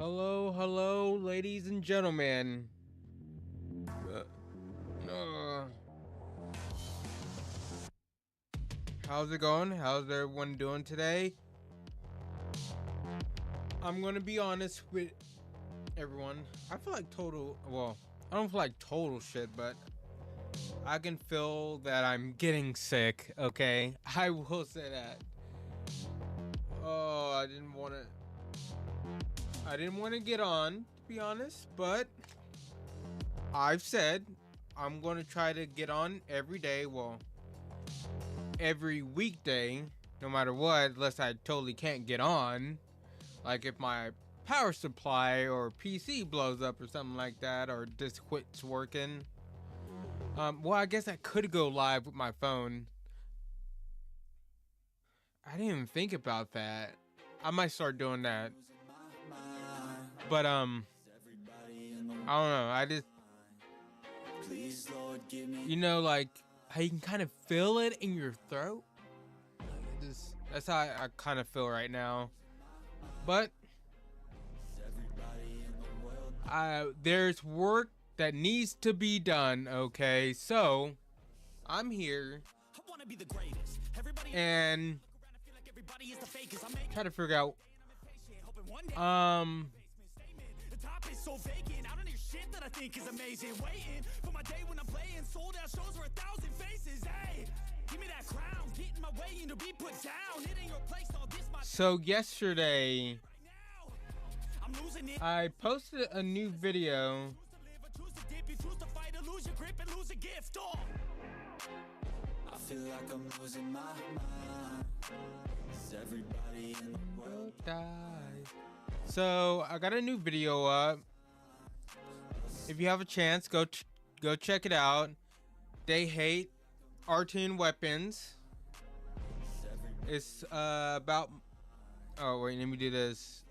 Hello, hello, ladies and gentlemen. Uh, how's it going? How's everyone doing today? I'm gonna be honest with everyone. I feel like I don't feel like total shit, but I can feel that I'm getting sick, okay? I will say that. Oh, I didn't want to get on, to be honest, but I've said I'm going to try to get on every day. Well, every weekday, no matter what, unless I totally can't get on. Like if my power supply or PC blows up or something like that, or just quits working. Well, I guess I could go live with my phone. I didn't even think about that. I might start doing that. But I don't know. I just, like how you can kind of feel it in your throat. That's how I kind of feel right now. But there's work that needs to be done. Okay, so I'm here and try to figure out so vacant. I don't hear shit that I think is amazing. Waiting for my day when I'm playing sold out shows for 1,000 faces. Hey, give me that crown, get in my way and to be put down. It ain't your place, all this my. So yesterday, I posted a new video. I feel like I'm losing my mind. Everybody in the world dies. So I got a new video up. If you have a chance, go check it out. They hate Artune weapons. It's about. Oh wait, let me do this.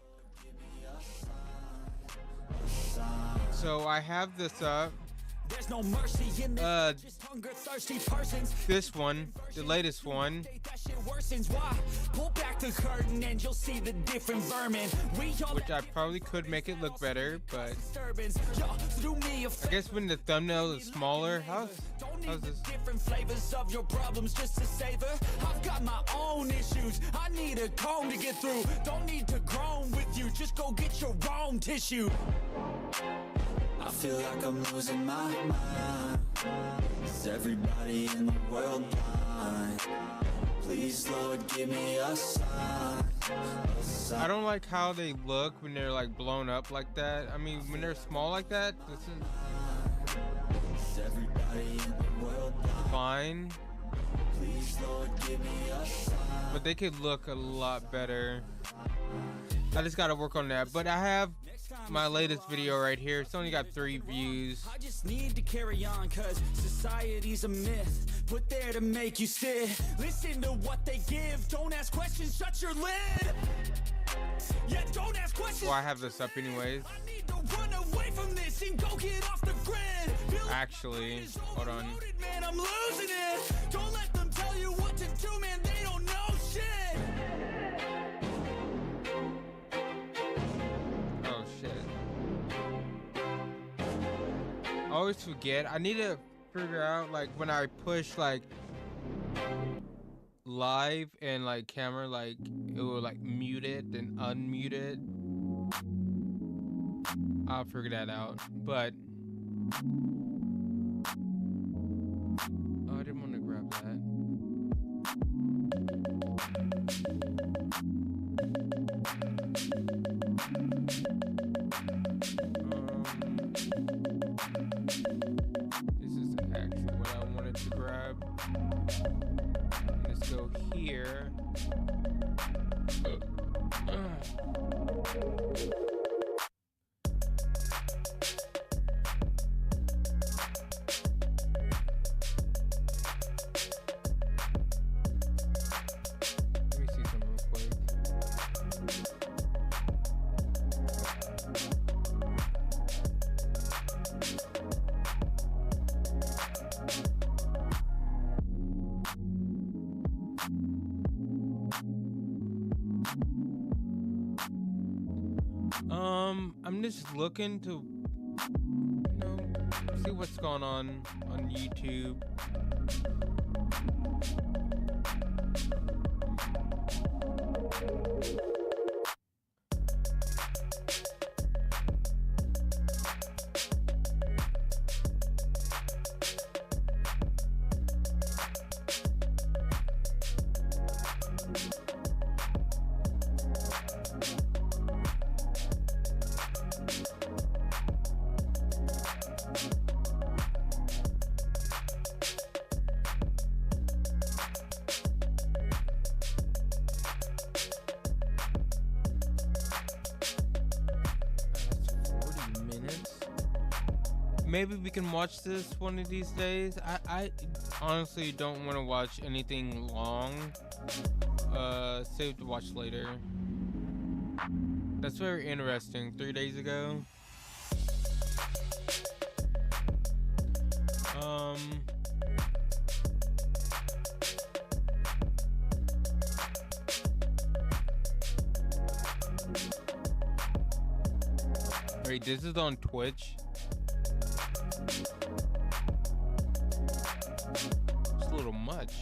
So I have this up. There's no mercy in this, just hunger thirsty persons. This one, the latest one. Pull back the curtain and you'll see the different vermin. Which I probably could make it look better, but I guess when the thumbnail is smaller, how's this? Different flavors of your problems just to savor. I've got my own issues. I need a comb to get through. Don't need to groan with you. Just go get your own tissue. I feel like I'm losing my mind. Is everybody in the world blind? Please, Lord, give me a sign. I don't like how they look when they're like blown up like that. I mean, when they're small like that, this is everybody in the world fine. Please, Lord, give me a sign. But they could look a lot better. I just gotta work on that. But I have my latest video right here. It's only got 3 views. I just need to carry on cause society's a myth put there to make you sit. Listen to what they give. Don't ask questions, shut your lid. Yeah, don't ask questions. Well, I have this up anyways. I need to run away from this and go get off the grid. Actually, hold on. Man, I'm losing it. Don't let them tell you what to do, man. They don't know shit. I always forget. I need to figure out like when I push like live and like camera, like it will like mute it then unmute it. I'll figure that out. But oh, I didn't want to grab that. This is actually what I wanted to grab. Let's go here. Let me see something real quick. I'm just looking to, see what's going on YouTube. Maybe we can watch this one of these days. I honestly don't want to watch anything long. Save to watch later. That's very interesting. 3 days ago. Wait, this is on Twitch. It's a little much.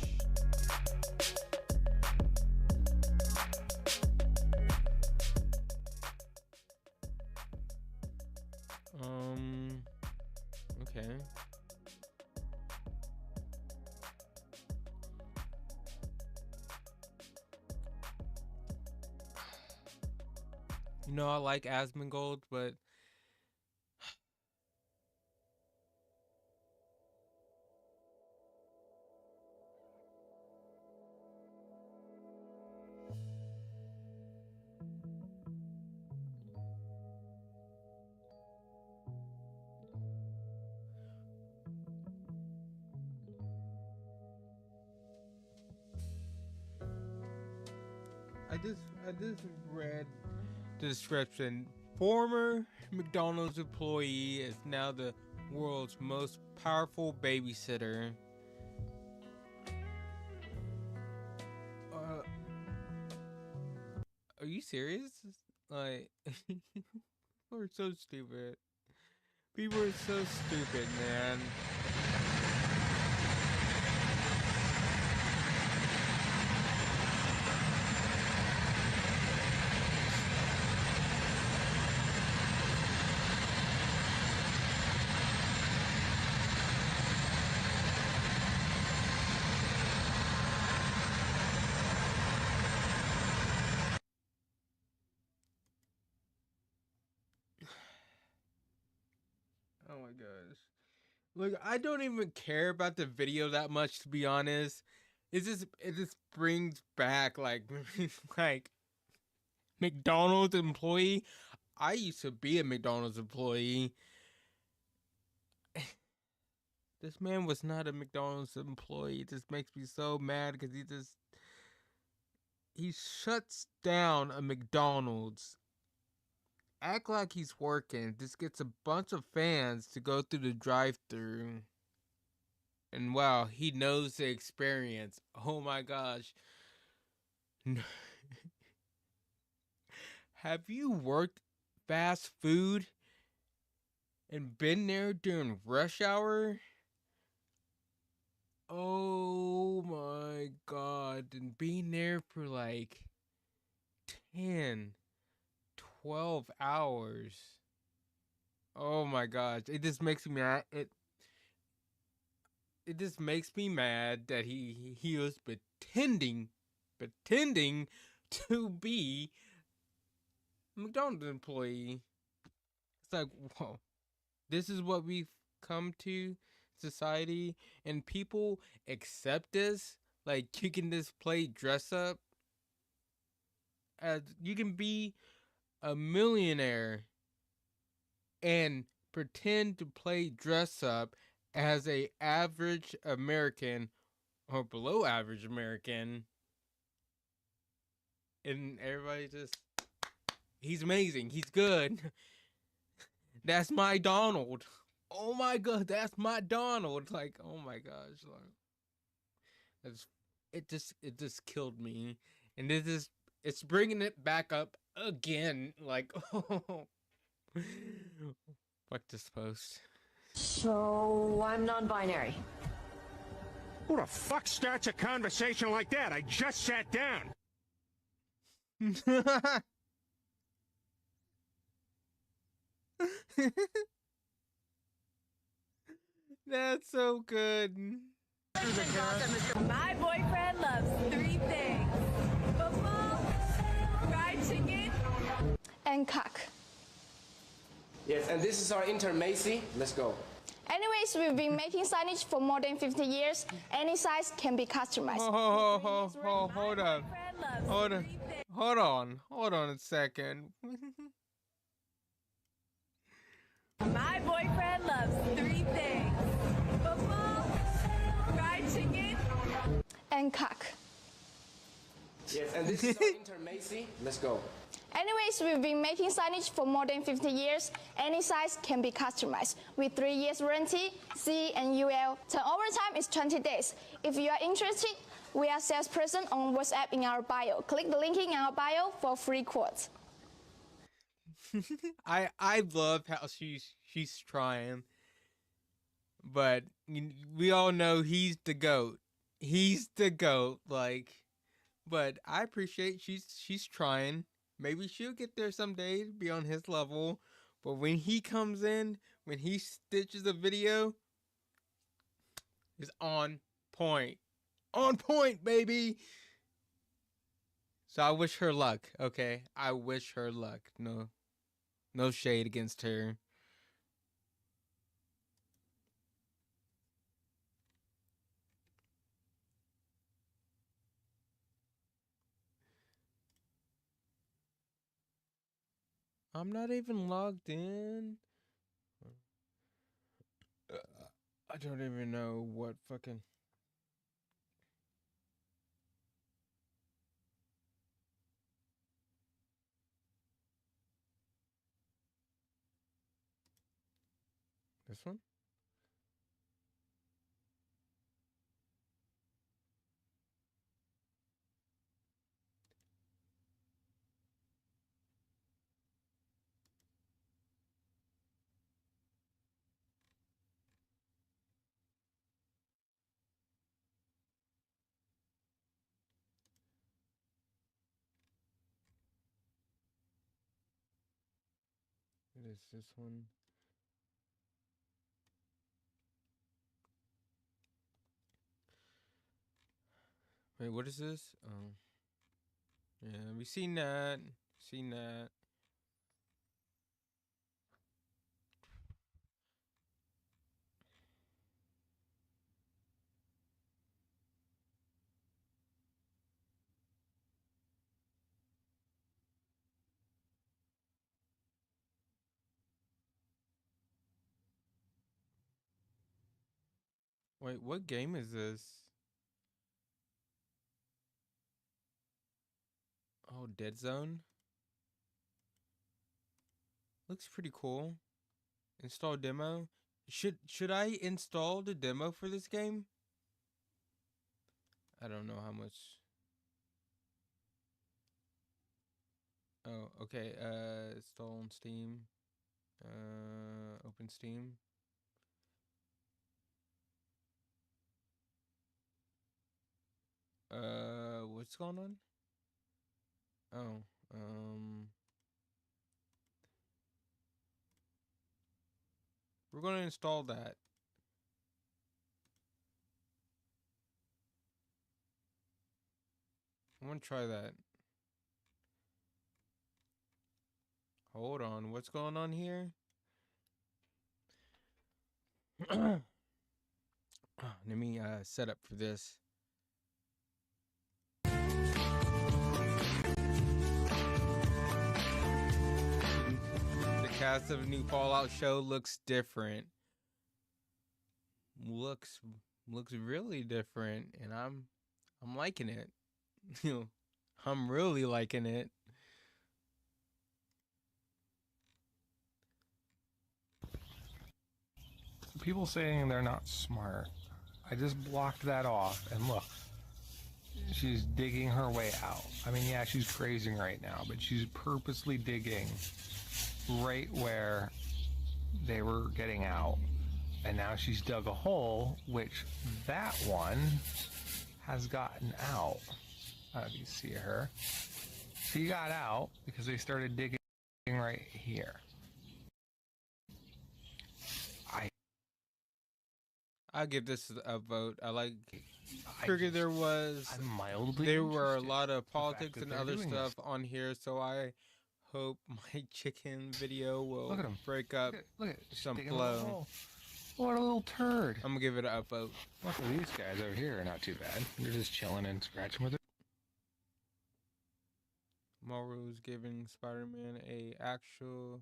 Okay. You know, I like Asmongold, but I just read the description. Former McDonald's employee is now the world's most powerful babysitter. Are you serious? Like, people are so stupid. People are so stupid, man. Oh my gosh. Look, I don't even care about the video that much, to be honest. It just brings back like like McDonald's employee. I used to be a McDonald's employee. This man was not a McDonald's employee. It just makes me so mad because he shuts down a McDonald's. Act like he's working. Just gets a bunch of fans to go through the drive-thru. And wow, he knows the experience. Oh my gosh. Have you worked fast food and been there during rush hour? Oh my god. And being there for like 10, 12 hours. Oh my gosh. It just makes me mad. It just makes me mad that he was pretending to be a McDonald's employee. It's like, whoa, this is what we've come to society, and people accept this. Like, you can just play dress up. As you can be a millionaire and pretend to play dress up as a average American or below average American, and everybody just, he's amazing, he's good. That's my Donald. Oh my god, that's my Donald. Like, oh my gosh, like, it just killed me, and it's bringing it back up again. Like, oh, fuck this post. So, I'm non-binary. Who the fuck starts a conversation like that? I just sat down. That's so good. My boyfriend loves 3 things: football, fried chicken, and cock. Yes, and this is our intern, Macy. Let's go. Anyways, we've been making signage for more than 50 years. Any size can be customized. Hold on. Hold on a second. My boyfriend loves 3 things: football, fried chicken, and cock. Yes, and this is our intern, Macy. Let's go. Anyways, we've been making signage for more than 50 years. Any size can be customized. With 3 years warranty, C and UL. Turnover time is 20 days. If you are interested, we are salesperson on WhatsApp in our bio. Click the link in our bio for free quotes. I love how she's trying, but we all know he's the GOAT. He's the GOAT. Like, but I appreciate she's trying. Maybe she'll get there someday to be on his level. But when he comes in, when he stitches a video, it's on point. On point, baby. So I wish her luck, okay? I wish her luck. No shade against her. I'm not even logged in. I don't even know what fucking... This one? It is this one. Wait, what is this? Oh. Yeah, we seen that. Seen that. Wait, what game is this? Oh, Dead Zone. Looks pretty cool. Install demo. Should I install the demo for this game? I don't know how much. Oh, okay. Install on Steam. Open Steam. What's going on? Oh, we're gonna install that. I'm gonna try that. Hold on, what's going on here? Let me set up for this. The cast of a new Fallout show looks different. Looks really different, and I'm liking it. I'm really liking it. People saying they're not smart. I just blocked that off, and look, She's digging her way out. I mean, yeah, she's grazing right now, but she's purposely digging right where they were getting out. And now she's dug a hole, which that one has gotten out. I don't know if you see her. She got out because they started digging right here. I give this a vote. I figured there were a lot of politics and other stuff on here, so I hope my chicken video will break up some flow. What a little turd. I'm gonna give it a vote. Luckily, these guys over here are not too bad. They're just chilling and scratching with it. Marvel's giving Spider-Man a actual...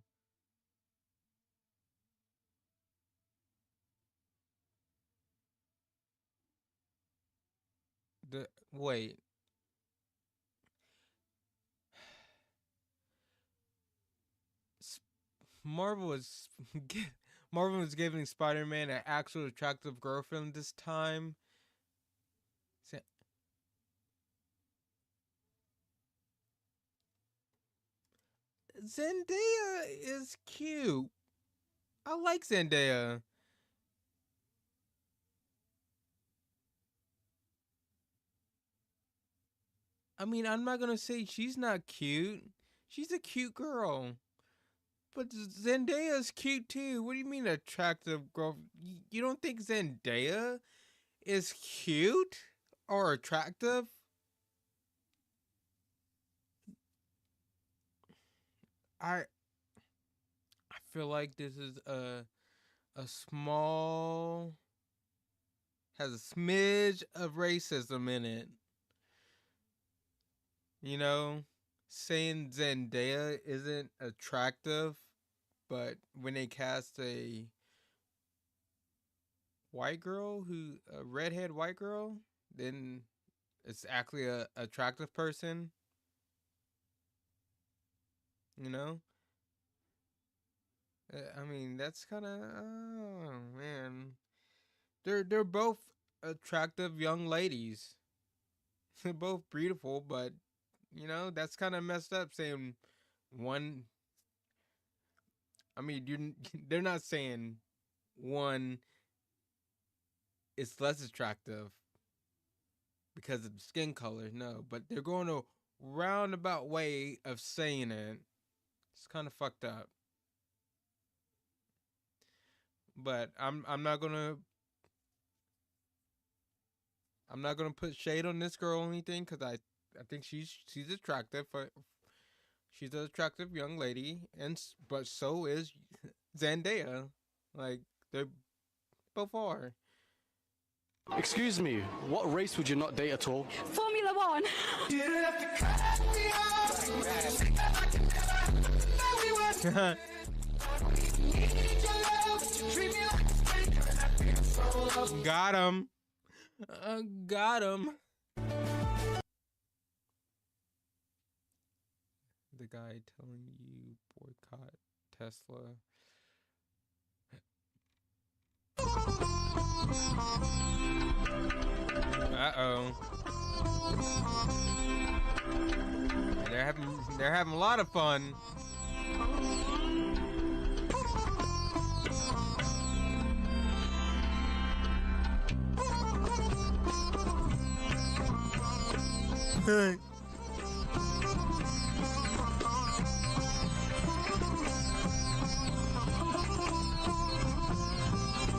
Wait. Marvel was giving Spider-Man an actual attractive girlfriend this time. Zendaya is cute. I like Zendaya. I mean, I'm not gonna say she's not cute. She's a cute girl. But Zendaya's cute too. What do you mean attractive girl? You don't think Zendaya is cute or attractive? I feel like this is a small, has a smidge of racism in it. You know, saying Zendaya isn't attractive, but when they cast a white girl, a redhead white girl, then it's actually a attractive person. You know? I mean, that's kind of, oh man. They're both attractive young ladies. They're both beautiful, but you know, that's kind of messed up saying one. I mean, they're not saying one is less attractive because of skin color, no, but they're going a roundabout way of saying it. It's kind of fucked up. But I'm not gonna put shade on this girl or anything, because I think she's attractive. She's an attractive young lady, but so is Zendaya. Like, they both are. Excuse me, what race would you not date at all? Formula One. Got him. Got him. The guy telling you boycott Tesla. Uh-oh. They're having a lot of fun.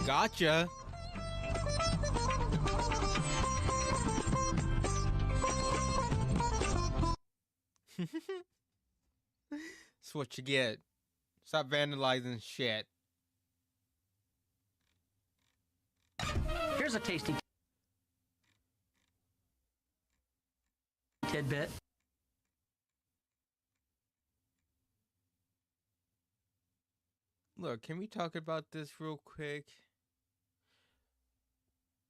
Gotcha. That's what you get. Stop vandalizing shit. Here's a tasty tidbit. Look, can we talk about this real quick?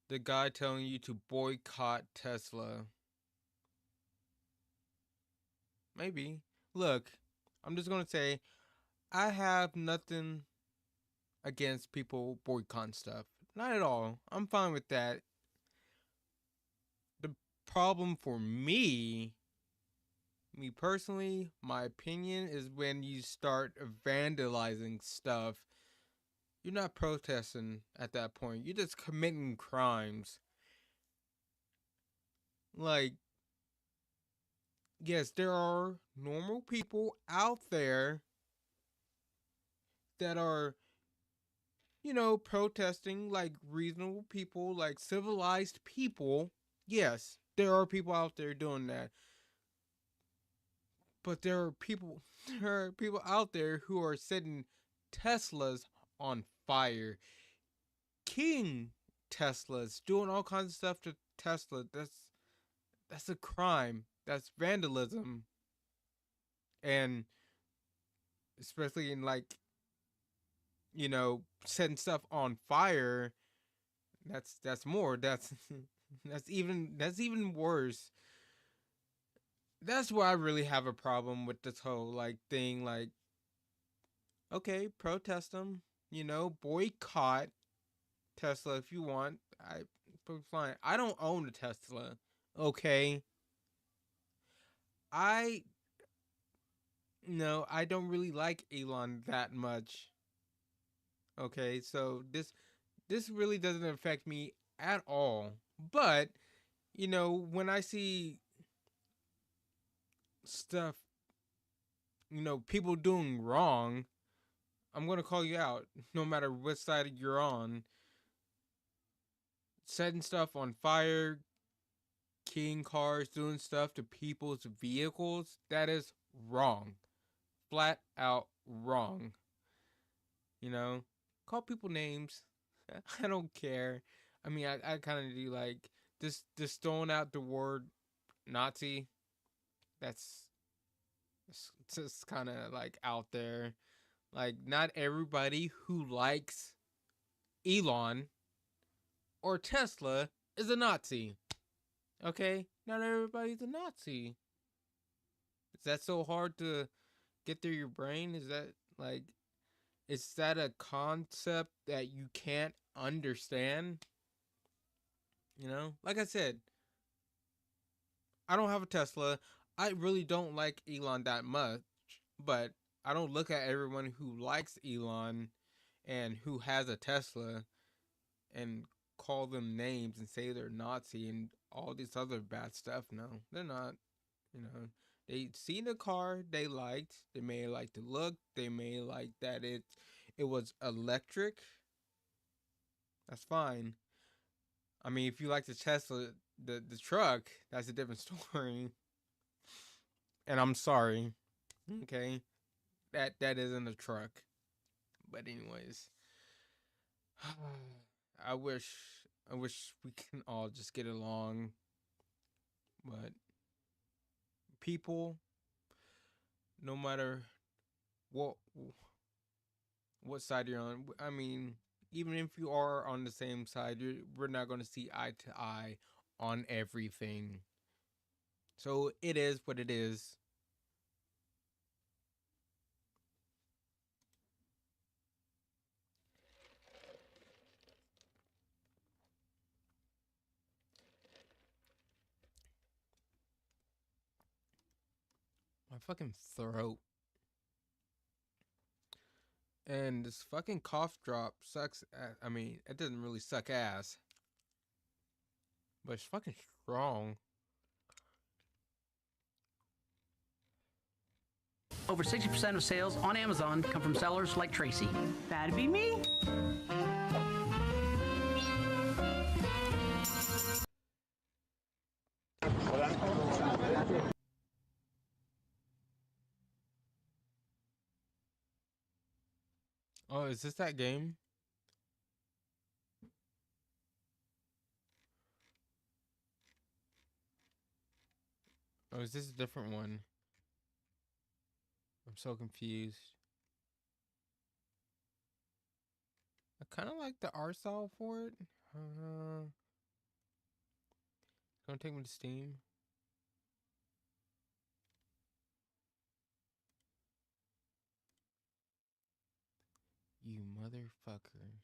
The guy telling you to boycott Tesla. Maybe. Look, I'm just going to say, I have nothing against people boycotting stuff. Not at all. I'm fine with that. problem for me personally, my opinion is when you start vandalizing stuff. You're not protesting at that point. You're just committing crimes. Like, yes, there are normal people out there that are, protesting like reasonable people, like civilized people. Yes, there are people out there doing that. But there are people out there who are setting Teslas on fire. King Teslas, doing all kinds of stuff to Tesla. That's a crime. That's vandalism. And especially in like, setting stuff on fire, that's more. That's that's even worse. That's where I really have a problem with this whole like thing. Like, okay, protest them, boycott Tesla if you want. Fine. I don't own a Tesla. Okay. I don't really like Elon that much. Okay, so this really doesn't affect me at all. But, when I see stuff, people doing wrong, I'm going to call you out no matter what side you're on. Setting stuff on fire, keying cars, doing stuff to people's vehicles, that is wrong. Flat out wrong. Call people names. I don't care. I mean, I kind of do like just throwing out the word Nazi. That's just kind of like out there. Like, not everybody who likes Elon or Tesla is a Nazi. Okay? Not everybody's a Nazi. Is that so hard to get through your brain? Is that a concept that you can't understand? Like I said, I don't have a Tesla. I really don't like Elon that much, but I don't look at everyone who likes Elon and who has a Tesla and call them names and say they're Nazi and all this other bad stuff. No, they're not. They seen the car they liked. They may like the look. They may like that it was electric. That's fine. I mean, if you like the Tesla, the truck, that's a different story. And I'm sorry. Okay? That isn't a truck. But anyways, I wish we can all just get along. But people, no matter what side you're on, I mean, even if you are on the same side, we're not going to see eye to eye on everything. So it is what it is. My fucking throat. And this fucking cough drop sucks. I mean, it doesn't really suck ass. But it's fucking strong. Over 60% of sales on Amazon come from sellers like Tracy. That'd be me. Oh, is this that game? Or is this a different one? I'm so confused. I kind of like the art style for it. Gonna take me to Steam. You motherfucker.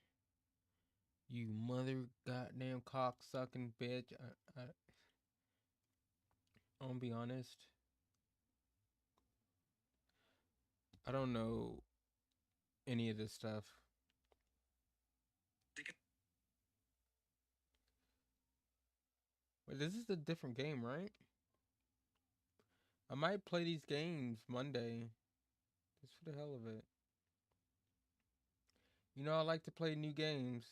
You mother goddamn cocksucking bitch. I'll be honest. I don't know any of this stuff. Wait, this is a different game, right? I might play these games Monday. Just for the hell of it. You know, I like to play new games.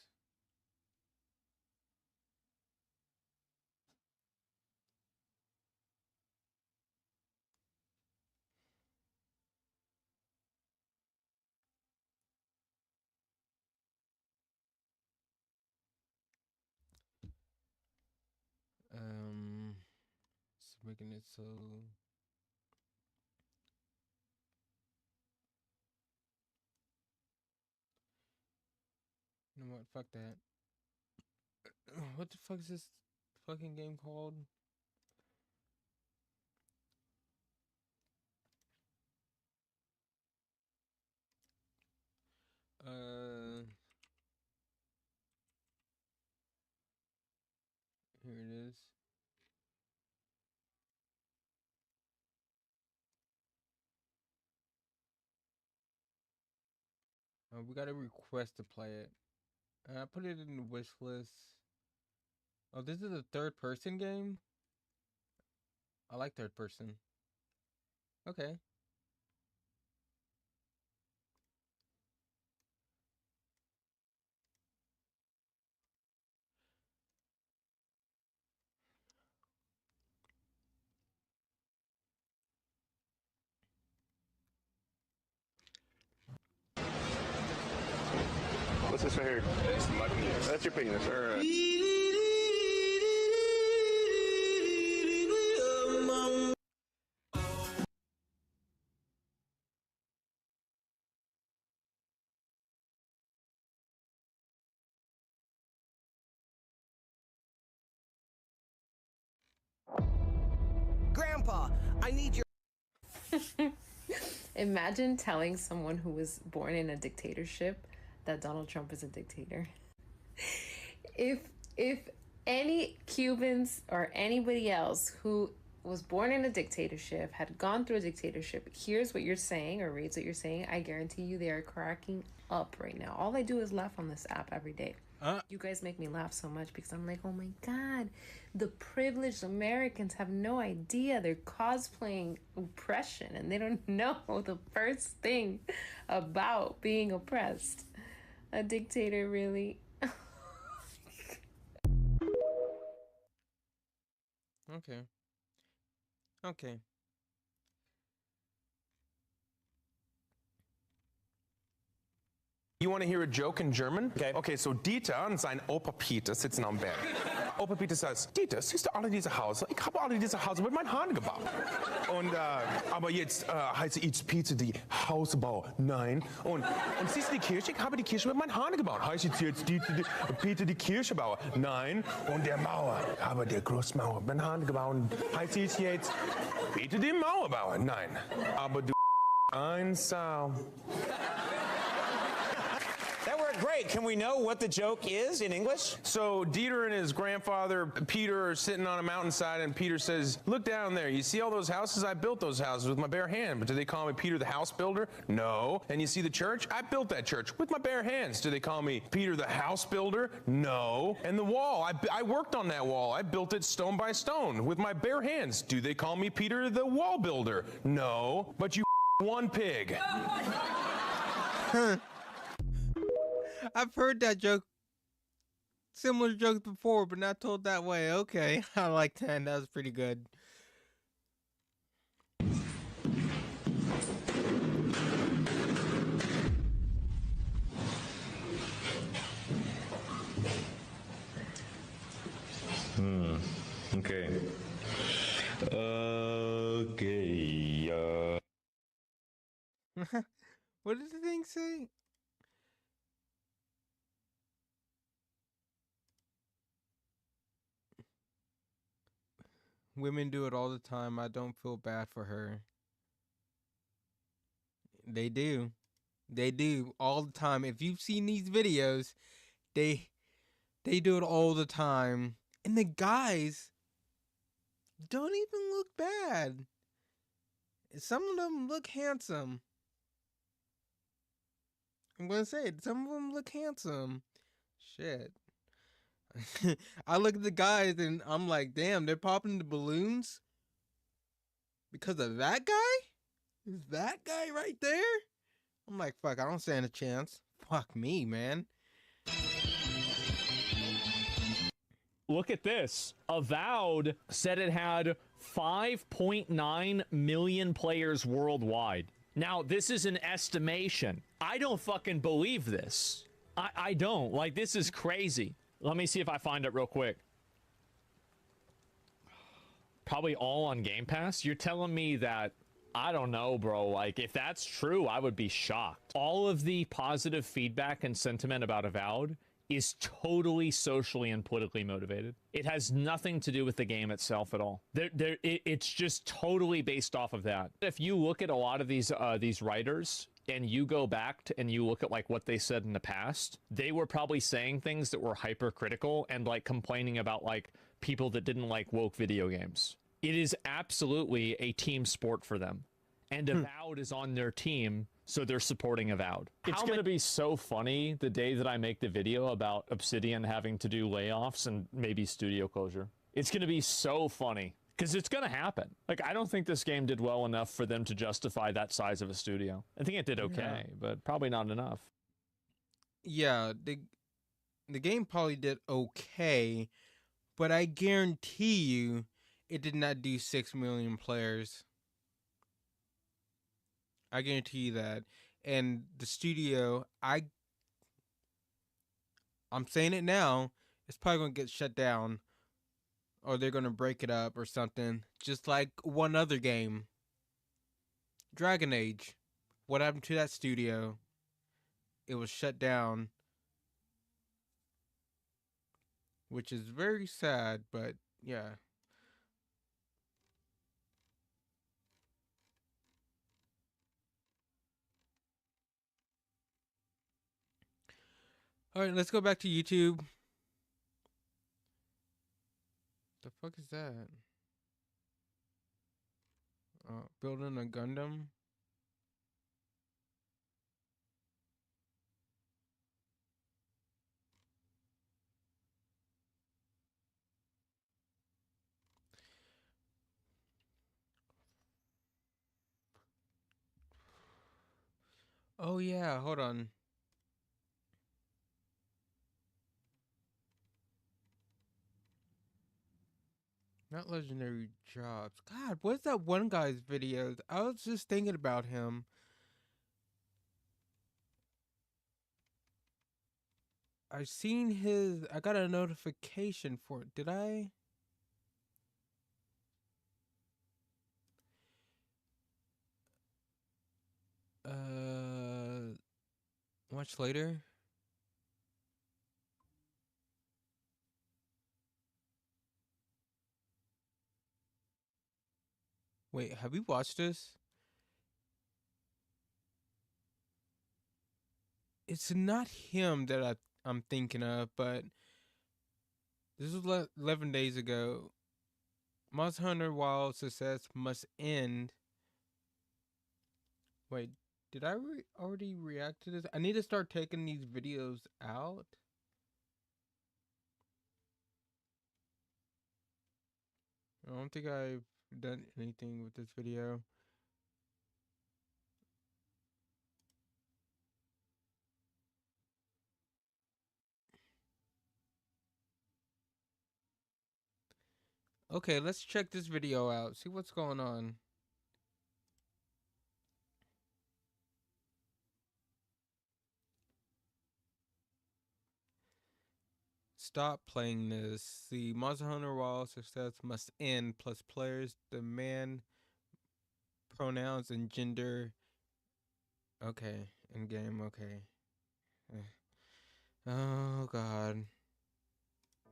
It's making it so. You know what? Fuck that. What the fuck is this fucking game called? Here it is. We got a request to play it. I put it in the wish list. Oh, this is a third person game? I like third person. Okay. What's this right here? That's your penis. All right. Grandpa, I need your. Imagine telling someone who was born in a dictatorship that Donald Trump is a dictator. If any Cubans or anybody else who was born in a dictatorship, had gone through a dictatorship, hears what you're saying or reads what you're saying, I guarantee you they are cracking up right now. All I do is laugh on this app every day. You guys make me laugh so much because I'm like, oh my God, the privileged Americans have no idea. They're cosplaying oppression and they don't know the first thing about being oppressed. A dictator, really? Okay. Okay. You want to hear a joke in German? Okay, so Dieter und sein Opa Peter sitzen am Berg. Opa Peter sagt, Dieter, siehst du alle diese Häuser? Ich habe alle diese Häuser mit meinen Haaren gebaut. Und, aber jetzt heiße ich Peter die Hausbau. Nein. Und siehst du die Kirche? Ich habe die Kirche mit meinen Haaren gebaut. Heißt jetzt Dieter, Peter die Kirchebauer? Nein. Und der Mauer? Ich habe die Großmauer mit meinen Haaren gebaut. Heißt jetzt Peter die Mauerbauer? Nein. Aber du ein Sau. That worked great. Can we know what the joke is in English? So Dieter and his grandfather Peter are sitting on a mountainside, and Peter says, look down there. You see all those houses? I built those houses with my bare hand. But do they call me Peter the house builder? No. And you see the church? I built that church with my bare hands. Do they call me Peter the house builder? No. And the wall? I worked on that wall. I built it stone by stone with my bare hands. Do they call me Peter the wall builder? No. But you one pig. I've heard that joke, similar joke before, but not told that way. Okay, I like that. That was pretty good. Okay. What did the thing say? Women do it all the time. I don't feel bad for her. They do. They do all the time. If you've seen these videos, they do it all the time. And the guys don't even look bad. Some of them look handsome. I'm gonna say it. Some of them look handsome. Shit. I look at the guys and I'm like, damn, they're popping the balloons because of that guy? Is that guy right there? I'm like, fuck, I don't stand a chance. Fuck me, man. Look at this. Avowed said it had 5.9 million players worldwide. Now, this is an estimation. I don't fucking believe this. I don't. Like, this is crazy. Let me see if I find it real quick. Probably all on Game Pass? You're telling me that, I don't know, bro. Like, if that's true, I would be shocked. All of the positive feedback and sentiment about Avowed is totally socially and politically motivated. It has nothing to do with the game itself at all. It's just totally based off of that. If you look at a lot of these writers and you go back to, and you look at like what they said in the past, they were probably saying things that were hypercritical and like complaining about like people that didn't like woke video games. It is absolutely a team sport for them. And Avowed is on their team, so they're supporting Avowed. It's going to be so funny the day that I make the video about Obsidian having to do layoffs and maybe studio closure. It's going to be so funny, because it's going to happen. Like, I don't think this game did well enough for them to justify that size of a studio. I think it did okay, but probably not enough. Yeah, the game probably did okay, but I guarantee you it did not do 6 million players. I guarantee you that. And the studio, I'm saying it now, it's probably going to get shut down. Or they're going to break it up or something. Just like one other game. Dragon Age. What happened to that studio? It was shut down. Which is very sad, but yeah. Alright, let's go back to YouTube. The fuck is that? Building a Gundam? Oh yeah, hold on. Not legendary jobs. God, what's that one guy's videos? I was just thinking about him. I seen his. I got a notification for it. Did I? Much later. Wait, have you watched this? It's not him that I'm thinking of, but this was 11 days ago. Monster Hunter Wild success must end. Wait, did I already react to this? I need to start taking these videos out. I don't think I've done anything with this video. Okay, let's check this video out. See what's going on. Stop playing this. The Monster Hunter Wild success must end. Plus players demand pronouns and gender. Okay, in game. Okay. Oh God.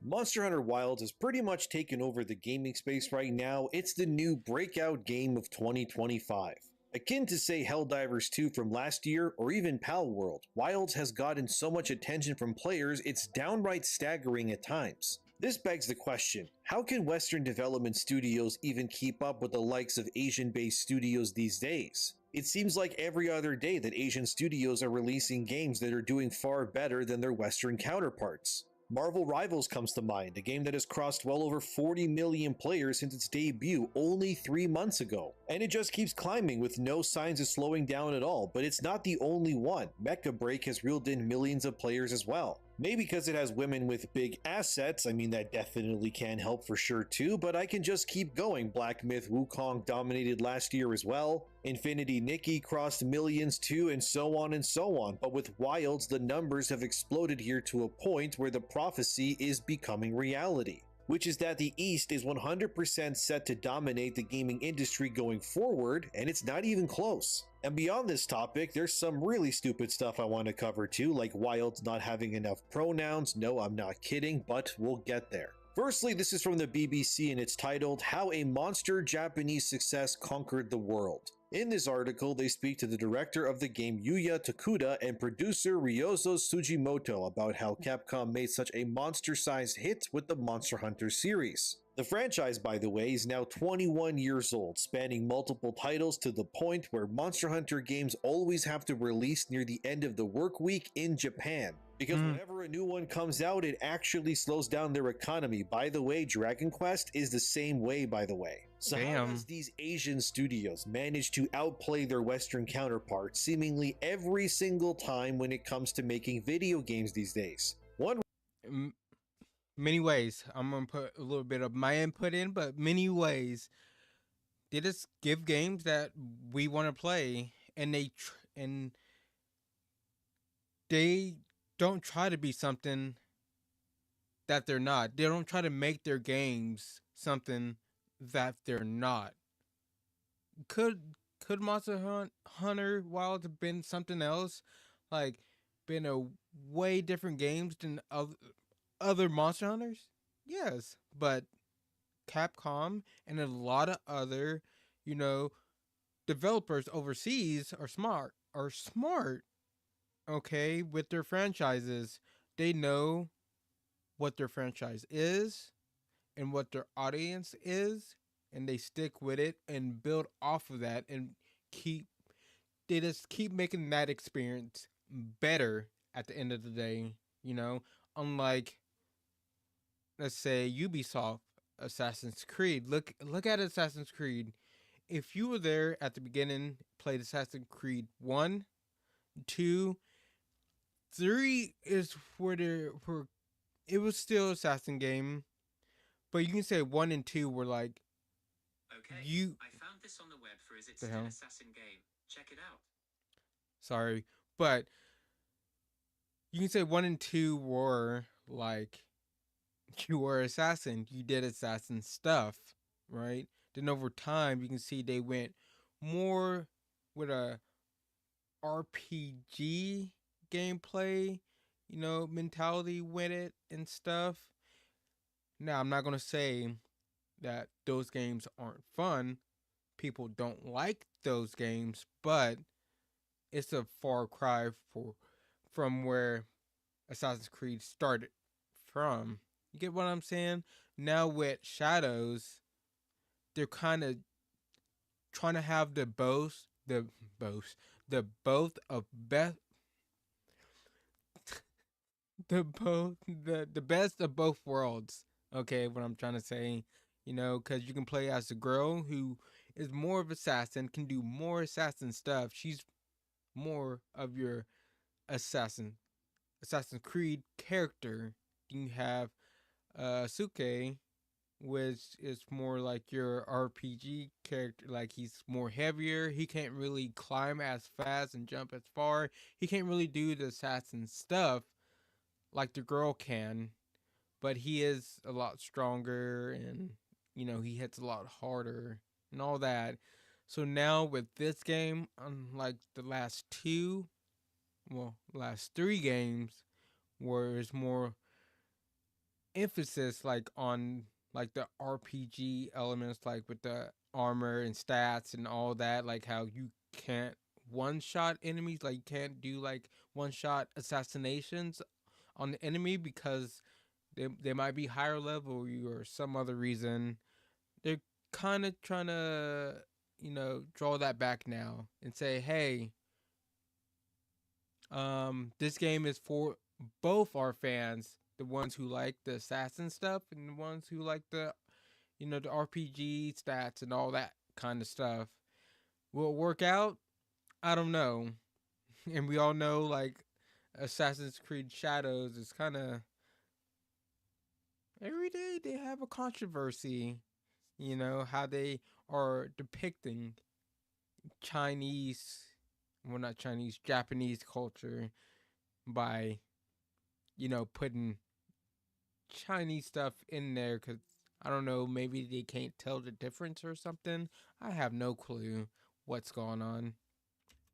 Monster Hunter Wilds has pretty much taken over the gaming space right now. It's the new breakout game of 2025. Akin to say Helldivers 2 from last year or even Palworld, Wilds has gotten so much attention from players it's downright staggering at times. This begs the question, how can Western development studios even keep up with the likes of Asian-based studios these days? It seems like every other day that Asian studios are releasing games that are doing far better than their Western counterparts. Marvel Rivals comes to mind, a game that has crossed well over 40 million players since its debut only 3 months ago. And it just keeps climbing with no signs of slowing down at all, but it's not the only one. Mecha Break has reeled in millions of players as well. Maybe because it has women with big assets, I mean that definitely can help for sure too, but I can just keep going. Black Myth Wukong dominated last year as well. Infinity Nikki crossed millions too, and so on and so on. But with Wilds, the numbers have exploded here to a point where the prophecy is becoming reality, which is that the East is 100% set to dominate the gaming industry going forward, and it's not even close. And beyond this topic, there's some really stupid stuff I want to cover too, like Wilds not having enough pronouns. No, I'm not kidding, but we'll get there. Firstly, this is from the BBC and it's titled, How a Monster Japanese Success Conquered the World. In this article, they speak to the director of the game Yuya Tokuda and producer Ryozo Sugimoto about how Capcom made such a monster-sized hit with the Monster Hunter series. The franchise, by the way, is now 21 years old, spanning multiple titles to the point where Monster Hunter games always have to release near the end of the work week in Japan. Because whenever a new one comes out, it actually slows down their economy. By the way, Dragon Quest is the same way, by the way. So how does these Asian studios manage to outplay their Western counterparts seemingly every single time when it comes to making video games these days? One many ways. I'm gonna put a little bit of my input in, but many ways. They just give games that we want to play, and they don't try to be something that they're not. They don't try to make their games something that they're not. Could Monster Hunter Wilds have been something else, like been a way different games than other Monster Hunters? Yes, but Capcom and a lot of other, developers overseas are smart. Okay, with their franchises. They know what their franchise is and what their audience is, and they stick with it and build off of that and they just keep making that experience better at the end of the day, unlike, let's say, Ubisoft Assassin's Creed. Look at Assassin's Creed. If you were there at the beginning, played Assassin's Creed 1, 2, 3 is where it was still Assassin game, but you can say 1 and 2 were like, okay, I found this on the web for Is It Still Assassin Game? Check it out. Sorry, but you can say 1 and 2 were like, you were assassin, you did assassin stuff, right? Then over time, you can see they went more with a RPG gameplay, mentality with it and stuff. Now, I'm not going to say that those games aren't fun. People don't like those games, but it's a far cry from where Assassin's Creed started from. You get what I'm saying? Now with Shadows, they're kind of trying to have the best of both worlds. Okay, what I'm trying to say, because you can play as a girl who is more of assassin, can do more assassin stuff. She's more of your Assassin's Creed character. You have Suke, which is more like your RPG character. Like, he's more heavier. He can't really climb as fast and jump as far. He can't really do the assassin stuff like the girl can, but he is a lot stronger, and he hits a lot harder and all that. So now with this game, unlike the last 3 games, where there's more emphasis on the RPG elements, like with the armor and stats and all that, like how you can't one-shot enemies, like you can't do like one-shot assassinations on the enemy because They might be higher level or some other reason. They're kind of trying to, draw that back now and say, hey, this game is for both our fans, the ones who like the assassin stuff and the ones who like the, the RPG stats and all that kind of stuff. Will it work out? I don't know. And we all know, like, Assassin's Creed Shadows is kind of, every day they have a controversy, how they are depicting Japanese culture by, putting Chinese stuff in there because, I don't know, maybe they can't tell the difference or something. I have no clue what's going on.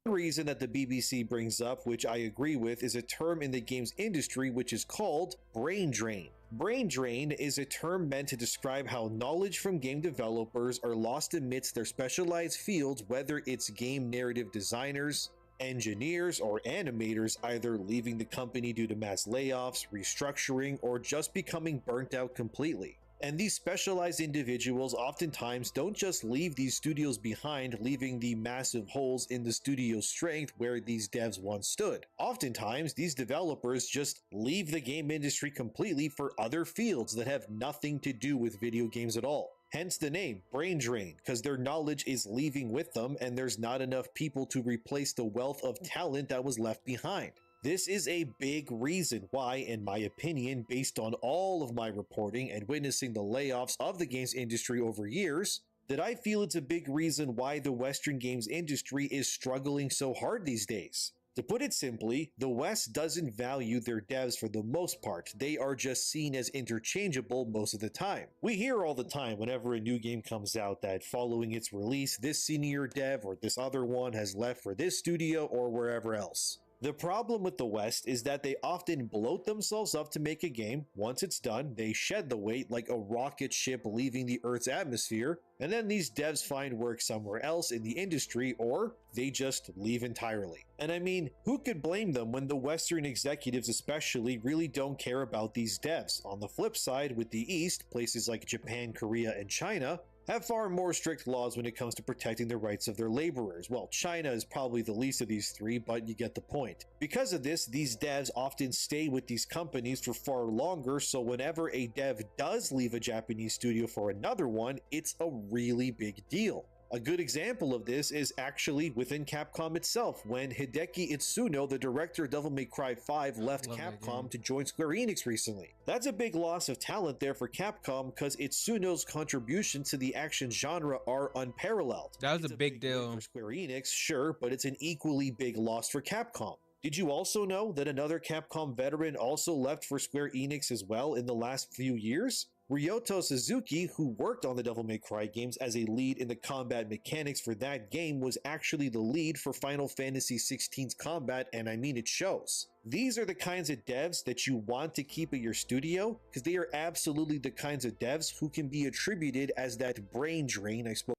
One reason that the BBC brings up, which I agree with, is a term in the games industry which is called brain drain. Brain drain is a term meant to describe how knowledge from game developers are lost amidst their specialized fields, whether it's game narrative designers, engineers, or animators either leaving the company due to mass layoffs, restructuring, or just becoming burnt out completely. And these specialized individuals oftentimes don't just leave these studios behind, leaving the massive holes in the studio's strength where these devs once stood. Oftentimes, these developers just leave the game industry completely for other fields that have nothing to do with video games at all. Hence the name, brain drain, because their knowledge is leaving with them and there's not enough people to replace the wealth of talent that was left behind. This is a big reason why, in my opinion, based on all of my reporting and witnessing the layoffs of the games industry over years, that I feel it's a big reason why the Western games industry is struggling so hard these days. To put it simply, the West doesn't value their devs for the most part. They are just seen as interchangeable most of the time. We hear all the time whenever a new game comes out that following its release, this senior dev or this other one has left for this studio or wherever else. The problem with the West is that they often bloat themselves up to make a game. Once it's done, they shed the weight like a rocket ship leaving the Earth's atmosphere, and then these devs find work somewhere else in the industry, or they just leave entirely. And I mean, who could blame them when the Western executives especially really don't care about these devs? On the flip side, with the East, places like Japan, Korea, and China have far more strict laws when it comes to protecting the rights of their laborers. Well, China is probably the least of these three, but you get the point. Because of this, these devs often stay with these companies for far longer, so whenever a dev does leave a Japanese studio for another one, it's a really big deal. A good example of this is actually within Capcom itself, when Hideki Itsuno, the director of Devil May Cry 5, left Capcom to join Square Enix recently. That's a big loss of talent there for Capcom because Itsuno's contributions to the action genre are unparalleled. That was a big deal for Square Enix, sure, but it's an equally big loss for Capcom. Did you also know that another Capcom veteran also left for Square Enix as well in the last few years? Ryoto Suzuki, who worked on the Devil May Cry games as a lead in the combat mechanics for that game, was actually the lead for Final Fantasy XVI's combat, and I mean it shows. These are the kinds of devs that you want to keep at your studio, because they are absolutely the kinds of devs who can be attributed as that brain drain I spoke.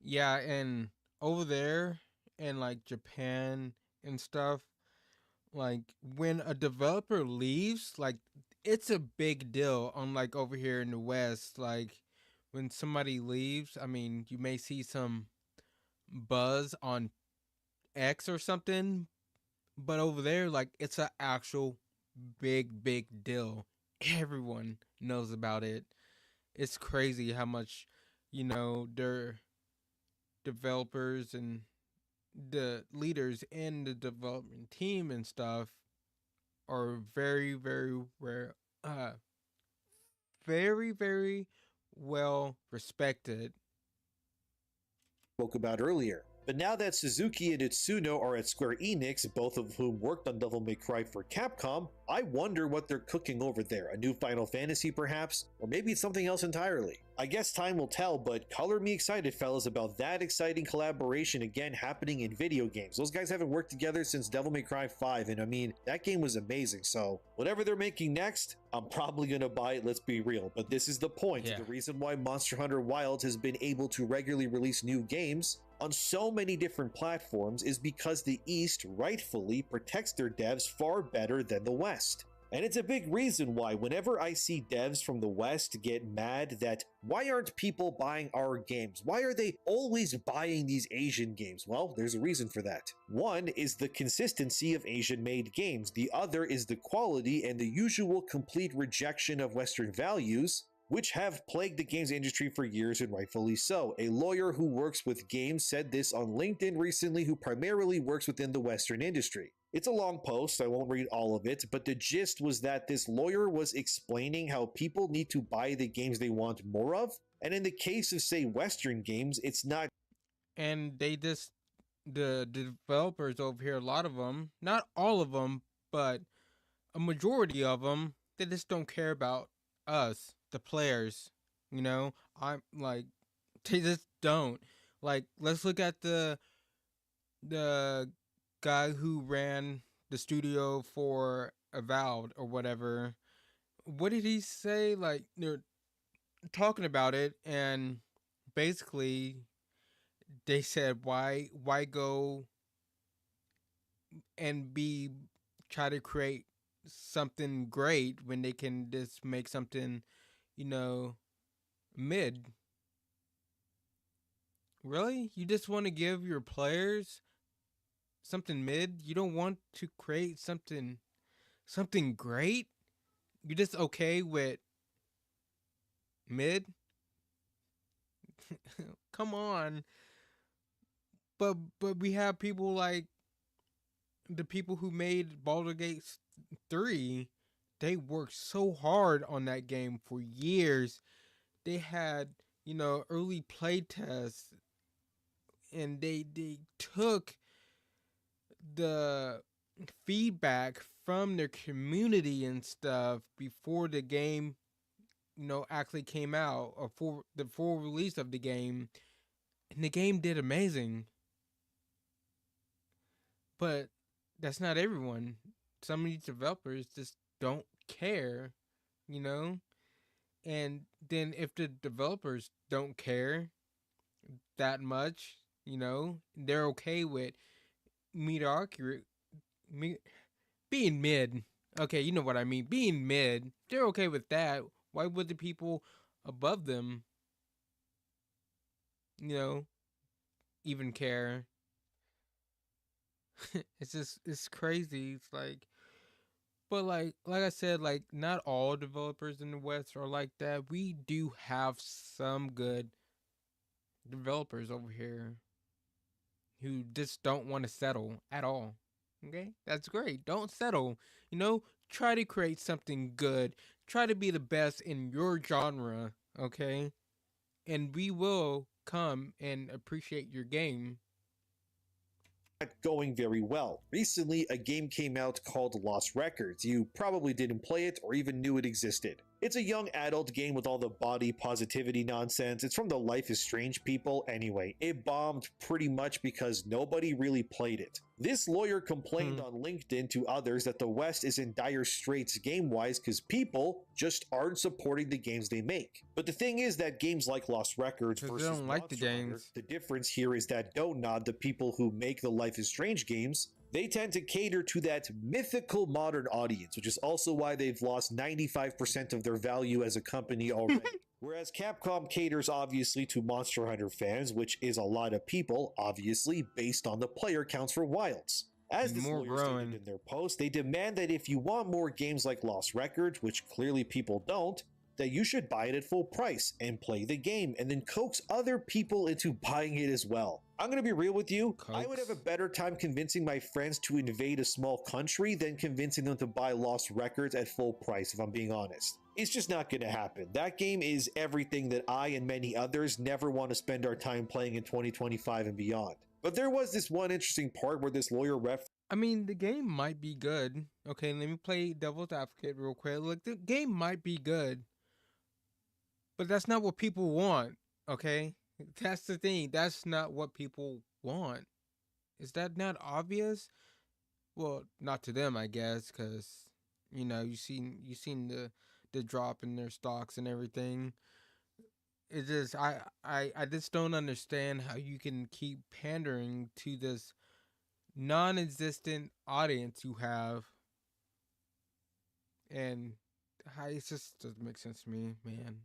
Yeah, and over there in like Japan and stuff, like when a developer leaves, like it's a big deal. Unlike over here in the West, like when somebody leaves, I mean, you may see some buzz on X or something, but over there, like it's an actual big deal. Everyone knows about it. It's crazy how much, their developers and the leaders in the development team and stuff are very well respected. Spoke about earlier. But now that Suzuki and Itsuno are at Square Enix, both of whom worked on Devil May Cry for Capcom, I wonder what they're cooking over there. A new Final Fantasy perhaps? Or maybe it's something else entirely. I guess time will tell, but color me excited, fellas, about that exciting collaboration again happening in video games. Those guys haven't worked together since Devil May Cry 5, and I mean, that game was amazing, so whatever they're making next, I'm probably gonna buy it, let's be real. But this is the point. The reason why Monster Hunter Wilds has been able to regularly release new games on so many different platforms is because the East rightfully protects their devs far better than the West. And it's a big reason why whenever I see devs from the West get mad that why aren't people buying our games? Why are they always buying these Asian games? Well, there's a reason for that. One is the consistency of Asian-made games. The other is the quality and the usual complete rejection of Western values, which have plagued the games industry for years, and rightfully so. A lawyer who works with games said this on LinkedIn recently, who primarily works within the Western industry. It's a long post, I won't read all of it, but the gist was that this lawyer was explaining how people need to buy the games they want more of, and in the case of, say, Western games, it's not. And they just, the developers over here, a lot of them, not all of them, but a majority of them, they just don't care about us, the players, you know? I'm like, they just don't. Like, let's look at the guy who ran the studio for Avowed or whatever. What did he say? Like, they're talking about it, and basically they said, why go and try to create something great when they can just make something, you know, mid? Really? You just want to give your players something mid? You don't want to create something great? You're just okay with mid? Come on. But we have people like the people who made Baldur's Gate 3. They worked so hard on that game for years. They had, you know, early playtests, and they took the feedback from their community and stuff before the game, you know, actually came out, or for the full release of the game, and the game did amazing. But that's not everyone. Some of these developers just don't care, you know? And then if the developers don't care that much, you know, they're okay with being mid. Okay, you know what I mean. Being mid, they're okay with that. Why would the people above them, you know, even care? It's crazy. It's like, but like I said, like, not all developers in the West are like that. We do have some good developers over here who just don't want to settle at all. Okay, that's great. Don't settle. You know, try to create something good. Try to be the best in your genre. Okay, and we will come and appreciate your game. Going very well. Recently, a game came out called Lost Records. You probably didn't play it or even knew it existed. It's a young adult game with all the body positivity nonsense. It's from the Life is Strange people. Anyway, it bombed pretty much because nobody really played it. This lawyer complained on LinkedIn to others that the West is in dire straits game-wise because people just aren't supporting the games they make. But the thing is that games like Lost Records versus they don't like the games. Hunter, the difference here is that Don't Nod, the people who make the Life is Strange games, they tend to cater to that mythical modern audience, which is also why they've lost 95% of their value as a company already. Whereas Capcom caters obviously to Monster Hunter fans, which is a lot of people, obviously, based on the player counts for Wilds. As this lawyer stated in their post, they demand that if you want more games like Lost Records, which clearly people don't, that you should buy it at full price and play the game, and then coax other people into buying it as well. I'm gonna be real with you, I would have a better time convincing my friends to invade a small country than convincing them to buy Lost Records at full price, if I'm being honest. It's just not gonna happen. That game is everything that I and many others never want to spend our time playing in 2025 and beyond. But there was this one interesting part where this lawyer I mean, the game might be good. Okay, let me play devil's advocate real quick. Look, the game might be good, but that's not what people want, okay? That's the thing. That's not what people want. Is that not obvious? Well, not to them, I guess, because, you know, you seen the drop in their stocks and everything. It's just, I just don't understand how you can keep pandering to this non-existent audience you have And it just doesn't make sense to me, man.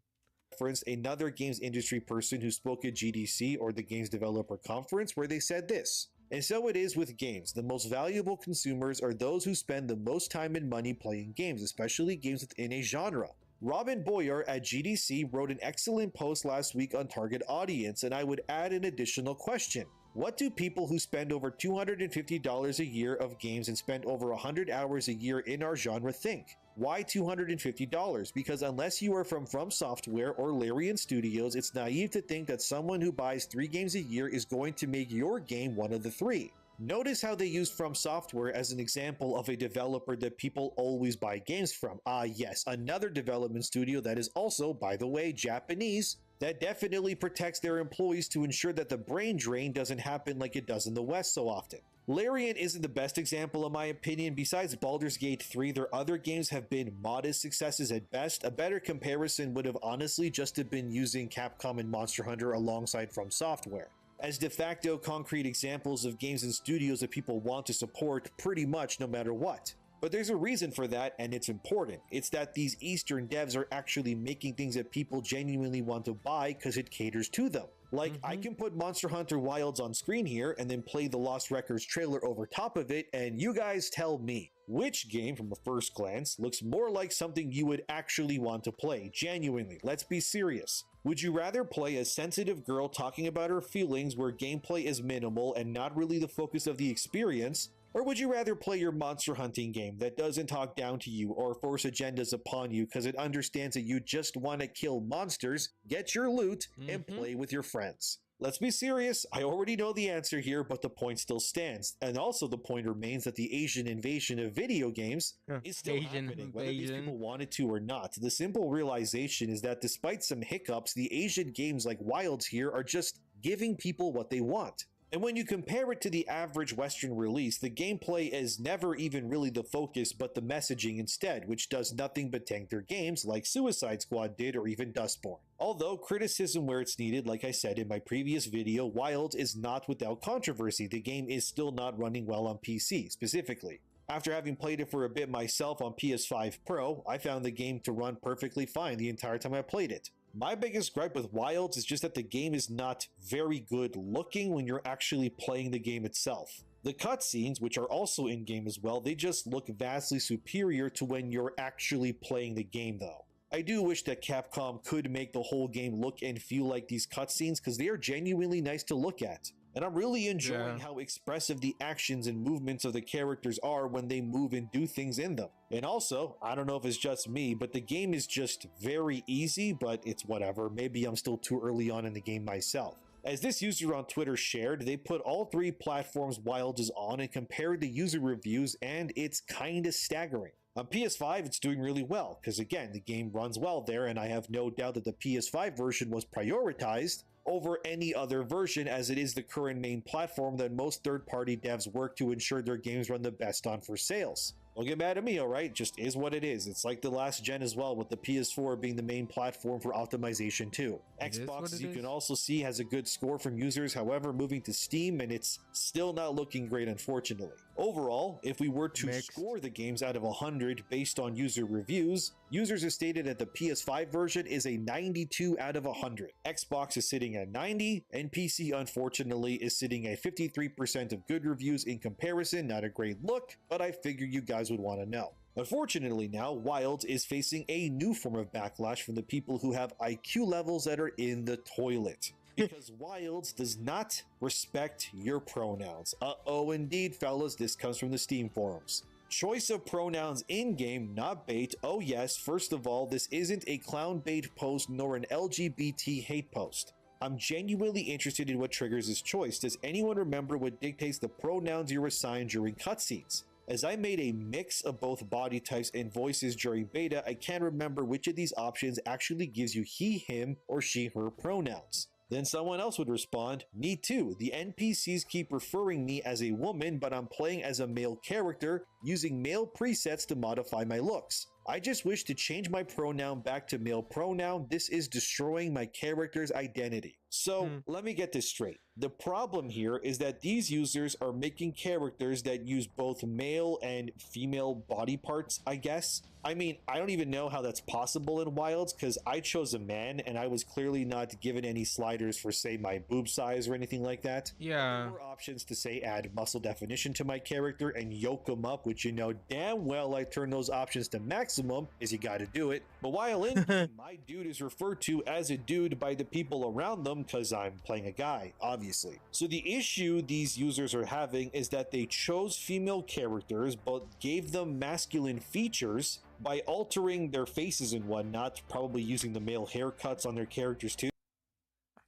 Referenced another games industry person who spoke at GDC, or the Games Developer Conference, where they said this. And so it is with games. The most valuable consumers are those who spend the most time and money playing games, especially games within a genre. Robin Boyer at GDC wrote an excellent post last week on target audience, and I would add an additional question. What do people who spend over $250 a year of games and spend over 100 hours a year in our genre think? Why $250? Because unless you are from Software or Larian Studios, it's naive to think that someone who buys 3 games a year is going to make your game one of the 3. Notice how they used From Software as an example of a developer that people always buy games from. Ah yes, another development studio that is also, by the way, Japanese, that definitely protects their employees to ensure that the brain drain doesn't happen like it does in the West so often. Larian isn't the best example in my opinion. Besides Baldur's Gate 3, their other games have been modest successes at best. A better comparison would have honestly just have been using Capcom and Monster Hunter alongside From Software, as de facto concrete examples of games and studios that people want to support pretty much no matter what. But there's a reason for that, and it's important. It's that these Eastern devs are actually making things that people genuinely want to buy because it caters to them. Like, I can put Monster Hunter Wilds on screen here and then play the Lost Records trailer over top of it, and you guys tell me, which game from a first glance looks more like something you would actually want to play? Genuinely, let's be serious. Would you rather play a sensitive girl talking about her feelings where gameplay is minimal and not really the focus of the experience? Or would you rather play your monster hunting game that doesn't talk down to you or force agendas upon you because it understands that you just want to kill monsters, get your loot, and play with your friends? Let's be serious, I already know the answer here, but the point still stands. And also the point remains that the Asian invasion of video games is still happening, whether these people wanted to or not. The simple realization is that despite some hiccups, the Asian games like Wilds here are just giving people what they want. And when you compare it to the average Western release, the gameplay is never even really the focus but the messaging instead, which does nothing but tank their games like Suicide Squad did or even Dustborn. Although criticism where it's needed, like I said in my previous video, Wilds is not without controversy. The game is still not running well on PC, specifically. After having played it for a bit myself on PS5 Pro, I found the game to run perfectly fine the entire time I played it. My biggest gripe with Wilds is just that the game is not very good looking when you're actually playing the game itself. The cutscenes, which are also in-game as well, they just look vastly superior to when you're actually playing the game though. I do wish that Capcom could make the whole game look and feel like these cutscenes because they are genuinely nice to look at. And I'm really enjoying how expressive the actions and movements of the characters are when they move and do things in them. And also, I don't know if it's just me, but the game is just very easy, but it's whatever. Maybe I'm still too early on in the game myself. As this user on Twitter shared, they put all 3 platforms Wilds is on and compared the user reviews, and it's kinda staggering. On PS5, it's doing really well, because again, the game runs well there, and I have no doubt that the PS5 version was prioritized over any other version, as it is the current main platform that most third-party devs work to ensure their games run the best on for sales. Don't get mad at me, alright? Just is what it is. It's like the last gen as well, with the PS4 being the main platform for optimization too. Xbox, as you can also see, has a good score from users, however, moving to Steam, and it's still not looking great, unfortunately. Overall, if we were to score the games out of 100 based on user reviews, users have stated that the PS5 version is a 92 out of 100. Xbox is sitting at 90, and PC, unfortunately, is sitting at 53% of good reviews in comparison. Not a great look, but I figure you guys would want to know. Unfortunately now, Wilds is facing a new form of backlash from the people who have IQ levels that are in the toilet. Because Wilds does not respect your pronouns. Uh-oh indeed, fellas, this comes from the Steam forums. Choice of pronouns in-game, not bait. Oh yes, first of all, this isn't a clown bait post nor an LGBT hate post. I'm genuinely interested in what triggers this choice. Does anyone remember what dictates the pronouns you're assigned during cutscenes? As I made a mix of both body types and voices during beta, I can't remember which of these options actually gives you he, him, or she, her pronouns. Then someone else would respond, me too. The NPCs keep referring me as a woman, but I'm playing as a male character. using male presets to modify my looks. I just wish to change my pronoun back to male pronoun. This is destroying my character's identity. So let me get this straight. The problem here is that these users are making characters that use both male and female body parts, I guess. I mean, I don't even know how that's possible in Wilds because I chose a man and I was clearly not given any sliders for, say, my boob size or anything like that. Yeah. There were options to, say, add muscle definition to my character and yoke them up, which you know damn well I turn those options to maximum, is you gotta do it. But while in game, my dude is referred to as a dude by the people around them because I'm playing a guy, obviously. So the issue these users are having is that they chose female characters but gave them masculine features by altering their faces and whatnot, probably using the male haircuts on their characters too.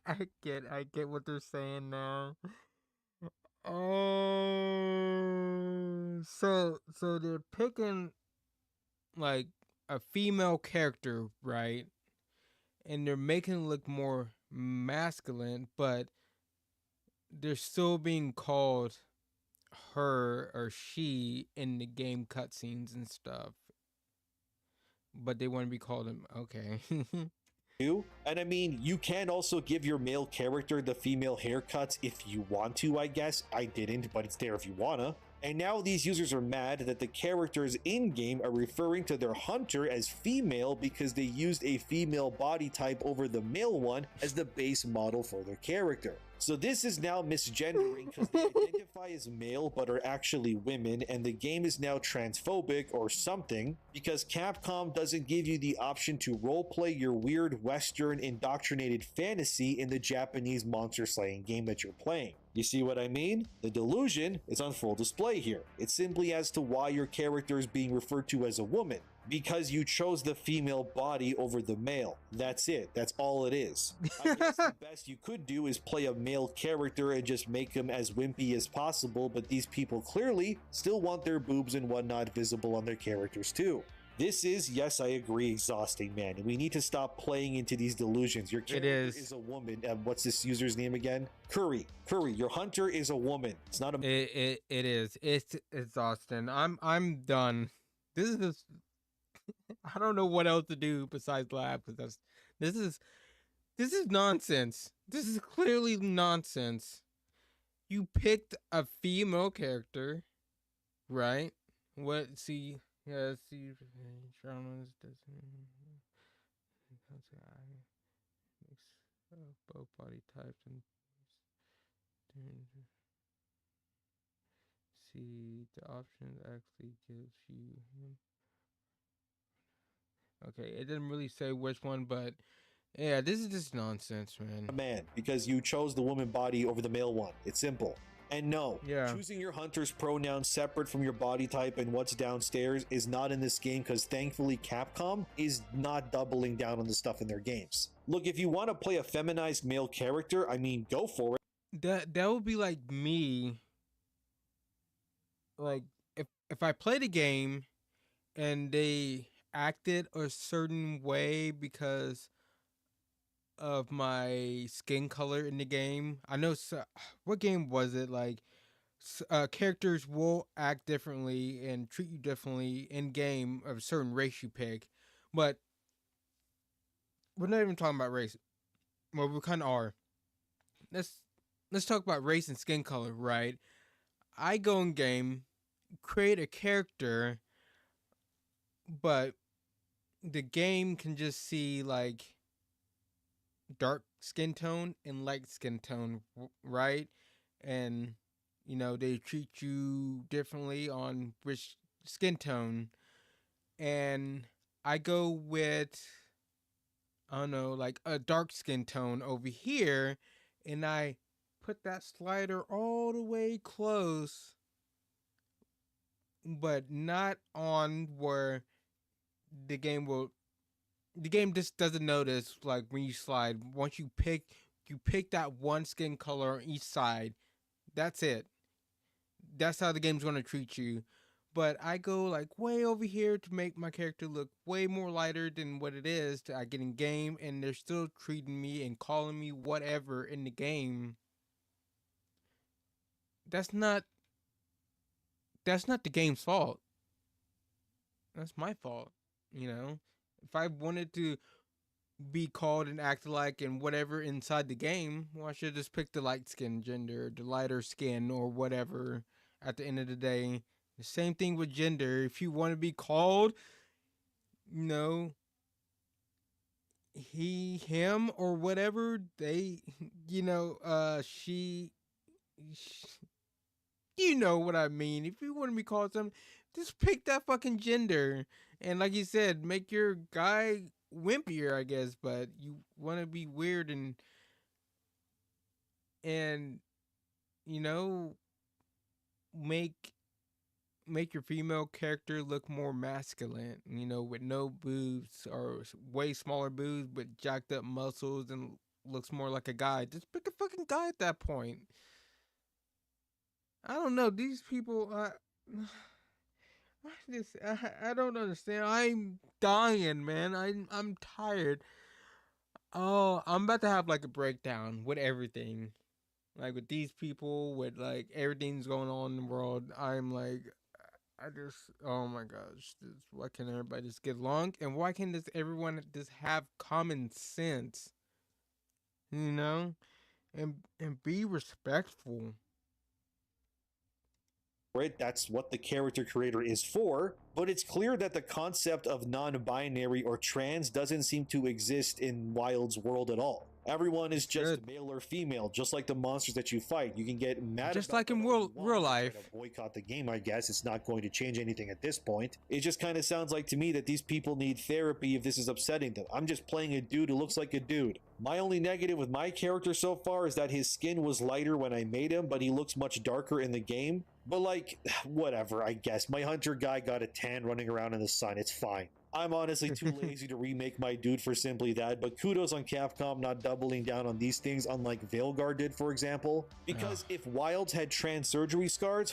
I get what they're saying now. Oh, so they're picking like a female character, right? And they're making it look more masculine, but they're still being called her or she in the game cutscenes and stuff. But they want to be called him. Okay. And I mean, you can also give your male character the female haircuts if you want to, I guess. I didn't, but it's there if you wanna. And now these users are mad that the characters in-game are referring to their hunter as female because they used a female body type over the male one as the base model for their character. So this is now misgendering because they identify as male but are actually women, and the game is now transphobic or something because Capcom doesn't give you the option to roleplay your weird Western indoctrinated fantasy in the Japanese monster slaying game that you're playing. You see what I mean? The delusion is on full display here. It's simply as to why your character is being referred to as a woman. Because you chose the female body over the male. That's it. That's all it is. I guess the best you could do is play a male character and just make him as wimpy as possible, but these people clearly still want their boobs and whatnot visible on their characters too. This is, yes, I agree, exhausting, man. We need to stop playing into these delusions. Your character is a woman. What's this user's name again? Curry. Your hunter is a woman. It's not a... It is. It's exhausting. I'm done. This is... I don't know what else to do besides laugh because this is nonsense. This is clearly nonsense. You picked a female character, right? What? See, yeah, see, both body types and see the options actually gives you him. Okay, it didn't really say which one, but yeah, this is just nonsense, man. Man, because you chose the woman body over the male one. It's simple. And no, choosing your hunter's pronouns separate from your body type and what's downstairs is not in this game because thankfully Capcom is not doubling down on the stuff in their games. Look, if you want to play a feminized male character, I mean, go for it. That would be like me. Like, if I played a game and they acted a certain way because of my skin color in the game. I know what game was it? Like characters will act differently and treat you differently in game of a certain race you pick, but we're not even talking about race. Well, we kind of are. Let's talk about race and skin color, right? I go in game, create a character, but the game can just see like dark skin tone and light skin tone, right? And you know, they treat you differently on which skin tone. And I go with, I don't know, like a dark skin tone over here, and I put that slider all the way close, but not on where the game just doesn't notice. Like when you slide, once you pick that one skin color on each side, that's it. That's how the game's going to treat you. But I go like way over here to make my character look way more lighter than what it is I get in game, and they're still treating me and calling me whatever in the game. That's not the game's fault. That's my fault. You know, if I wanted to be called and act like and whatever inside the game, well, I should just pick the light skin gender, the lighter skin, or whatever. At the end of the day, the same thing with gender. If you want to be called, you know, he, him, or whatever, they, you know, she, you know what I mean. If you want to be called something, just pick that fucking gender. And like you said, make your guy wimpier, I guess, but you want to be weird and you know, make your female character look more masculine, you know, with no boobs or way smaller boobs but jacked up muscles and looks more like a guy. Just pick a fucking guy at that point. I don't know, these people I don't understand. I'm dying, man. I'm tired. Oh, I'm about to have like a breakdown with everything. Like with these people, with like everything's going on in the world. I'm like, oh my gosh. Why can't everybody just get along? And why can't everyone just have common sense? You know? And be respectful. Right, that's what the character creator is for, but it's clear that the concept of non-binary or trans doesn't seem to exist in Wild's world at all. Everyone is just male or female, just like the monsters that you fight. You can get mad just about like in real life. Boycott the game, I guess. It's not going to change anything at this point. It just kind of sounds like to me that these people need therapy if this is upsetting them. I'm just playing a dude who looks like a dude. My only negative with my character so far is that his skin was lighter when I made him, but he looks much darker in the game. But like, whatever, I guess. My hunter guy got a tan running around in the sun. It's fine. I'm honestly too lazy to remake my dude for simply that, but kudos on Capcom not doubling down on these things unlike Veilguard did, for example. Because if Wilds had trans surgery scars,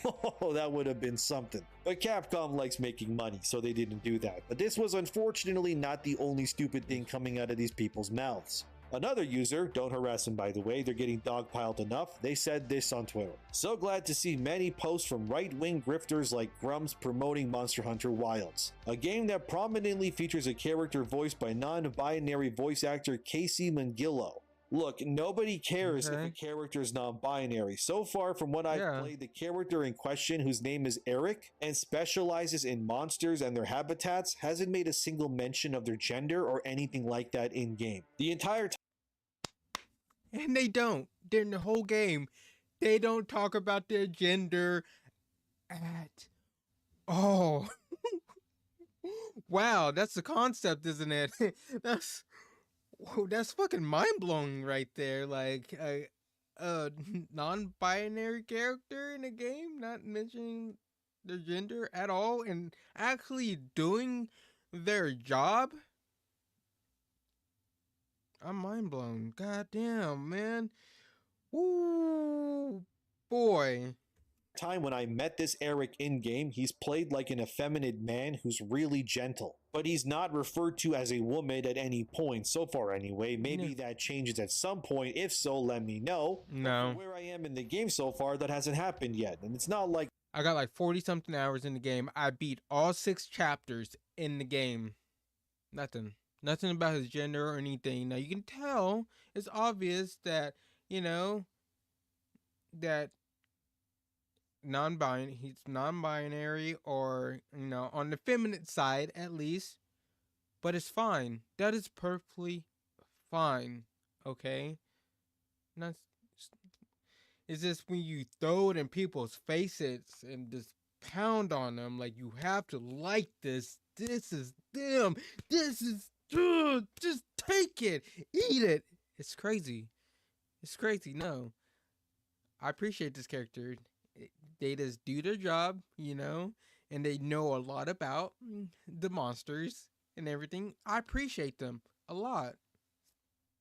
that would have been something. But Capcom likes making money, so they didn't do that. But this was unfortunately not the only stupid thing coming out of these people's mouths. Another user, don't harass them by the way, they're getting dogpiled enough, they said this on Twitter. So glad to see many posts from right-wing grifters like Grumps promoting Monster Hunter Wilds, a game that prominently features a character voiced by non-binary voice actor Casey Mangillo. Look, nobody cares if a character is non-binary. So far from what I've played, the character in question, whose name is Eric, and specializes in monsters and their habitats, hasn't made a single mention of their gender or anything like that in-game. The entire time. And they don't. During the whole game, they don't talk about their gender at all. Wow, that's the concept, isn't it? That's fucking mind-blowing right there. Like a non-binary character in a game not mentioning their gender at all and actually doing their job. I'm mind-blown. God damn, man. Ooh, boy. Time when I met this Eric in-game, he's played like an effeminate man who's really gentle. But he's not referred to as a woman at any point, so far anyway. Maybe that changes at some point. If so, let me know. No. Where I am in the game so far, that hasn't happened yet. And it's not like... I got like 40-something hours in the game. I beat all 6 chapters in the game. Nothing about his gender or anything. Now, you can tell, it's obvious that, you know, that he's non-binary or, you know, on the feminine side at least, but it's fine. That is perfectly fine, okay? It's just when you throw it in people's faces and just pound on them like you have to like this is them, this is just take it, eat it. It's crazy. No, I appreciate this character. They just do their job, you know, and they know a lot about the monsters and everything. I appreciate them a lot.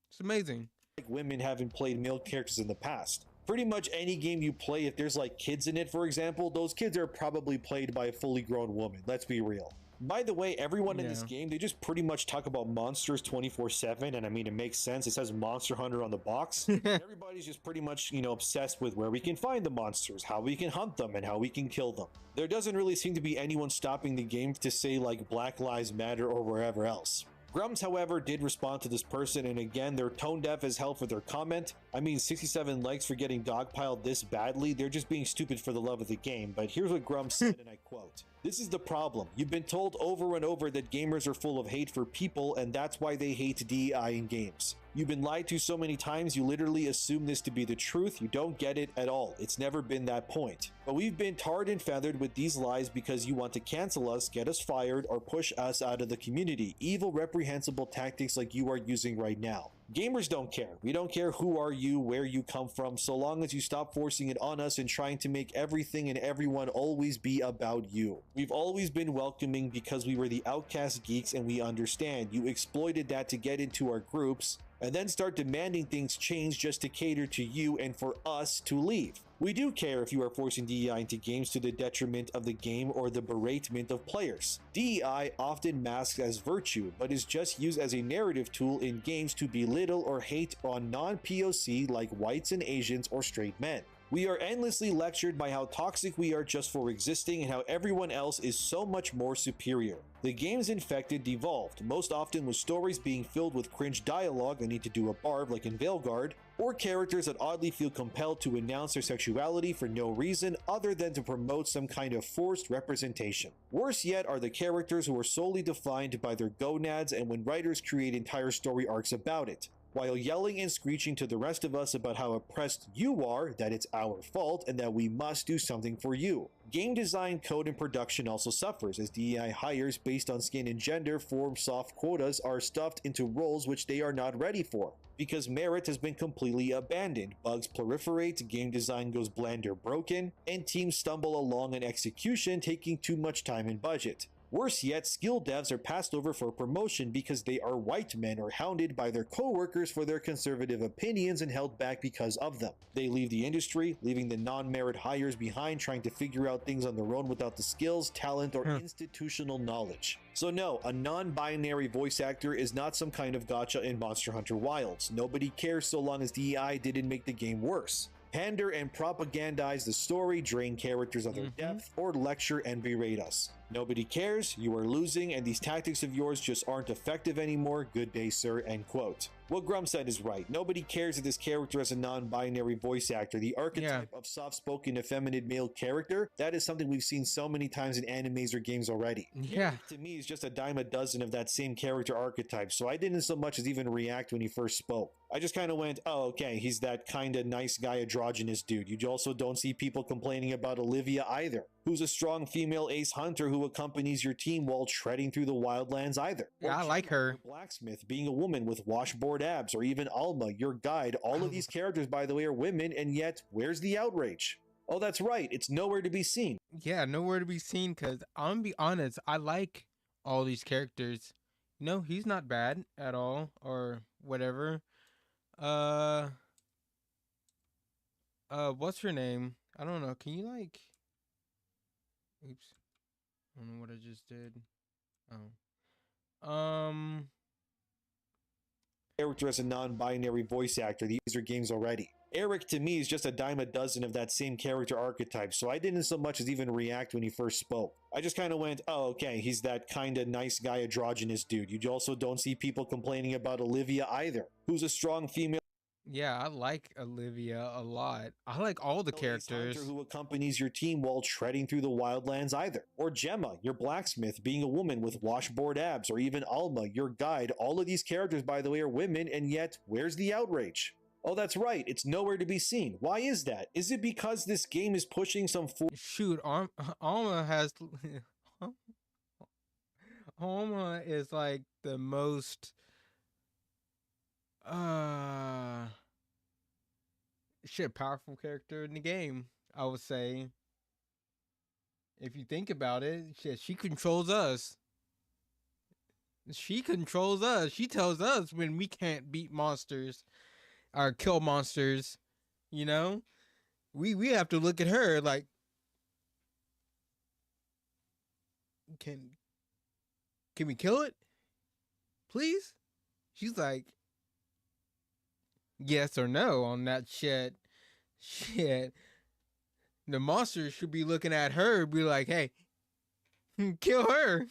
It's amazing. Like women haven't played male characters in the past. Pretty much any game you play, if there's like kids in it, for example, those kids are probably played by a fully grown woman. Let's be real. By the way, everyone in this Yeah. game, they just pretty much talk about monsters 24/7, and I mean, it makes sense. It says Monster Hunter on the box. Everybody's just pretty much, obsessed with where we can find the monsters, how we can hunt them, and how we can kill them. There doesn't really seem to be anyone stopping the game to say, like, Black Lives Matter or wherever else. Grums, however, did respond to this person, and again, they're tone deaf as hell for their comment. I mean, 67 likes for getting dogpiled this badly. They're just being stupid for the love of the game. But here's what Grums said, and I quote, "This is the problem. You've been told over and over that gamers are full of hate for people, and that's why they hate DEI in games. You've been lied to so many times, you literally assume this to be the truth. You don't get it at all. It's never been that point. But we've been tarred and feathered with these lies because you want to cancel us, get us fired, or push us out of the community. Evil, reprehensible tactics like you are using right now. Gamers don't care. We don't care who are you, where you come from, so long as you stop forcing it on us and trying to make everything and everyone always be about you. We've always been welcoming because we were the outcast geeks, and we understand. You exploited that to get into our groups, and then start demanding things change just to cater to you and for us to leave. We do care if you are forcing DEI into games to the detriment of the game or the beratement of players. DEI often masks as virtue, but is just used as a narrative tool in games to belittle or hate on non-POC like whites and Asians or straight men. We are endlessly lectured by how toxic we are just for existing and how everyone else is so much more superior. The games infected devolved, most often with stories being filled with cringe dialogue, I need to do a barb like in Veilguard, or characters that oddly feel compelled to announce their sexuality for no reason other than to promote some kind of forced representation. Worse yet are the characters who are solely defined by their gonads, and when writers create entire story arcs about it, while yelling and screeching to the rest of us about how oppressed you are, that it's our fault, and that we must do something for you. Game design, code, and production also suffers, as DEI hires based on skin and gender form soft quotas are stuffed into roles which they are not ready for. Because merit has been completely abandoned, bugs proliferate, game design goes bland or broken, and teams stumble along in execution, taking too much time and budget. Worse yet, skill devs are passed over for promotion because they are white men or hounded by their coworkers for their conservative opinions and held back because of them. They leave the industry, leaving the non-merit hires behind trying to figure out things on their own without the skills, talent, or institutional knowledge. So no, a non-binary voice actor is not some kind of gotcha in Monster Hunter Wilds. Nobody cares so long as DEI didn't make the game worse. Pander and propagandize the story, drain characters of their depth, or lecture and berate us. Nobody cares, you are losing, and these tactics of yours just aren't effective anymore. Good day, sir. End quote. What Grum said is right. Nobody cares that this character is a non-binary voice actor. The archetype of soft-spoken, effeminate male character, that is something we've seen so many times in animes or games already. Yeah. To me, it's just a dime a dozen of that same character archetype, so I didn't so much as even react when he first spoke. I just kind of went, oh, okay, he's that kind of nice guy androgynous dude. You also don't see people complaining about Olivia either, who's a strong female ace hunter who accompanies your team while treading through the wildlands either. Yeah, I like her. Blacksmith, being a woman with washboard abs, or even Alma, your guide. All of these characters, by the way, are women, and yet, where's the outrage? Oh, that's right, it's nowhere to be seen. Yeah, nowhere to be seen, because I'm gonna be honest, I like all these characters. No, he's not bad at all, or whatever. What's her name? I don't know. Can you like... Oops. I don't know what I just did. Oh. Character as a non-binary voice actor. These are games already. Eric, to me, is just a dime a dozen of that same character archetype, so I didn't so much as even react when he first spoke. I just kind of went, oh, okay, he's that kind of nice guy androgynous dude. You also don't see people complaining about Olivia either, who's a strong female... Yeah, I like Olivia a lot. I like all the characters. Who accompanies your team while treading through the wildlands either. Or Gemma, your blacksmith, being a woman with washboard abs. Or even Alma, your guide. All of these characters, by the way, are women, and yet, where's the outrage? Oh, that's right, it's nowhere to be seen. Why is that? Is it because this game is pushing some Shoot, Alma has... Alma is like the most... powerful character in the game, I would say. If you think about it, she controls us. She controls us. She tells us when we can't beat monsters or kill monsters, you know? We have to look at her like, can we kill it? Please? She's like, yes or no on that shit. Shit. The monster should be looking at her, be like, hey, kill her.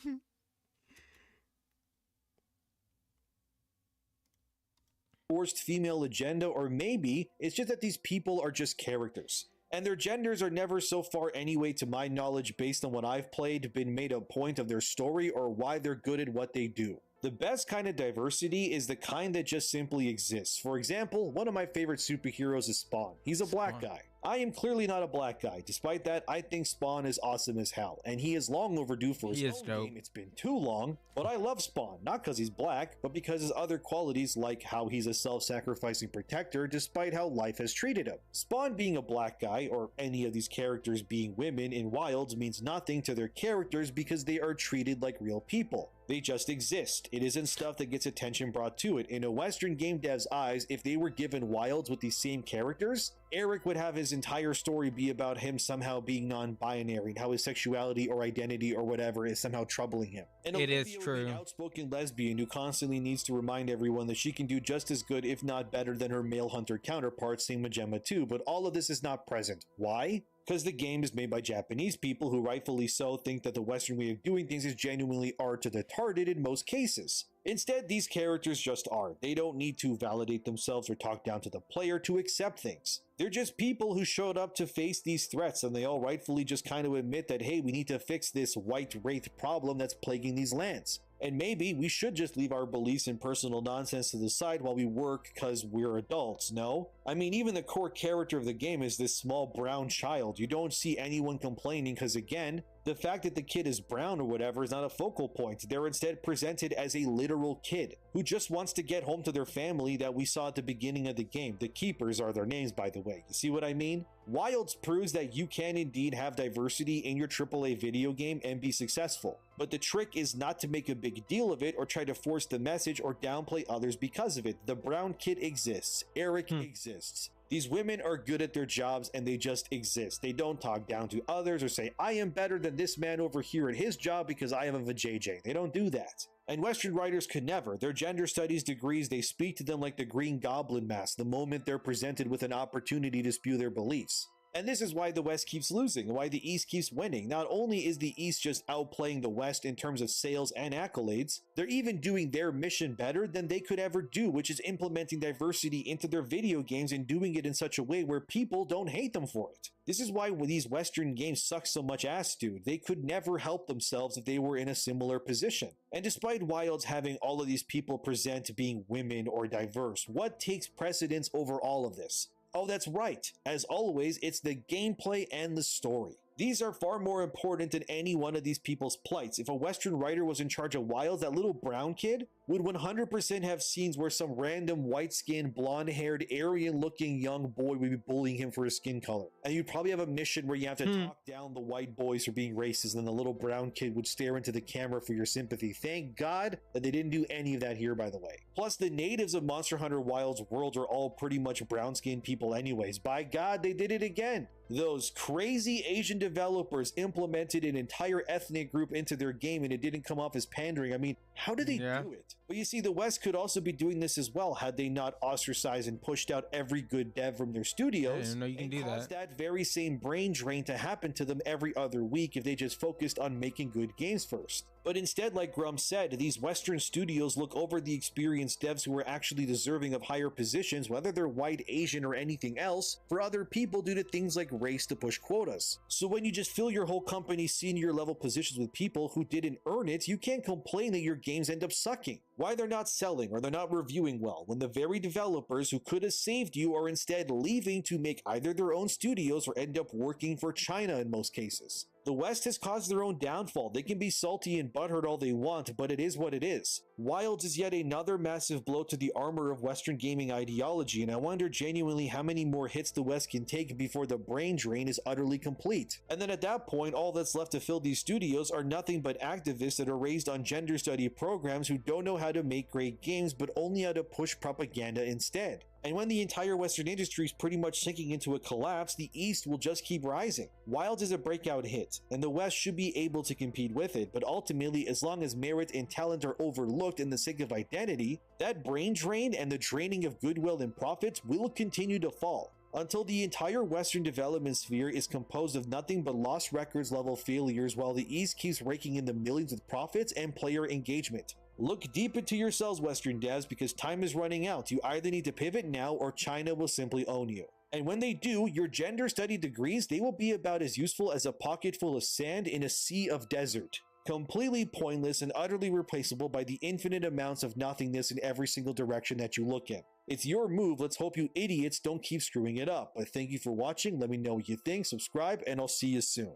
Forced female agenda, or maybe it's just that these people are just characters. And their genders are never so far anyway, to my knowledge, based on what I've played, been made a point of their story or why they're good at what they do. The best kind of diversity is the kind that just simply exists. For example, one of my favorite superheroes is Spawn. He's a black guy. I am clearly not a black guy. Despite that, I think Spawn is awesome as hell, and he is long overdue for his own game. It's been too long, but I love Spawn, not because he's black, but because his other qualities, like how he's a self-sacrificing protector despite how life has treated him. Spawn being a black guy, or any of these characters being women in Wilds, means nothing to their characters because they are treated like real people. They just exist. It isn't stuff that gets attention brought to it. In a Western game dev's eyes, if they were given Wilds with these same characters, Eric would have his entire story be about him somehow being non-binary and how his sexuality or identity or whatever is somehow troubling him. And it is true. An outspoken lesbian who constantly needs to remind everyone that she can do just as good, if not better, than her male hunter counterpart, same with Gemma 2, but all of this is not present. Why? Because the game is made by Japanese people who rightfully so think that the Western way of doing things is genuinely art to the retarded in most cases. Instead, these characters just are. They don't need to validate themselves or talk down to the player to accept things. They're just people who showed up to face these threats, and they all rightfully just kind of admit that, hey, we need to fix this white wraith problem that's plaguing these lands. And maybe we should just leave our beliefs and personal nonsense to the side while we work because we're adults, no? I mean, even the core character of the game is this small brown child. You don't see anyone complaining because, again, the fact that the kid is brown or whatever is not a focal point. They're instead presented as a literal kid who just wants to get home to their family that we saw at the beginning of the game. The Keepers are their names, by the way. You see what I mean? Wilds proves that you can indeed have diversity in your AAA video game and be successful. But the trick is not to make a big deal of it or try to force the message or downplay others because of it. The brown kid exists. Eric exists. These women are good at their jobs and they just exist. They don't talk down to others or say, I am better than this man over here at his job because I am of a JJ. They don't do that. And Western writers could never. Their gender studies degrees, they speak to them like the Green Goblin mask the moment they're presented with an opportunity to spew their beliefs. And this is why the West keeps losing, why the East keeps winning. Not only is the East just outplaying the West in terms of sales and accolades, they're even doing their mission better than they could ever do, which is implementing diversity into their video games and doing it in such a way where people don't hate them for it. This is why these Western games suck so much ass, dude. They could never help themselves if they were in a similar position. And despite Wilds having all of these people present being women or diverse, what takes precedence over all of this? Oh, that's right. As always, it's the gameplay and the story. These are far more important than any one of these people's plights. If a Western writer was in charge of Wilds, that little brown kid would 100% have scenes where some random white-skinned, blonde-haired, Aryan-looking young boy would be bullying him for his skin color. And you'd probably have a mission where you have to talk down the white boys for being racist, and then the little brown kid would stare into the camera for your sympathy. Thank God that they didn't do any of that here, by the way. Plus, the natives of Monster Hunter Wilds world are all pretty much brown-skinned people anyways. By God, they did it again. Those crazy Asian developers implemented an entire ethnic group into their game and it didn't come off as pandering. I mean, how did they do it? But you see, the West could also be doing this as well had they not ostracized and pushed out every good dev from their studios and caused that very same brain drain to happen to them every other week if they just focused on making good games first. But instead, like Grum said, these Western studios look over the experienced devs who are actually deserving of higher positions, whether they're white, Asian, or anything else, for other people due to things like race to push quotas. So when you just fill your whole company's senior level positions with people who didn't earn it, you can't complain that your games end up sucking. Why they're not selling or they're not reviewing well, when the very developers who could have saved you are instead leaving to make either their own studios or end up working for China in most cases. The West has caused their own downfall. They can be salty and butthurt all they want, but it is what it is. Wilds is yet another massive blow to the armor of Western gaming ideology, and I wonder genuinely how many more hits the West can take before the brain drain is utterly complete. And then at that point, all that's left to fill these studios are nothing but activists that are raised on gender study programs who don't know how to make great games, but only how to push propaganda instead. And when the entire Western industry is pretty much sinking into a collapse, the East will just keep rising. Wilds is a breakout hit, and the West should be able to compete with it, but ultimately, as long as merit and talent are overlooked in the sake of identity, that brain drain and the draining of goodwill and profits will continue to fall, until the entire Western development sphere is composed of nothing but lost records level failures while the East keeps raking in the millions with profits and player engagement. Look deep into yourselves, Western devs, because time is running out. You either need to pivot now or China will simply own you. And when they do, your gender study degrees, they will be about as useful as a pocket full of sand in a sea of desert. Completely pointless and utterly replaceable by the infinite amounts of nothingness in every single direction that you look in. It's your move, let's hope you idiots don't keep screwing it up. But thank you for watching, let me know what you think, subscribe, and I'll see you soon.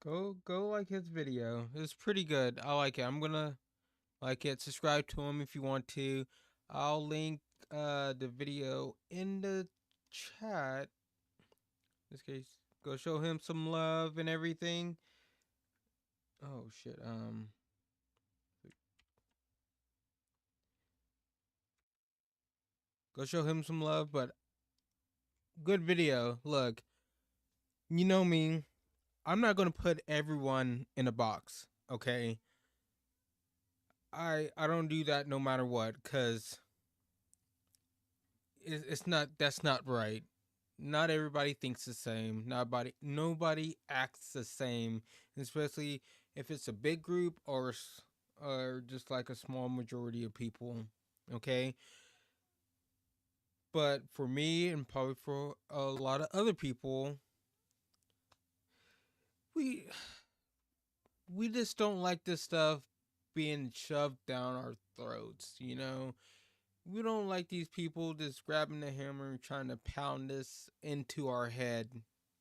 Go like his video. It's pretty good. I like it. I'm gonna like it. Subscribe to him if you want to. I'll link the video in the chat. In this case, go show him some love and everything. Oh shit. Go show him some love, but good video. Look, you know me. I'm not gonna put everyone in a box, okay? I don't do that no matter what, cause that's not right. Not everybody thinks the same. Nobody acts the same, especially if it's a big group or just like a small majority of people, okay? But for me and probably for a lot of other people, we just don't like this stuff being shoved down our throats, you know? We don't like these people just grabbing the hammer and trying to pound this into our head.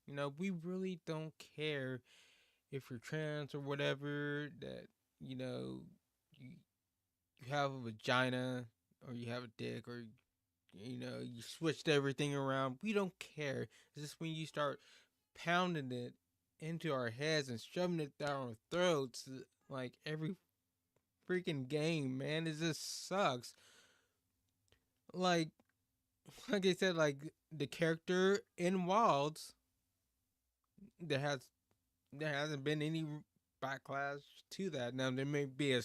You know, we really don't care if you're trans or whatever, that, you know, you have a vagina or you have a dick or, you know, you switched everything around. We don't care. It's just when you start pounding it into our heads and shoving it down our throats like every freaking game, man, it just sucks. Like I said, like the character in Wilds, there hasn't been any backlash to that. Now there may be a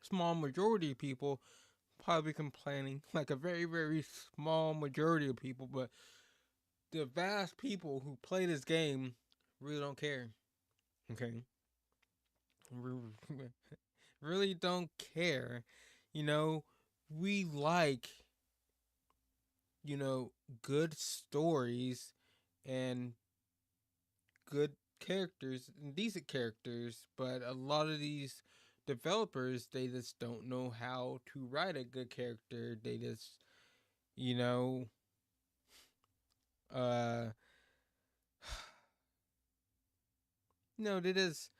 small majority of people probably complaining, like a very, very small majority of people, but the vast people who play this game really don't care. Okay, really don't care. You know, we like, you know, good stories and good characters and decent characters, but a lot of these developers, they just don't know how to write a good character. They just, you know, no, they just,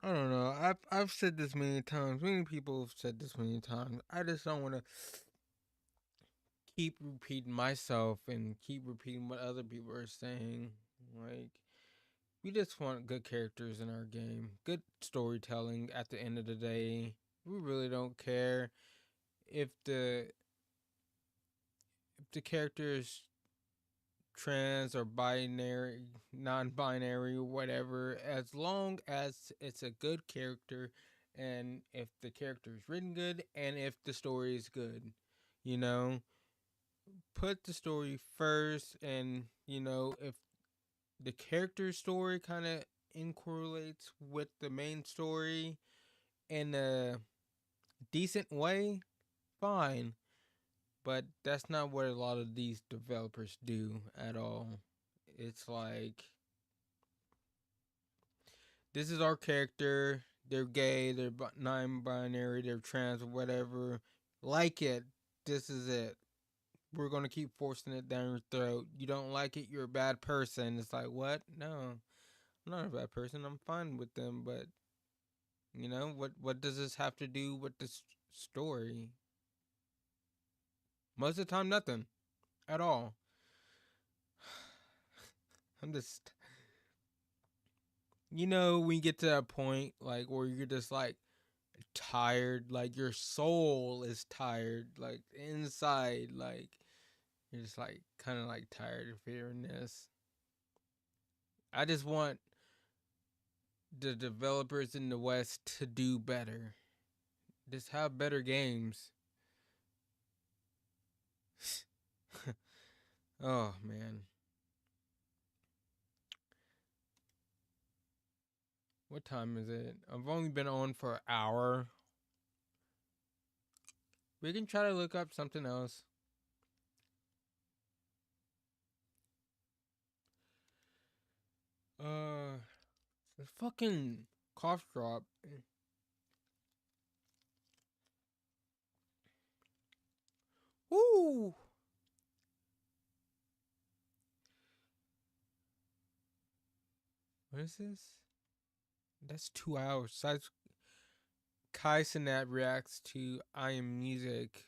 I don't know. I've said this many times. Many people have said this many times. I just don't want to keep repeating myself and keep repeating what other people are saying. Like, we just want good characters in our game, good storytelling. At the end of the day, we really don't care if the character is trans or binary, non-binary, or whatever, as long as it's a good character and if the character is written good and if the story is good. You know, put the story first, and you know, if the character story kind of incorrelates with the main story in a decent way, fine. But that's not what a lot of these developers do at all. It's like, this is our character, they're gay, they're non-binary, they're trans, or whatever. Like it, this is it. We're going to keep forcing it down your throat. You don't like it, you're a bad person. It's like, what? No, I'm not a bad person. I'm fine with them, but, you know, what does this have to do with this story? Most of the time, nothing at all. I'm just, you know, when you get to that point, like, where you're just like, tired, like your soul is tired, like inside, like you're just like kind of like tired of hearing this. I just want the developers in the West to do better. Just have better games. Oh man. What time is it? I've only been on for an hour. We can try to look up something else. The fucking cough drop. Woo! What is this? That's 2 hours. That's Kai Cenat reacts to I Am Music.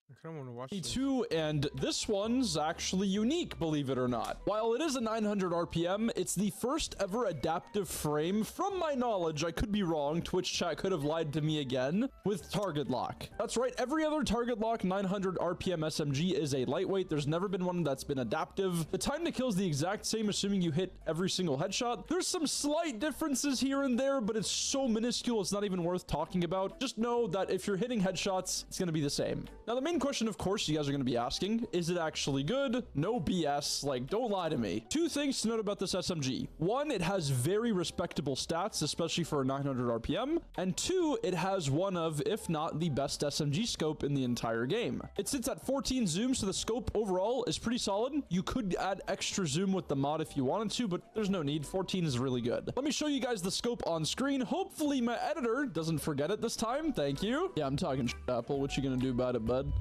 I kind of want to watch this. Too, and this one's actually unique, believe it or not. While it is a 900 RPM, it's the first ever adaptive frame, from my knowledge, I could be wrong, Twitch chat could have lied to me again, with target lock. That's right, every other target lock 900 RPM SMG is a lightweight. There's never been one that's been adaptive. The time to kill is the exact same, assuming you hit every single headshot. There's some slight differences here and there, but it's so minuscule, it's not even worth talking about. Just know that if you're hitting headshots, it's going to be the same. Now, the main question, of course, you guys are going to be asking, is it actually good? No BS. Like, don't lie to me. Two things to note about this SMG. One, it has very respectable stats, especially for a 900 RPM. And two, it has one of, if not the best SMG scope in the entire game. It sits at 14 zoom, so the scope overall is pretty solid. You could add extra zoom with the mod if you wanted to, but there's no need. 14 is really good. Let me show you guys the scope on screen. Hopefully my editor doesn't forget it this time. Thank you. Yeah, I'm talking shit, Apple. What you gonna do about it, bud?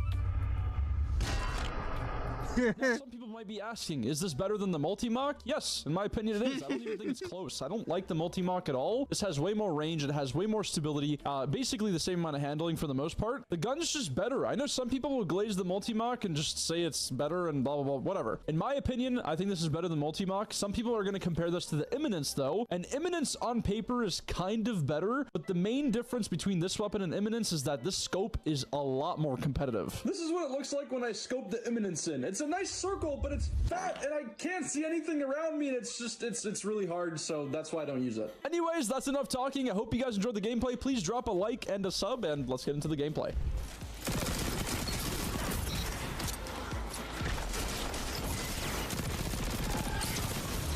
Now, some people might be asking, is this better than the multi-mock? Yes, in my opinion it is. I don't even think it's close. I don't like the multi-mock at all. This has way more range, it has way more stability, basically the same amount of handling for the most part. The gun's just better. I know some people will glaze the multi-mock and just say it's better and blah blah blah, whatever. In my opinion, I think this is better than multi-mock. Some people are going to compare this to the Imminence though, and Imminence on paper is kind of better, but the main difference between this weapon and Imminence is that this scope is a lot more competitive. This is what it looks like when I scope the Imminence in. It's a nice circle, but it's fat and I can't see anything around me, and it's just it's really hard, so that's why I don't use it. Anyways, that's enough talking. I hope you guys enjoyed the gameplay. Please drop a like and a sub, and let's get into the gameplay.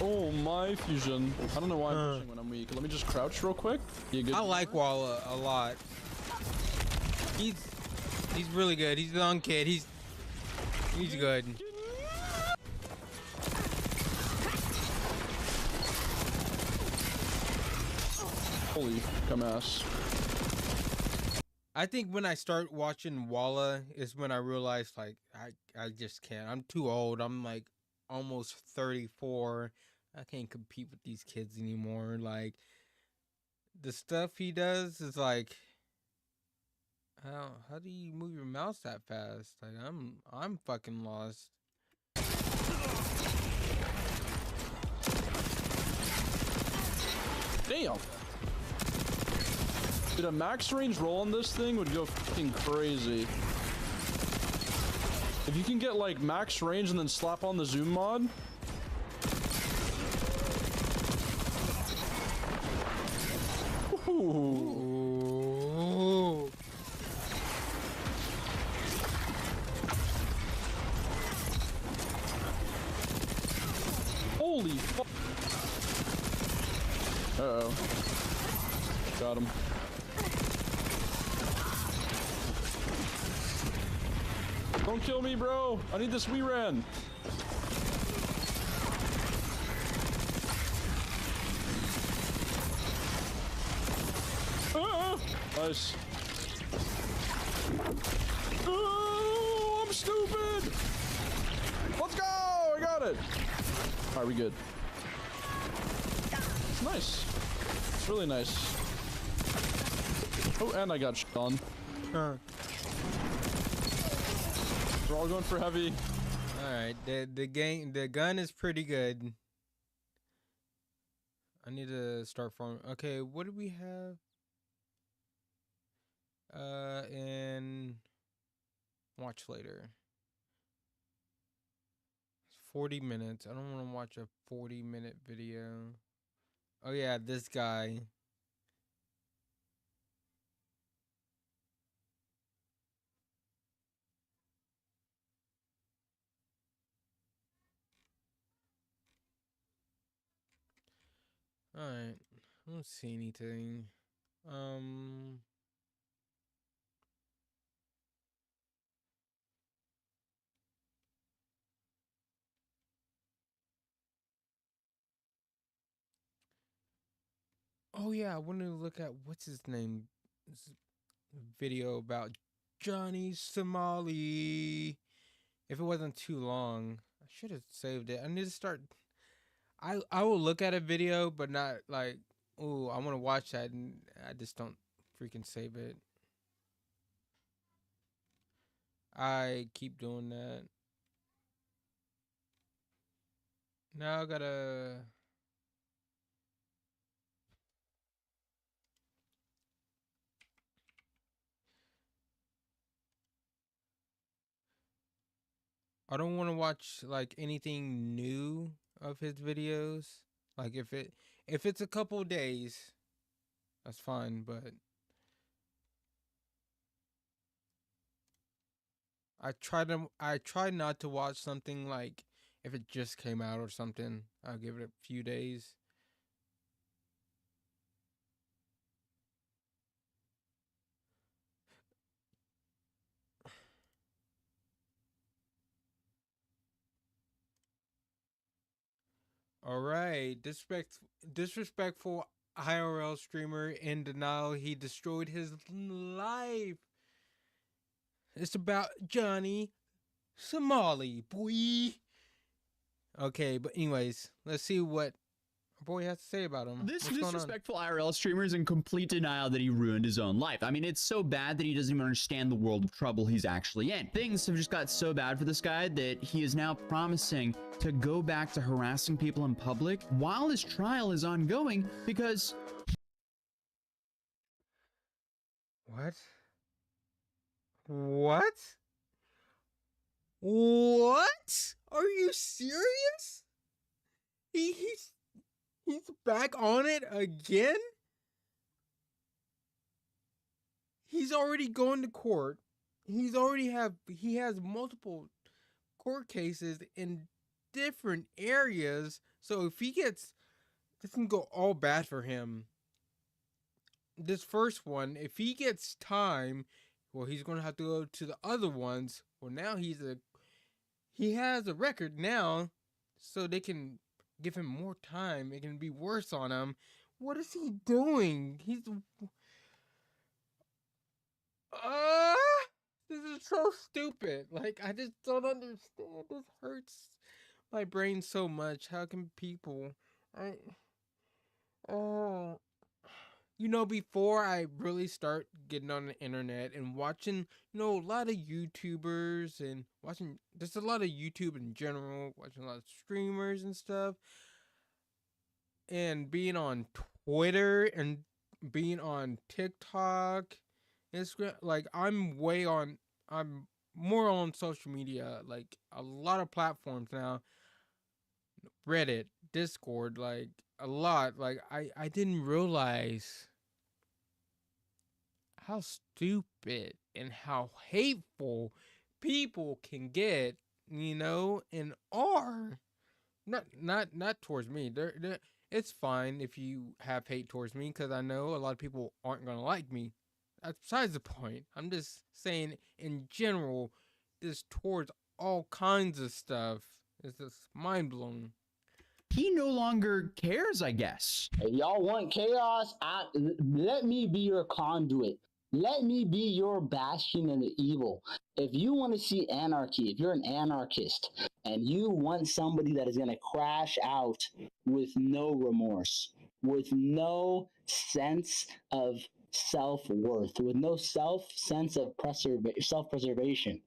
Oh my, Fusion. I don't know why I'm pushing when I'm weak. Let me just crouch real quick. I like Walla a lot. He's really good. He's a young kid. He's good. Holy dumbass. I think when I start watching Walla is when I realize, like, I just can't. I'm too old. I'm like almost 34. I can't compete with these kids anymore. Like, the stuff he does is like, how do you move your mouse that fast? Like, I'm fucking lost. Damn. Dude, a max range roll on this thing would go fucking crazy. If you can get like max range and then slap on the zoom mod. Ooh. Holy fuck. Uh-oh. Got him. Don't kill me, bro. I need this WeRAN. Nice. Oh, I'm stupid. Let's go. I got it. All right, we good. It's nice. It's really nice. Oh, and I got shit on. We're all going for heavy. All right, the gun is pretty good. I need to start farming. Okay, what do we have? And watch later. 40 minutes. I don't want to watch a 40-minute video. Oh yeah, this guy. Alright. I don't see anything. Oh yeah, I wanted to look at what's his name video about Johnny Somali. If it wasn't too long, I should have saved it. I need to start. I will look at a video, but not like, oh, I want to watch that, and I just don't freaking save it. I keep doing that. Now I gotta. I don't want to watch like anything new of his videos. Like if it's a couple days, that's fine, but I try not to watch something like if it just came out or something. I'll give it a few days. All right, disrespectful IRL streamer in denial. He destroyed his life. It's about Johnny Somali, boy. Okay, but anyways, let's see what our boy has to say about him. This What's going on? disrespectful IRL streamer is in complete denial that he ruined his own life. I mean, it's so bad that he doesn't even understand the world of trouble he's actually in. Things have just got so bad for this guy that he is now promising to go back to harassing people in public while his trial is ongoing because... What? What? What? Are you serious? He's back on it again? He's already going to court. He has multiple court cases in different areas. So if this can go all bad for him. This first one, if he gets time, well, he's going to have to go to the other ones. Well, now he has a record now, so they can give him more time. It can be worse on him. What is he doing? This is so stupid. Like, I just don't understand. This hurts my brain so much. How can people... before I really start getting on the internet and watching, a lot of YouTubers and watching just a lot of YouTube in general, watching a lot of streamers and stuff, and being on Twitter and being on TikTok, Instagram, like I'm more on social media, like a lot of platforms now, Reddit, Discord, like a lot. Like I didn't realize how stupid and how hateful people can get, and are not towards me. It's fine if you have hate towards me, because I know a lot of people aren't gonna like me. That's besides the point. I'm just saying in general, this towards all kinds of stuff is just mind blowing. He no longer cares, I guess. If y'all want chaos, let me be your conduit. Let me be your bastion of the evil. If you want to see anarchy, if you're an anarchist and you want somebody that is going to crash out with no remorse, with no sense of self-worth, with no sense of self-preservation.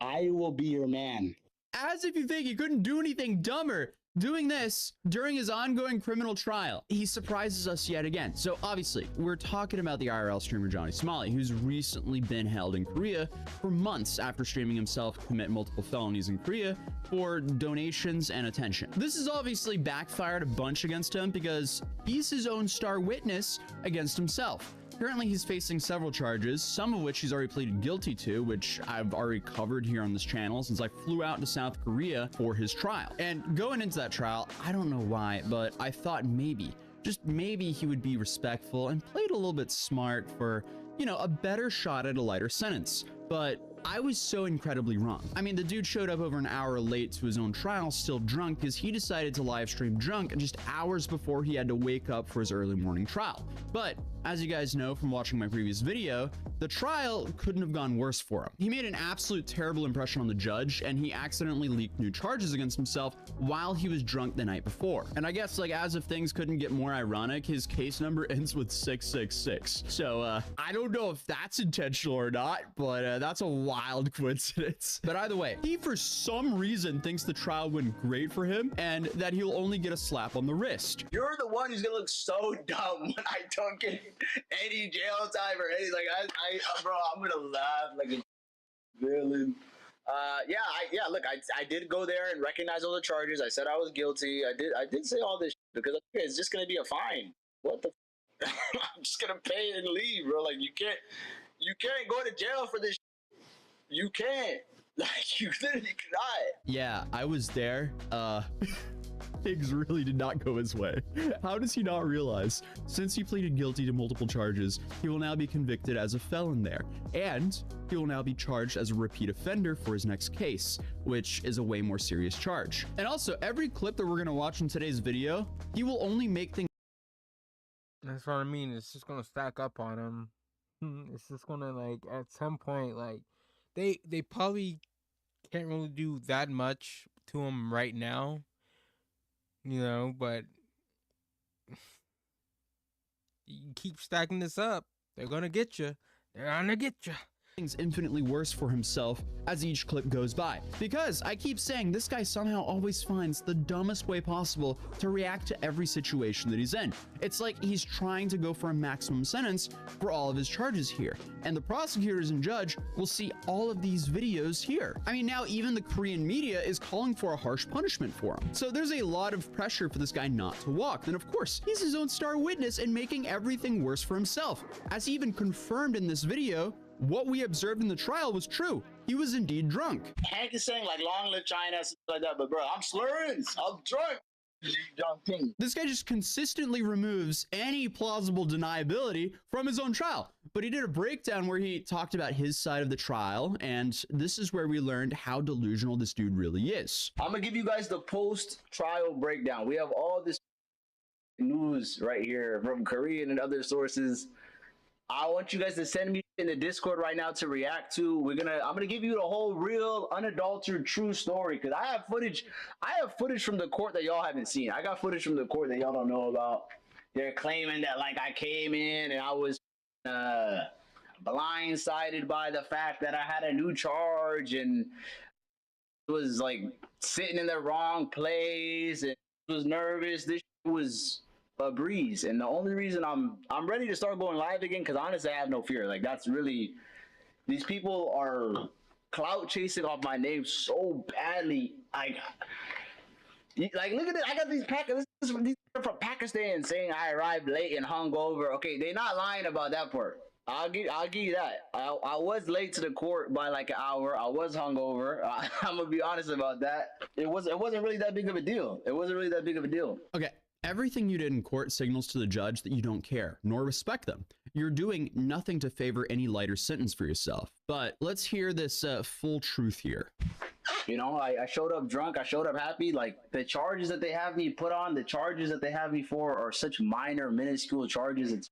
I will be your man. As if you think he couldn't do anything dumber doing this during his ongoing criminal trial. He surprises us yet again. So obviously, we're talking about the IRL streamer Johnny Smalley, who's recently been held in Korea for months after streaming himself commit multiple felonies in Korea for donations and attention. This has obviously backfired a bunch against him because he's his own star witness against himself. Currently, he's facing several charges, some of which he's already pleaded guilty to, which I've already covered here on this channel since I flew out to South Korea for his trial. And going into that trial, I don't know why, but I thought maybe, just maybe he would be respectful and played a little bit smart for, you know, a better shot at a lighter sentence. But I was so incredibly wrong. I mean, the dude showed up over an hour late to his own trial, still drunk, because he decided to live stream drunk just hours before he had to wake up for his early morning trial. But as you guys know from watching my previous video, the trial couldn't have gone worse for him. He made an absolute terrible impression on the judge, and he accidentally leaked new charges against himself while he was drunk the night before. And I guess, like, as if things couldn't get more ironic, his case number ends with 666. So I don't know if that's intentional or not, but that's a wild coincidence. But either way, he for some reason thinks the trial went great for him and that he'll only get a slap on the wrist. You're the one who's gonna look so dumb when I don't get any jail time or anything. Like bro, I'm gonna laugh like a villain. Look, I did go there and recognize all the charges. I said I was guilty. I did say all this because it's just gonna be a fine. What the I'm just gonna pay and leave, bro. Like you can't go to jail for this. You can't. Like you literally cannot. Yeah, I was there. Things really did not go his way. How does he not realize? Since he pleaded guilty to multiple charges, he will now be convicted as a felon there, and he will now be charged as a repeat offender for his next case, which is a way more serious charge. And also, every clip that we're going to watch in today's video, he will only make things. That's what I mean. It's just gonna stack up on him. It's just gonna, like, at some point, like, they probably can't really do that much to him right now, you know, but you keep stacking this up, they're gonna get you. They're gonna get you. Things infinitely worse for himself as each clip goes by, because I keep saying this guy somehow always finds the dumbest way possible to react to every situation that he's in. It's like he's trying to go for a maximum sentence for all of his charges here, and the prosecutors and judge will see all of these videos here. I mean, now even the Korean media is calling for a harsh punishment for him, so there's a lot of pressure for this guy not to walk. And of course, he's his own star witness and making everything worse for himself, as he even confirmed in this video what we observed in the trial was true. He was indeed drunk. Hank is saying like long live China, something like that, but bro, I'm slurring. I'm drunk. This guy just consistently removes any plausible deniability from his own trial. But he did a breakdown where he talked about his side of the trial, and this is where we learned how delusional this dude really is. I'm gonna give you guys the post-trial breakdown. We have all this news right here from Korean and other sources. I want you guys to send me in the Discord right now to react to. I'm gonna give you the whole real, unadulterated, true story, because I have footage from the court that y'all haven't seen. I got footage from the court that y'all don't know about. They're claiming that like I came in and I was blindsided by the fact that I had a new charge and was like sitting in the wrong place and was nervous. This was a breeze, and the only reason I'm ready to start going live again, because honestly I have no fear. Like that's really, these people are clout chasing off my name so badly. Like look at this. I got these these are from Pakistan saying I arrived late and hungover. Okay, they're not lying about that part. I'll give you that. I was late to the court by like an hour. I was hungover. I'm gonna be honest about that. It wasn't really that big of a deal. It wasn't really that big of a deal. Okay. Everything you did in court signals to the judge that you don't care, nor respect them. You're doing nothing to favor any lighter sentence for yourself. But let's hear this full truth here. You know, I showed up drunk. I showed up happy. Like the charges that they have me put on, the charges that they have me for are such minor, minuscule charges. It's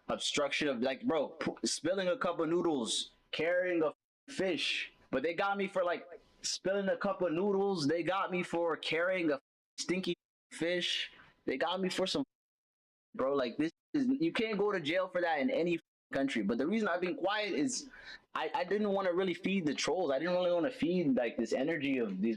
obstruction of, like, bro, spilling a cup of noodles, carrying a fish. But they got me for like spilling a cup of noodles. They got me for carrying a stinky fish. They got me for some, bro, like this You can't go to jail for that in any country. But the reason I've been quiet is I didn't want to really feed the trolls. I didn't really want to feed like this energy of these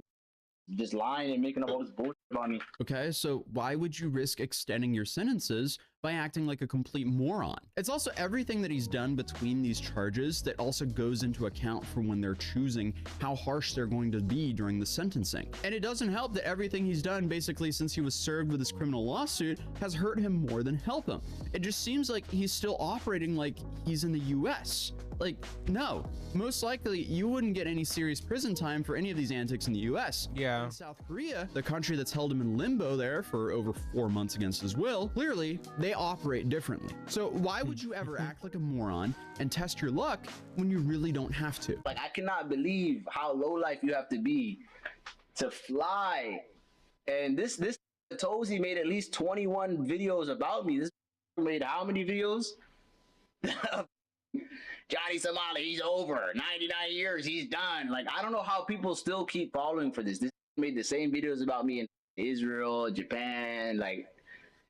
just lying and making up all this bullshit about me. Okay, so why would you risk extending your sentences by acting like a complete moron? It's also everything that he's done between these charges that also goes into account for when they're choosing how harsh they're going to be during the sentencing. And it doesn't help that everything he's done basically since he was served with his criminal lawsuit has hurt him more than help him. It just seems like he's still operating like he's in the US. Like, no, most likely you wouldn't get any serious prison time for any of these antics in the US. Yeah. In South Korea, the country that's held him in limbo there for over 4 months against his will, clearly they operate differently. So why would you ever act like a moron and test your luck when you really don't have to? Like, I cannot believe how low life you have to be to fly. And this Tozy made at least 21 videos about me. This made how many videos? Johnny Somali, he's over. 99 years, he's done. Like, I don't know how people still keep following for this. This made the same videos about me in Israel, Japan, like,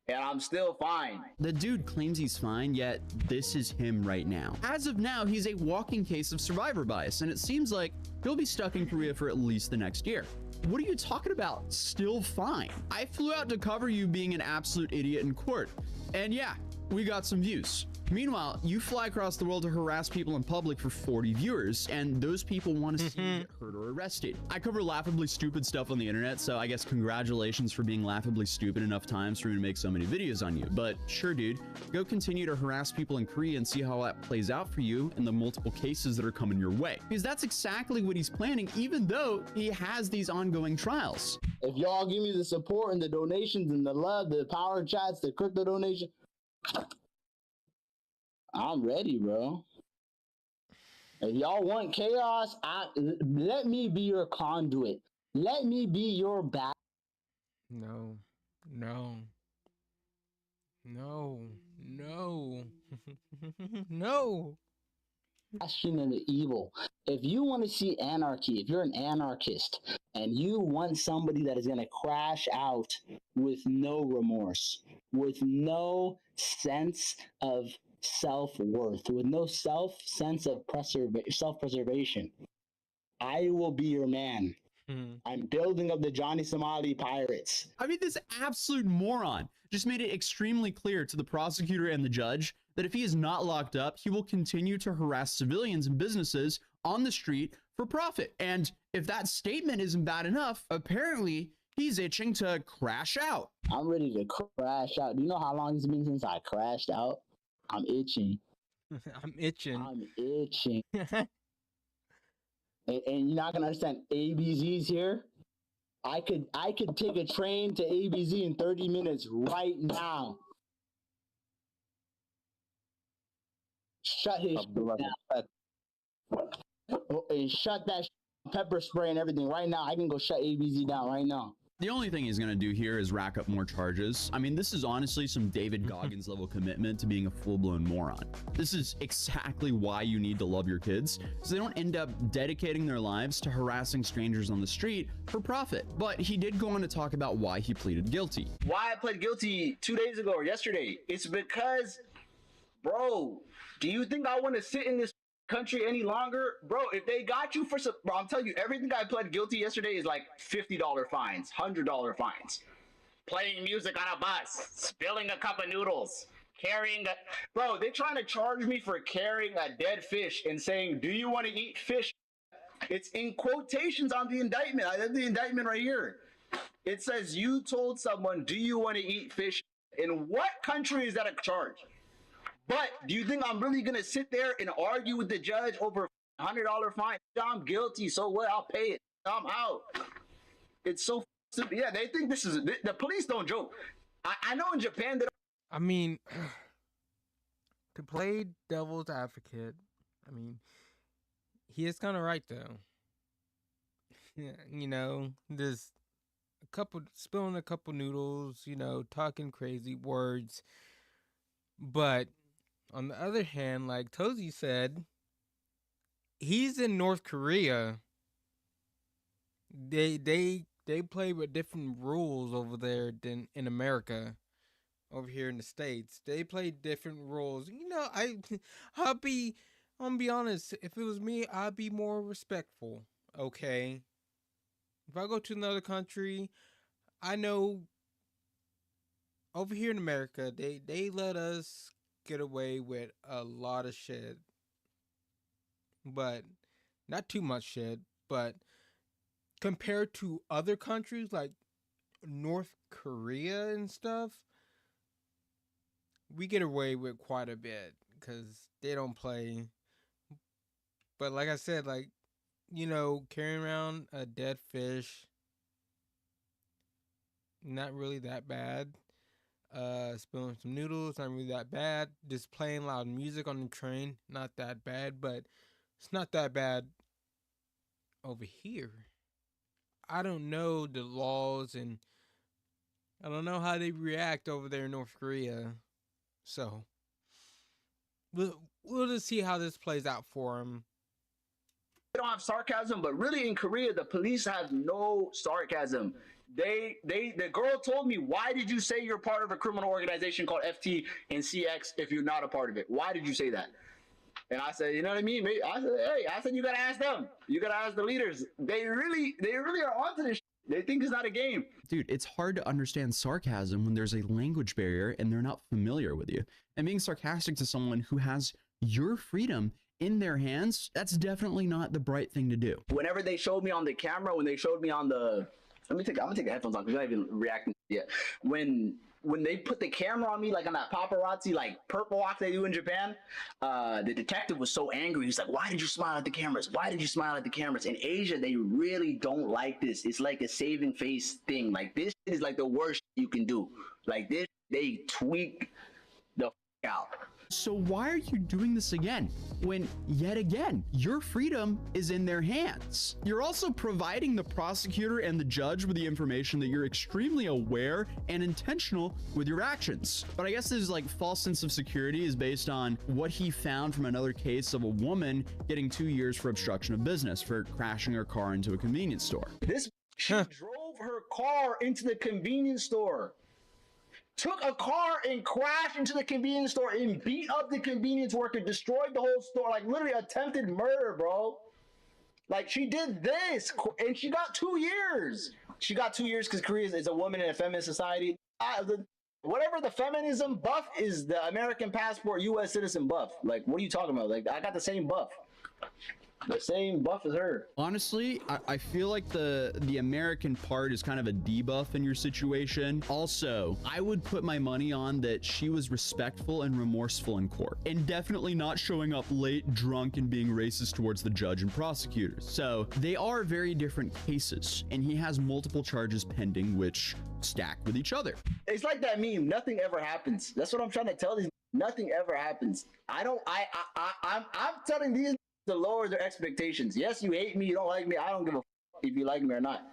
and I'm still fine. The dude claims he's fine, yet this is him right now. As of now, he's a walking case of survivor bias, and it seems like he'll be stuck in Korea for at least the next year. What are you talking about? Still fine. I flew out to cover you being an absolute idiot in court. And yeah, we got some views. Meanwhile, you fly across the world to harass people in public for 40 viewers, and those people want to see you get hurt or arrested. I cover laughably stupid stuff on the internet, so I guess congratulations for being laughably stupid enough times for me to make so many videos on you. But sure, dude, go continue to harass people in Korea and see how that plays out for you in the multiple cases that are coming your way. Because that's exactly what he's planning, even though he has these ongoing trials. If y'all give me the support and the donations and the love, the power chats, the crypto donation, I'm ready, bro. If y'all want chaos, let me be your conduit. Let me be your back. No, no, no, no, no. Passion and the evil. If you want to see anarchy, if you're an anarchist and you want somebody that is going to crash out with no remorse, with no sense of self-worth, with no sense of self-preservation, I will be your man. I'm building up the Johnny Somali Pirates. I mean, this absolute moron just made it extremely clear to the prosecutor and the judge that if he is not locked up, he will continue to harass civilians and businesses on the street for profit. And if that statement isn't bad enough, apparently he's itching to crash out. I'm ready to crash out. Do you know how long it's been since I crashed out? I'm itching. I'm itching. I'm itching. And you're not gonna understand. ABZ's here. I could take a train to ABZ in 30 minutes right now. Shut his down. And shut that pepper spray and everything right now. I can go shut ABZ down right now. The only thing he's going to do here is rack up more charges. I mean, this is honestly some David Goggins level commitment to being a full-blown moron. This is exactly why you need to love your kids, so they don't end up dedicating their lives to harassing strangers on the street for profit. But he did go on to talk about why he pleaded guilty. Why I pled guilty 2 days ago or yesterday? It's because, bro, do you think I want to sit in this country any longer? Bro, if they got you for some, bro, I'm telling you, everything I pled guilty yesterday is like $50 fines, $100 fines. Playing music on a bus, spilling a cup of noodles, carrying a, bro, they're trying to charge me for carrying a dead fish and saying, do you want to eat fish? It's in quotations on the indictment. I have the indictment right here. It says you told someone, do you want to eat fish? In what country is that a charge? But do you think I'm really gonna sit there and argue with the judge over a $100 fine? I'm guilty, so what? I'll pay it. I'm out. It's so stupid. Yeah, they think this is the police don't joke. I know in Japan that. I mean, to play devil's advocate, I mean, he is kind of right though. You know, there's spilling a couple noodles, you know, talking crazy words, but. On the other hand, like Tozy said, he's in North Korea. They play with different rules over there than in America. over here in the States. They play different roles. You know, I'm gonna be honest, if it was me, I'd be more respectful. Okay. If I go to another country, I know over here in America, they let us get away with a lot of shit. But not too much shit, but compared to other countries like North Korea and stuff, we get away with quite a bit because they don't play. But like I said, like, you know, carrying around a dead fish, not really that bad. Spilling some noodles, not really that bad. Just playing loud music on the train, not that bad, but it's not that bad over here. I don't know the laws, and I don't know how they react over there in North Korea. So we'll just see how this plays out for them. They don't have sarcasm, but really in Korea, the police have no sarcasm. The girl told me, why did you say you're part of a criminal organization called FT and CX if you're not a part of it? Why did you say that? And I said, you know what I mean? I said, hey, you gotta ask them. You gotta ask the leaders. They really are onto this. They think it's not a game. Dude, it's hard to understand sarcasm when there's a language barrier and they're not familiar with you. And being sarcastic to someone who has your freedom in their hands, that's definitely not the bright thing to do. Whenever they showed me on the camera, when they showed me on the, I'm gonna take the headphones on because you're not even reacting yet. When they put the camera on me, like on that paparazzi, like purple walk they do in Japan, the detective was so angry. He's like, why did you smile at the cameras? Why did you smile at the cameras? In Asia, they really don't like this. It's like a saving face thing. Like, this is like the worst you can do. Like, this, they tweak the f out. So why are you doing this again when, yet again, your freedom is in their hands? You're also providing the prosecutor and the judge with the information that you're extremely aware and intentional with your actions. But I guess this like false sense of security is based on what he found from another case of a woman getting 2 years for obstruction of business for crashing her car into a convenience store. She drove her car into the convenience store. Took a car and crashed into the convenience store and beat up the convenience worker, destroyed the whole store, like literally attempted murder, bro. Like, she did this and she got 2 years. She got 2 years because Korea is a woman in a feminist society. Whatever the feminism buff is, the American passport U.S. citizen buff. Like, what are you talking about? Like, I got the same buff. The same buff as her. Honestly, I feel like the American part is kind of a debuff in your situation. Also, I would put my money on that she was respectful and remorseful in court, and definitely not showing up late, drunk, and being racist towards the judge and prosecutors. So they are very different cases, and he has multiple charges pending, which stack with each other. It's like that meme. Nothing ever happens. That's what I'm trying to tell these. Nothing ever happens. I'm telling these to lower their expectations. Yes, you hate me, you don't like me, I don't give a f if you like me or not.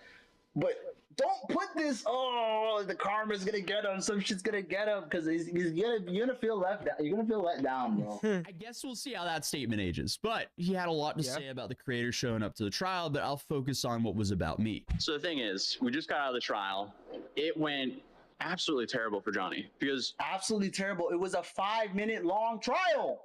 But don't put this, oh, the karma's gonna get him, some shit's gonna get him, because you're gonna feel left down. You're gonna feel let down, bro. I guess we'll see how that statement ages. But he had a lot to say about the creator showing up to the trial, but I'll focus on what was about me. So the thing is, we just got out of the trial. It went absolutely terrible for Johnny, because absolutely terrible. It was a 5-minute long trial.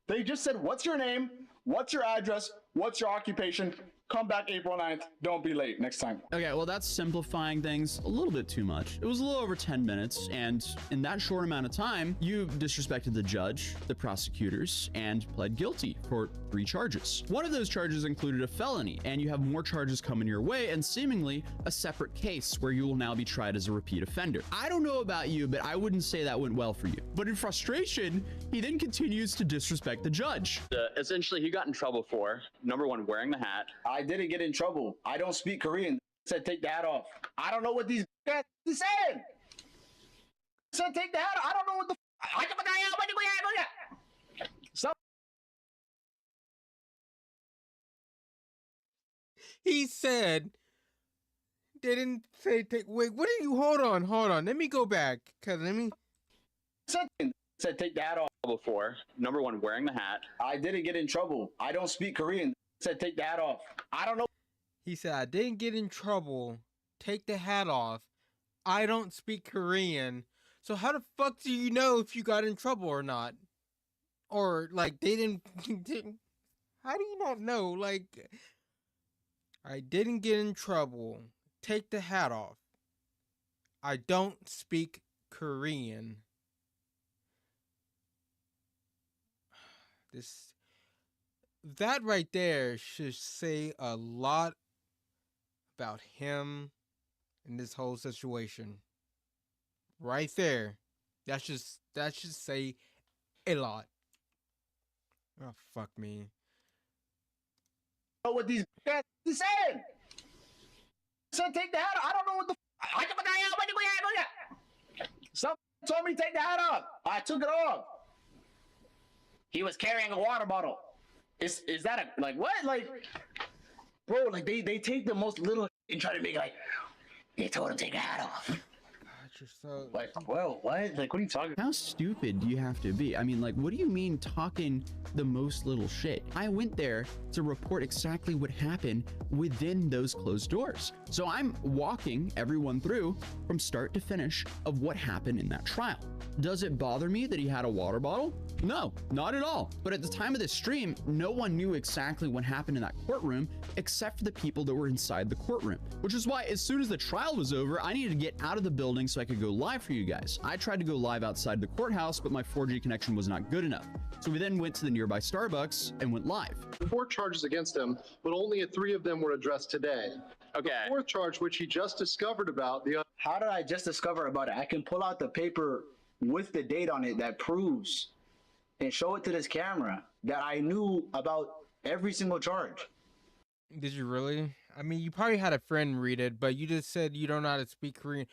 They just said, what's your name? What's your address? What's your occupation? Come back April 9th. Don't be late next time. Okay, well, that's simplifying things a little bit too much. It was a little over 10 minutes, and in that short amount of time, you disrespected the judge, the prosecutors, and pled guilty for 3 charges. One of those charges included a felony, and you have more charges coming your way, and seemingly a separate case where you will now be tried as a repeat offender. I don't know about you, but I wouldn't say that went well for you. But in frustration, he then continues to disrespect the judge. Essentially, he got in trouble for, number 1, wearing the hat. I didn't get in trouble. I don't speak Korean. Said take the hat off. I don't know what these guys said. Said take the hat off. I don't know what the He said they didn't say take. Wait, what did you? Hold on. Let me go back. Cause let me. Said take the hat off. Before, number 1, wearing the hat. I didn't get in trouble. I don't speak Korean. Said take the hat off. I don't know. He said I didn't get in trouble. Take the hat off. I don't speak Korean. So how the fuck do you know if you got in trouble or not? Or like they didn't how do you not know? Like, I didn't get in trouble. Take the hat off. I don't speak Korean. That right there should say a lot about him and this whole situation. Right there. That should say a lot. Oh, fuck me. Know what these guys are saying? Said take the hat off. I don't know what the. Someone told me to take the hat off. I took it off. He was carrying a water bottle. Is that a like what? Like, bro, like they take the most little and try to make like they told him to take a hat off. So like, well, what? Like, what are you talking about? How stupid do you have to be? I mean, like, what do you mean talking the most little shit? I went there to report exactly what happened within those closed doors. So I'm walking everyone through from start to finish of what happened in that trial. Does it bother me that he had a water bottle? No, not at all. But at the time of this stream, no one knew exactly what happened in that courtroom except for the people that were inside the courtroom, which is why as soon as the trial was over, I needed to get out of the building so I could go live for you guys. I tried to go live outside the courthouse, but my 4G connection was not good enough. So we then went to the nearby Starbucks and went live. 4 charges against him, but only 3 of them were addressed today. Okay. The 4th charge, which he just discovered about, How did I just discover about it? I can pull out the paper with the date on it that proves and show it to this camera that I knew about every single charge. Did you really? I mean, you probably had a friend read it, but you just said you don't know how to speak Korean.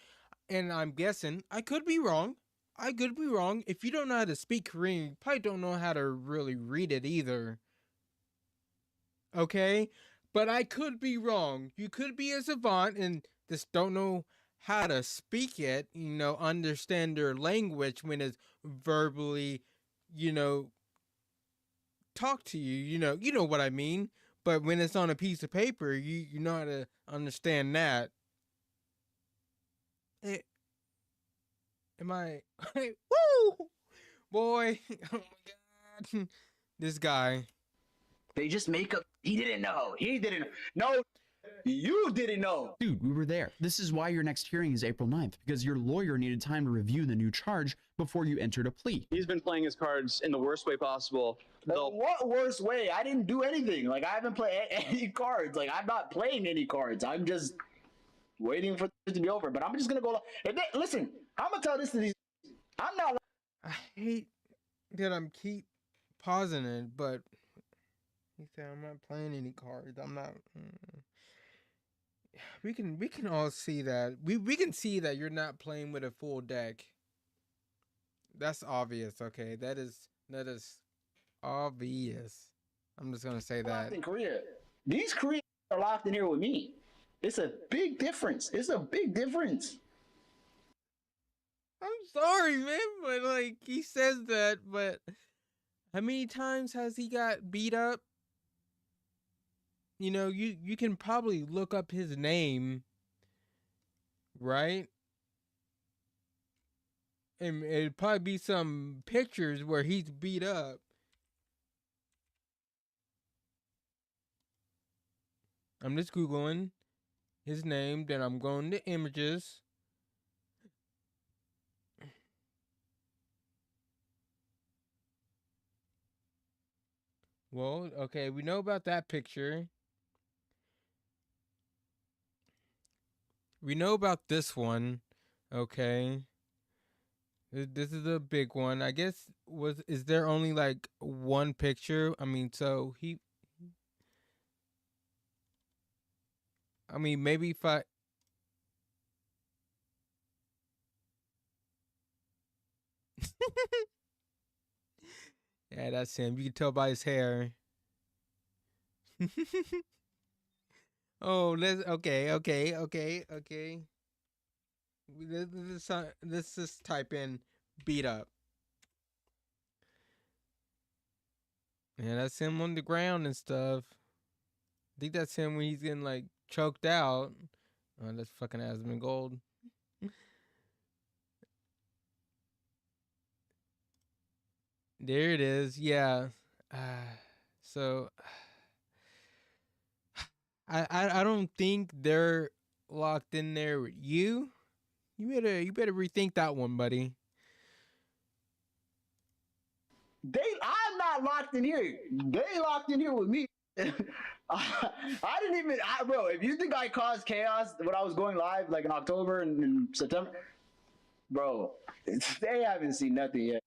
And I'm guessing, I could be wrong. I could be wrong. If you don't know how to speak Korean, you probably don't know how to really read it either. Okay? But I could be wrong. You could be a savant and just don't know how to speak it, you know, understand their language when it's verbally, you know, talk to you, you know what I mean. But when it's on a piece of paper, you know how to understand that. Am I? Woo! Boy, oh my God. This guy. They just make up. He didn't know. He didn't. No, you didn't know. Dude, we were there. This is why your next hearing is April 9th, because your lawyer needed time to review the new charge before you entered a plea. He's been playing his cards in the worst way possible. What worst way? I didn't do anything. Like, I haven't played any cards. Like, I'm not playing any cards. I'm just waiting for it to be over. But I'm just going to go. Listen, I'm going to tell this to these. I'm not. I hate that I'm keep pausing it, but he said I'm not playing any cards. I'm not. We can all see that. We can see that you're not playing with a full deck. That's obvious, okay? That is obvious. I'm just gonna say that. In Korea, these Koreans are locked in here with me. It's a big difference. It's a big difference. I'm sorry, man, but like he says that, but how many times has he got beat up? You know, you can probably look up his name, right? And it'd probably be some pictures where he's beat up. I'm just Googling his name, then I'm going to images. Well, okay, we know about that picture. We know about this one, okay? This is a big one. I guess is there only like one picture? I mean, so maybe if I yeah, that's him. You can tell by his hair. Oh, okay. Let's just type in beat up. Yeah, that's him on the ground and stuff. I think that's him when he's getting like choked out. Oh, that's fucking Asmongold. There it is. Yeah. So I don't think they're locked in there with you. You better rethink that one, buddy. I'm not locked in here. They locked in here with me. I didn't even, bro. If you think I caused chaos when I was going live, like in October and in September, bro, they haven't seen nothing yet.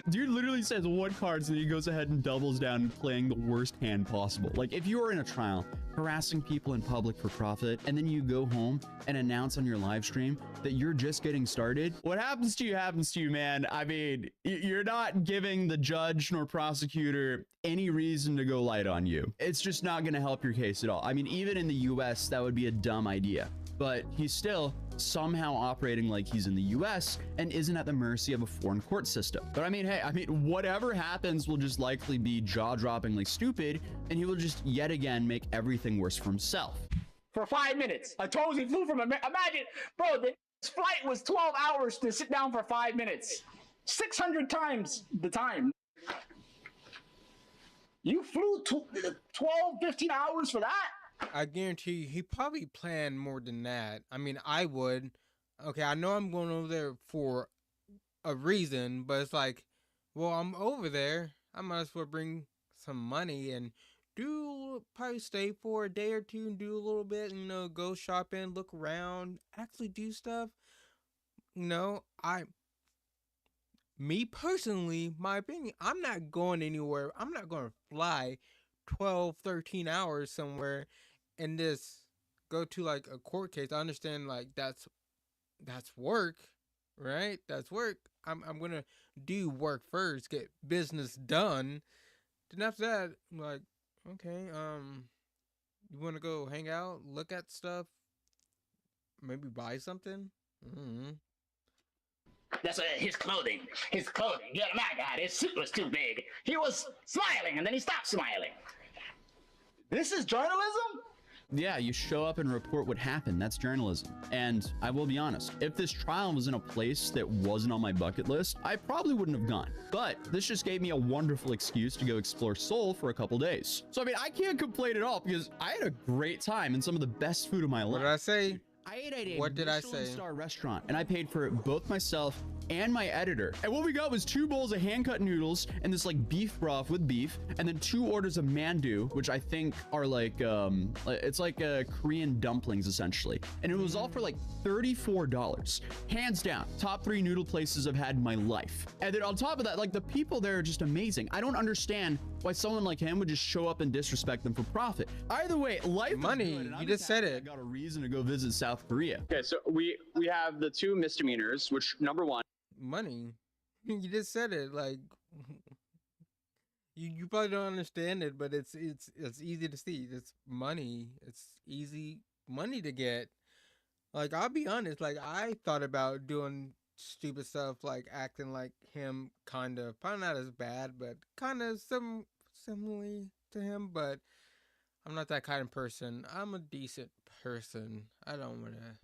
Dude literally says one card, so he goes ahead and doubles down and playing the worst hand possible. Like, if you are in a trial, harassing people in public for profit, and then you go home and announce on your live stream that you're just getting started, what happens to you, man. I mean, you're not giving the judge nor prosecutor any reason to go light on you. It's just not going to help your case at all. I mean, even in the US, that would be a dumb idea. But he's still somehow operating like he's in the US and isn't at the mercy of a foreign court system. But I mean, hey, whatever happens will just likely be jaw-droppingly stupid, and he will just yet again make everything worse for himself. For 5 minutes. I told you he flew from America. Imagine, bro, this flight was 12 hours to sit down for 5 minutes. 600 times the time. You flew 12, 15 hours for that? I guarantee you, he probably planned more than that. I mean, I would. Okay, I know I'm going over there for a reason, but it's like, well, I'm over there. I might as well bring some money and probably stay for a day or two and do a little bit, go shopping, look around, actually do stuff. Me personally, my opinion, I'm not going anywhere. I'm not going to fly 12, 13 hours somewhere and just go to like a court case. I understand like that's work, right? That's work. I'm going to do work first, get business done. Then after that, I'm like, okay, you want to go hang out, look at stuff, maybe buy something? Mm-hmm. That's his clothing. Yeah, my God, his suit was too big. He was smiling, and then he stopped smiling. This is journalism? Yeah, you show up and report what happened. That's journalism. And I will be honest, if this trial was in a place that wasn't on my bucket list, I probably wouldn't have gone. But this just gave me a wonderful excuse to go explore Seoul for a couple days. So, I mean, I can't complain at all because I had a great time and some of the best food of my life. What did I say? I ate at a what did I say? Michelin-star restaurant, and I paid for both myself and my editor. And what we got was 2 bowls of hand-cut noodles and this like beef broth with beef, and then 2 orders of mandu, which I think are like it's like Korean dumplings essentially. And it was all for like $34. Hands down, top 3 noodle places I've had in my life. And then on top of that, like the people there are just amazing. I don't understand why someone like him would just show up and disrespect them for profit. Either way, life money. Is good, you just said it. I got a reason to go visit South Korea. Okay, so we have the 2 misdemeanors, which number 1. Money. You just said it. Like you probably don't understand it, but it's easy to see. It's money. It's easy money to get. Like I'll be honest. Like I thought about doing stupid stuff, like acting like him, kind of. Probably not as bad, but kind of similarly to him. But I'm not that kind of person. I'm a decent person. I don't want to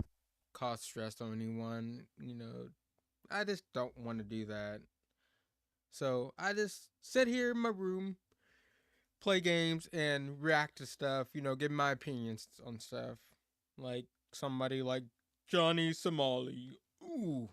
cause stress on anyone. I just don't want to do that. So I just sit here in my room, play games, and react to stuff, give my opinions on stuff. Like somebody like Johnny Somali. Ooh.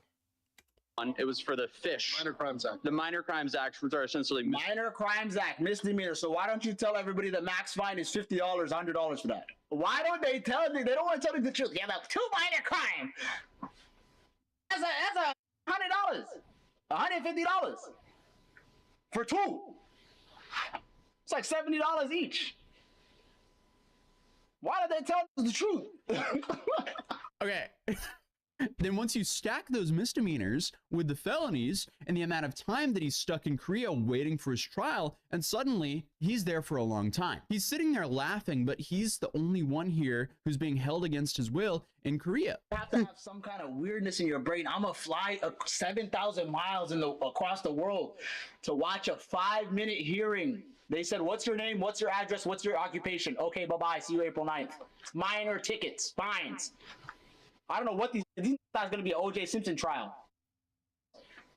It was for the fish. Minor Crimes Act. The Minor Crimes Act, which are essentially Minor Crimes Act, misdemeanor. So why don't you tell everybody the max fine is $50, $100 for that? Why don't they tell me? They don't want to tell me the truth. Yeah, about 2 minor crimes. That's $100, $150 for 2. It's like $70 each. Why did they tell us the truth? Okay. Then once you stack those misdemeanors with the felonies and the amount of time that he's stuck in Korea waiting for his trial, and suddenly he's there for a long time. He's sitting there laughing, but he's the only one here who's being held against his will in Korea. You have to have some kind of weirdness in your brain. I'm gonna fly 7,000 miles across the world to watch a 5-minute hearing. They said, what's your name? What's your address? What's your occupation? Okay, bye-bye. See you April 9th. Minor tickets, fines. I don't know what these guys going to be an O.J. Simpson trial.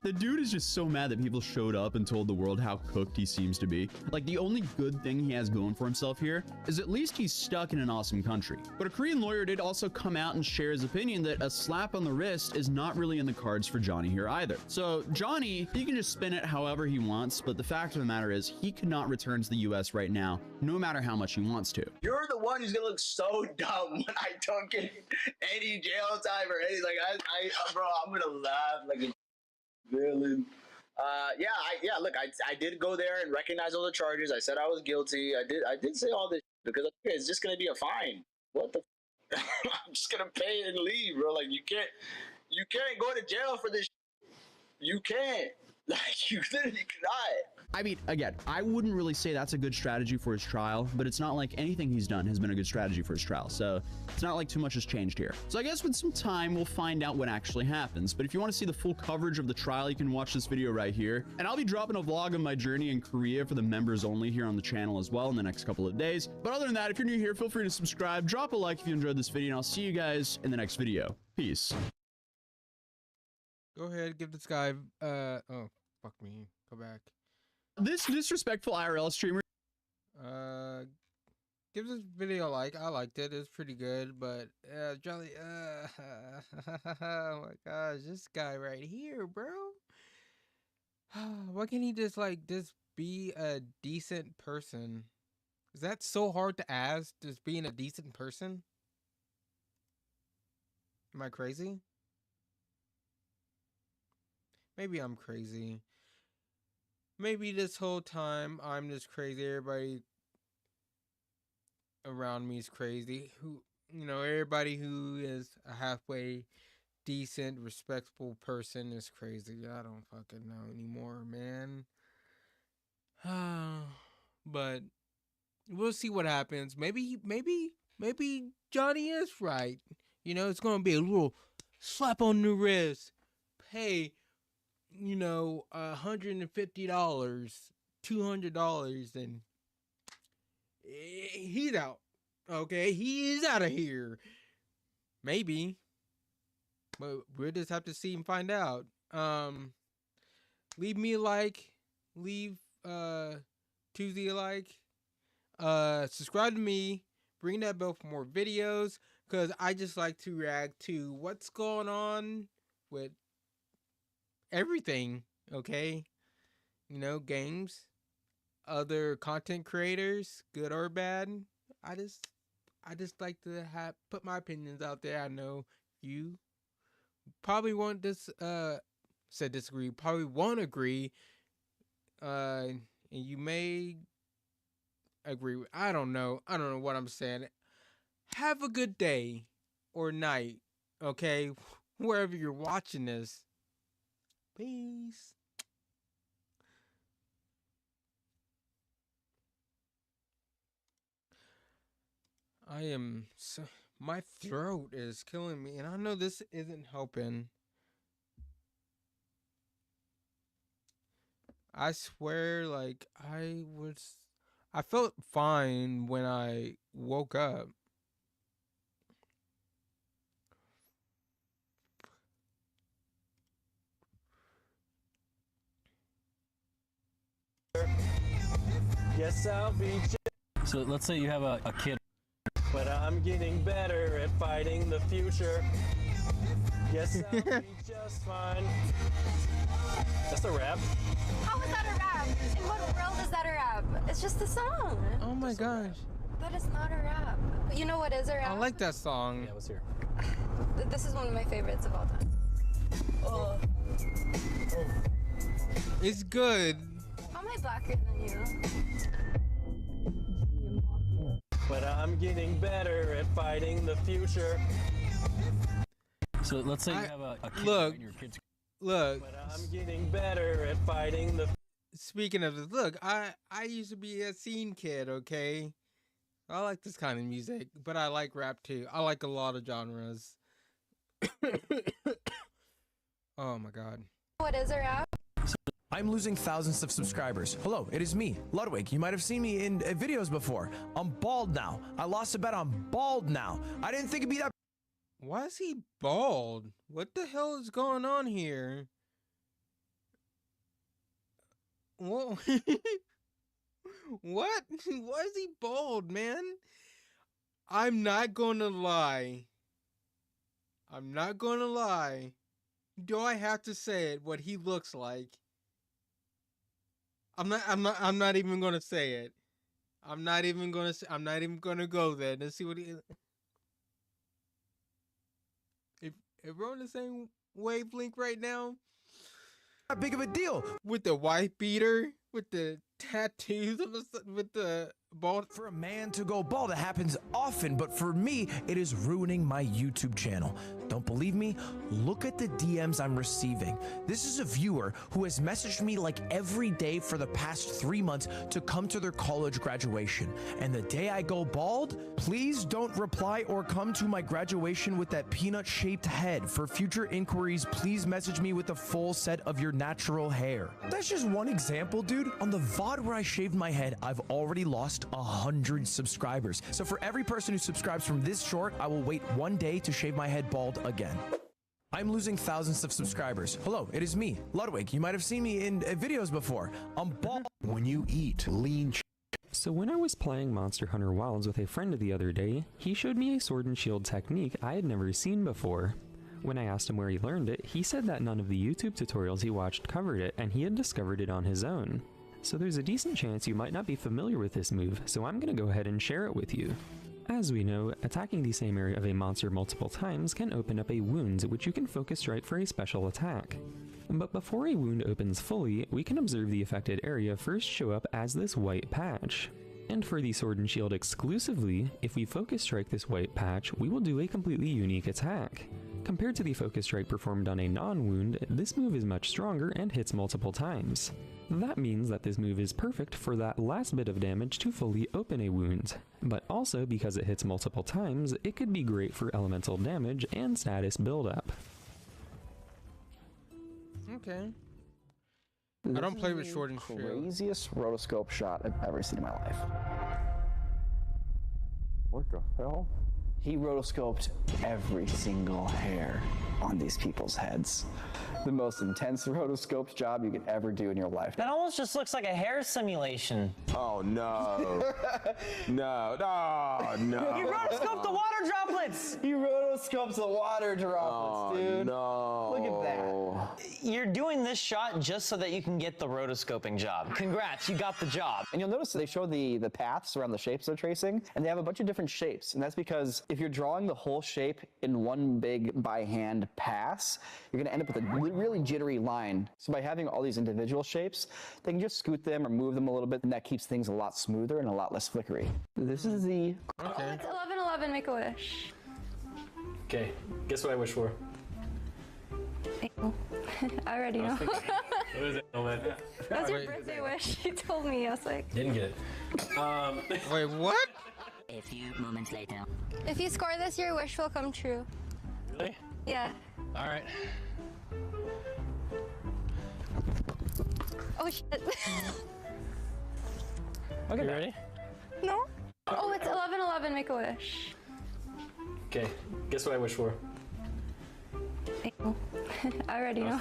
The dude is just so mad that people showed up and told the world how cooked he seems to be. Like, the only good thing he has going for himself here is at least he's stuck in an awesome country. But a Korean lawyer did also come out and share his opinion that a slap on the wrist is not really in the cards for Johnny here either. So Johnny, he can just spin it however he wants, but the fact of the matter is he could not return to the US right now, no matter how much he wants to. You're the one who's gonna look so dumb when I don't get any jail time or anything. Like bro, I'm gonna laugh like a villain. Look, I did go there and recognize all the charges. I said I was guilty. I did say all this because it's just gonna be a fine. What the? I'm just gonna pay it and leave, bro. Like you can't go to jail for this. You can't. Like you literally cannot. I mean, again, I wouldn't really say that's a good strategy for his trial, but it's not like anything he's done has been a good strategy for his trial. So it's not like too much has changed here. So I guess with some time, we'll find out what actually happens. But if you want to see the full coverage of the trial, you can watch this video right here. And I'll be dropping a vlog of my journey in Korea for the members only here on the channel as well in the next couple of days. But other than that, if you're new here, feel free to subscribe, drop a like if you enjoyed this video, and I'll see you guys in the next video. Peace. Go ahead, give this guy, oh, fuck me. Go back. This disrespectful IRL streamer. Give this video a like. I liked it. It's pretty good, but Jolly, oh my gosh, this guy right here, bro. Why can't he just be a decent person? Is that so hard to ask? Just being a decent person? Am I crazy? Maybe I'm crazy. Maybe this whole time I'm just crazy. Everybody around me is crazy. Everybody who is a halfway decent, respectable person is crazy. I don't fucking know anymore, man. But we'll see what happens. Maybe Johnny is right. It's gonna be a little slap on the wrist. Pay $150, $200, and he's out. Okay, he is out of here. Maybe, but we'll just have to see and find out. Leave me a like. Leave Tuesday a like. Subscribe to me. Ring that bell for more videos, because I just like to react to what's going on with everything, okay? Games, other content creators, good or bad. I just like to put my opinions out there. I know you probably won't disagree, probably won't agree, and you may agree with, I don't know what I'm saying. Have a good day or night, okay? Wherever you're watching this. Peace. My throat is killing me, and I know this isn't helping. I swear, I felt fine when I woke up. Yes, I'll be. So let's say you have a kid. But I'm getting better at fighting the future. Yes, I'll be just fine. That's a rap. How is that a rap? In what world is that a rap? It's just a song. Oh my gosh. That is not a rap. You know what is a rap? I like that song. Yeah, let's hear. This is one of my favorites of all time. Oh. It's good. How am I blacker than you? But I'm getting better at fighting the future. So let's say you have a kid. Look. But I'm getting better at fighting the. Speaking of this, look, I used to be a scene kid, okay? I like this kind of music, but I like rap too. I like a lot of genres. Oh my god. What is a rap? I'm losing thousands of subscribers. Hello, it is me, Ludwig. You might have seen me in videos before. I'm bald now. I lost a bet. I'm bald now. I didn't think it'd be that. Why is he bald? What the hell is going on here? Whoa. What? Why is he bald, man? I'm not gonna lie. I'm not gonna lie. Do I have to say it? What he looks like? I'm not even gonna say it. I'm not even gonna go there. Let's see what he. If we're on the same wavelength right now. Not big of a deal. With the wife beater, with the tattoos, with the bald. For a man to go bald, it happens often, but for me, it is ruining my YouTube channel. Don't believe me? Look at the DMs I'm receiving. This is a viewer who has messaged me like every day for the past 3 months to come to their college graduation. And the day I go bald, please don't reply or come to my graduation with that peanut-shaped head. For future inquiries, please message me with a full set of your natural hair. That's just one example, dude. On the VOD where I shaved my head, I've already lost 100 subscribers. So for every person who subscribes from this short, I will wait 1 day to shave my head bald again. I'm losing thousands of subscribers. Hello, it is me, Ludwig. You might have seen me in videos before. I'm bald. When you eat lean. So when I was playing Monster Hunter Wilds with a friend the other day, he showed me a sword and shield technique I had never seen before. When I asked him where he learned it, he said that none of the YouTube tutorials he watched covered it, and he had discovered it on his own. So there's a decent chance you might not be familiar with this move, so I'm gonna go ahead and share it with you. As we know, attacking the same area of a monster multiple times can open up a wound which you can focus strike for a special attack. But before a wound opens fully, we can observe the affected area first show up as this white patch. And for the sword and shield exclusively, if we focus strike this white patch, we will do a completely unique attack. Compared to the focus strike performed on a non-wound, this move is much stronger and hits multiple times. That means that this move is perfect for that last bit of damage to fully open a wound, but also because it hits multiple times, it could be great for elemental damage and status buildup. Okay. I don't play with sword and shield. Craziest rotoscope shot I've ever seen in my life. What the hell? He rotoscoped every single hair on these people's heads. The most intense rotoscoped job you could ever do in your life. That almost just looks like a hair simulation. Oh no. No. You rotoscoped the water droplets! He rotoscopes the water droplets, dude. No. Look at that. You're doing this shot just so that you can get the rotoscoping job. Congrats, you got the job. And you'll notice they show the paths around the shapes they're tracing, and they have a bunch of different shapes. And that's because if you're drawing the whole shape in one big by hand pass, you're gonna end up with a really jittery line. So by having all these individual shapes, they can just scoot them or move them a little bit, and that keeps things a lot smoother and a lot less flickery. This is the... Okay. Oh, it's 11:11, make a wish. Okay, guess what I wish for? I already know. What is it? That's your birthday wish. You told me. I was like... Didn't get it. Wait, what? A few moments later. If you score this, your wish will come true. Really? Yeah. All right. Oh shit. Okay, you ready? No? Oh, it's 11:11, make a wish. Okay, guess what I wish for? I already know.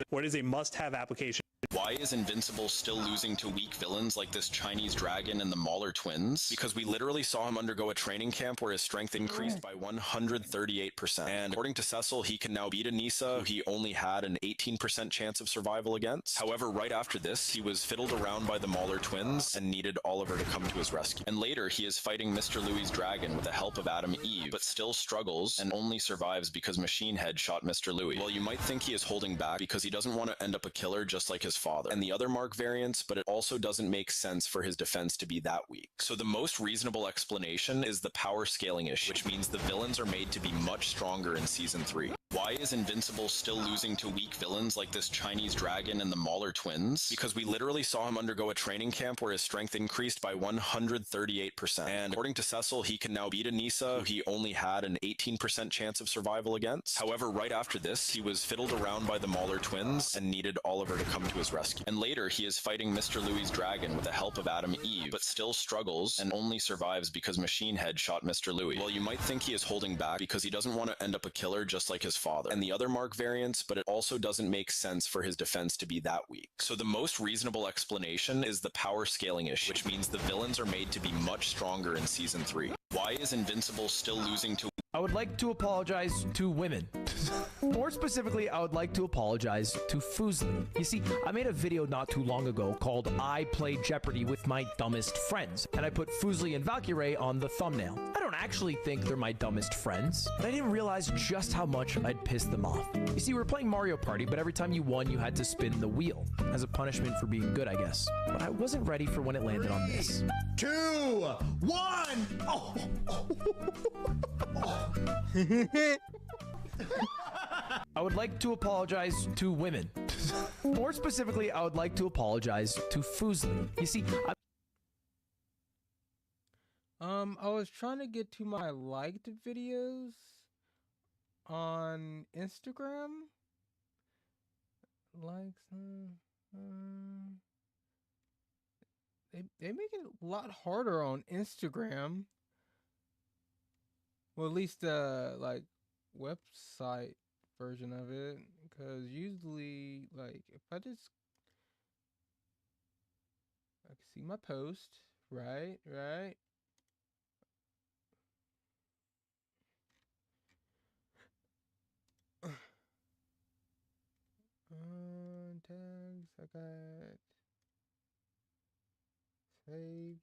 What is a must-have application? Why is Invincible still losing to weak villains like this Chinese dragon and the Mauler twins? Because we literally saw him undergo a training camp where his strength increased by 138%. And according to Cecil, he can now beat Anissa, who he only had an 18% chance of survival against. However, right after this, he was fiddled around by the Mauler twins and needed Oliver to come to his rescue. And later, he is fighting Mr. Louis' dragon with the help of Adam Eve, but still struggles and only survives because Machine Head shot Mr. Louis. Well, you might think he is holding back because he doesn't want to end up a killer just like his father and the other Mark variants, but it also doesn't make sense for his defense to be that weak. So the most reasonable explanation is the power scaling issue, which means the villains are made to be much stronger in Season 3. Why is Invincible still losing to weak villains like this Chinese dragon and the Mauler twins? Because we literally saw him undergo a training camp where his strength increased by 138%. And according to Cecil, he can now beat Anissa, who he only had an 18% chance of survival against. However, right after this, he was fiddled around by the Mauler twins and needed Oliver to come to his rescue. And later, he is fighting Mr. Louis' dragon with the help of Adam Eve, but still struggles and only survives because Machine Head shot Mr. Louis. Well, you might think he is holding back because he doesn't want to end up a killer just like his father and the other Mark variants, but it also doesn't make sense for his defense to be that weak. So the most reasonable explanation is the power scaling issue, which means the villains are made to be much stronger in Season 3. Why is Invincible still losing to... I would like to apologize to women. More specifically, I would like to apologize to Fuslie. You see, I made a video not too long ago called I Play Jeopardy with My Dumbest Friends, and I put Fuslie and Valkyrae on the thumbnail. I don't actually think they're my dumbest friends, but I didn't realize just how much I'd pissed them off. You see, we were playing Mario Party, but every time you won, you had to spin the wheel, as a punishment for being good, I guess. But I wasn't ready for when it landed on this. 2, 1! Oh. I would like to apologize to women. More specifically, I would like to apologize to Fuslie. You see, I was trying to get to my liked videos on Instagram. Likes, they make it a lot harder on Instagram. Well, at least the like website version of it, because usually, like, if I can see my post, right. Tags, I got saved.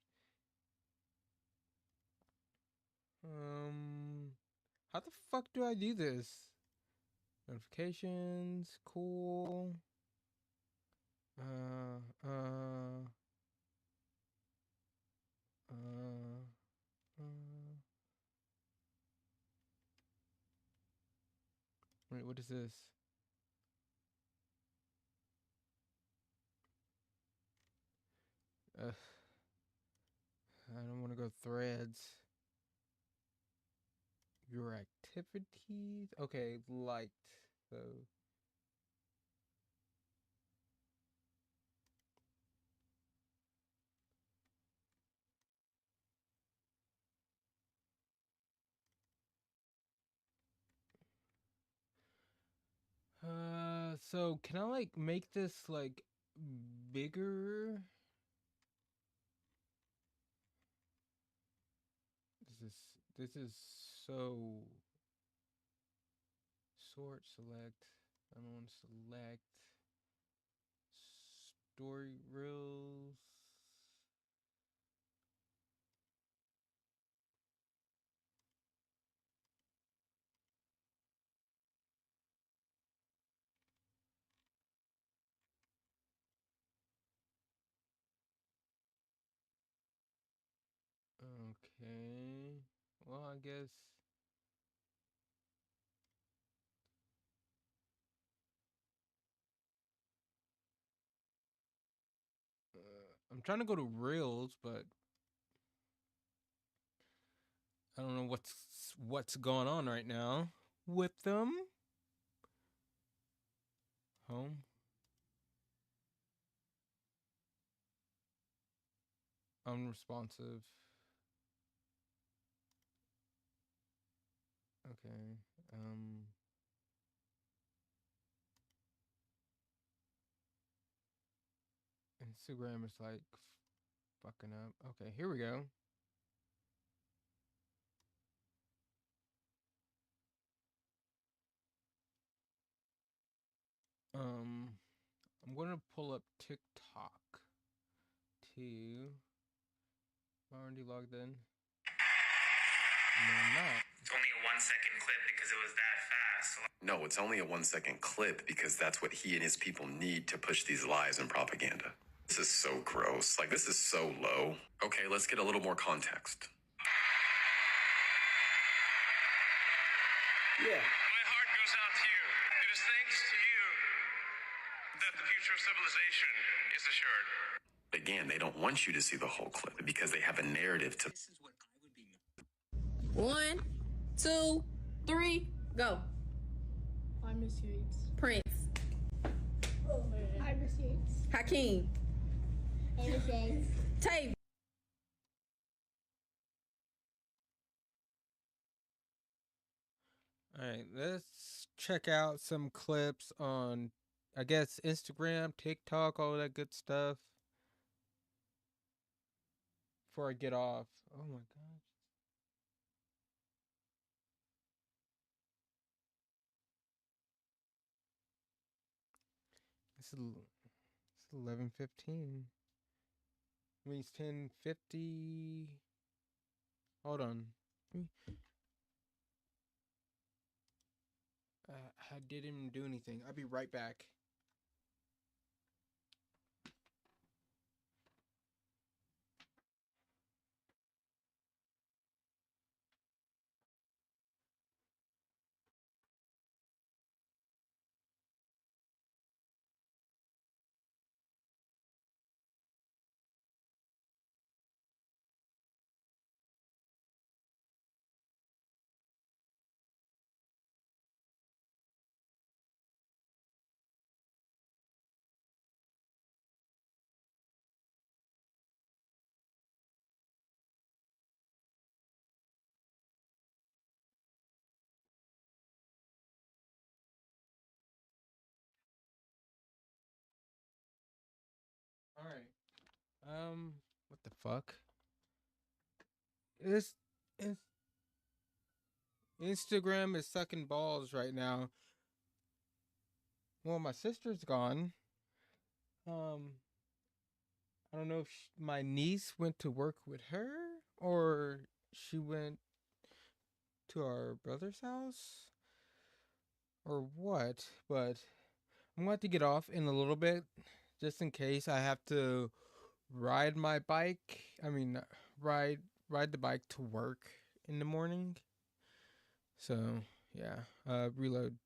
How the fuck do I do this? Notifications, cool. Wait, what is this? I don't want to go threads. Your activities. Okay, liked. So so can I like make this like bigger? This is so sort select. I don't want to select story reels. Okay. Well, I guess I'm trying to go to Reels, but I don't know what's going on right now with them. Home. Unresponsive. Okay. Instagram is like fucking up. Okay, here we go. I'm gonna pull up TikTok too. I'm already logged in. No, I'm not. It's only a 1 second clip because it was that fast. No, it's only a 1 second clip because that's what he and his people need to push these lies and propaganda. This is so gross. Like, this is so low. Okay, let's get a little more context. Yeah. My heart goes out to you. It is thanks to you that the future of civilization is assured. Again, they don't want you to see the whole clip because they have a narrative to... 1, 2, 3, go. I'm Miss Yates. Prince. I'm Miss Yates. Hakeem. Miss Yates. Tay. All right, let's check out some clips on, I guess, Instagram, TikTok, all that good stuff before I get off. Oh my gosh. It's 11:15. Means 10:50. Hold on. I didn't do anything. I'll be right back. All right. What the fuck? Instagram is sucking balls right now. Well, my sister's gone. I don't know if my niece went to work with her or she went to our brother's house or what, but I'm going to get off in a little bit just in case I have to ride my bike. I mean, ride the bike to work in the morning. So, yeah, reload.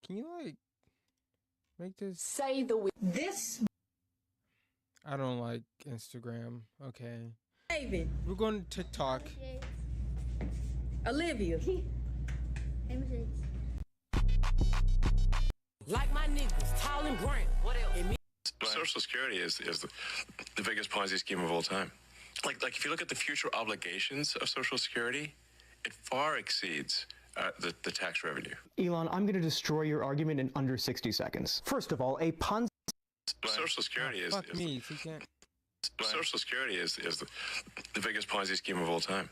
Can you like make this Say this. I don't like Instagram. Okay. David. We're going to TikTok. Olivia. Like my niggas, tall and grand. What else? Social Security is the biggest Ponzi scheme of all time. Like if you look at the future obligations of Social Security, it far exceeds the tax revenue. Elon, I'm going to destroy your argument in under 60 seconds. First of all, a Ponzi... Social Security is Social Security is the biggest Ponzi scheme of all time.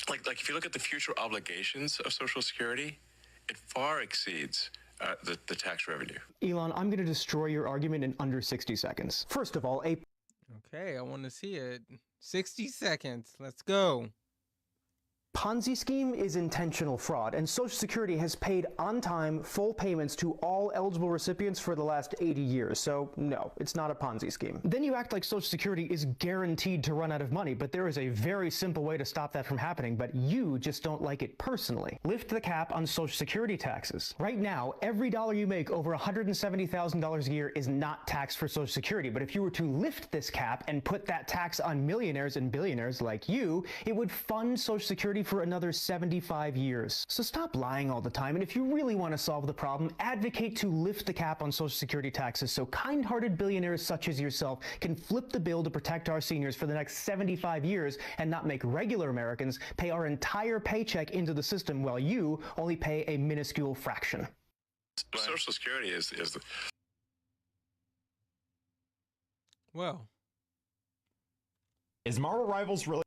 Like if you look at the future obligations of Social Security, it far exceeds the tax revenue. Elon, I'm going to destroy your argument in under 60 seconds. First of all, a... Okay, I want to see it. 60 seconds. Let's go. Ponzi scheme is intentional fraud, and Social Security has paid on-time, full payments to all eligible recipients for the last 80 years, so no, it's not a Ponzi scheme. Then you act like Social Security is guaranteed to run out of money, but there is a very simple way to stop that from happening, but you just don't like it personally. Lift the cap on Social Security taxes. Right now, every dollar you make over $170,000 a year is not taxed for Social Security, but if you were to lift this cap and put that tax on millionaires and billionaires like you, it would fund Social Security for another 75 years. So stop lying all the time, and if you really want to solve the problem, advocate to lift the cap on Social Security taxes so kind-hearted billionaires such as yourself can flip the bill to protect our seniors for the next 75 years and not make regular Americans pay our entire paycheck into the system while you only pay a minuscule fraction. Social Security is the... Well. Is Marvel Rivals really...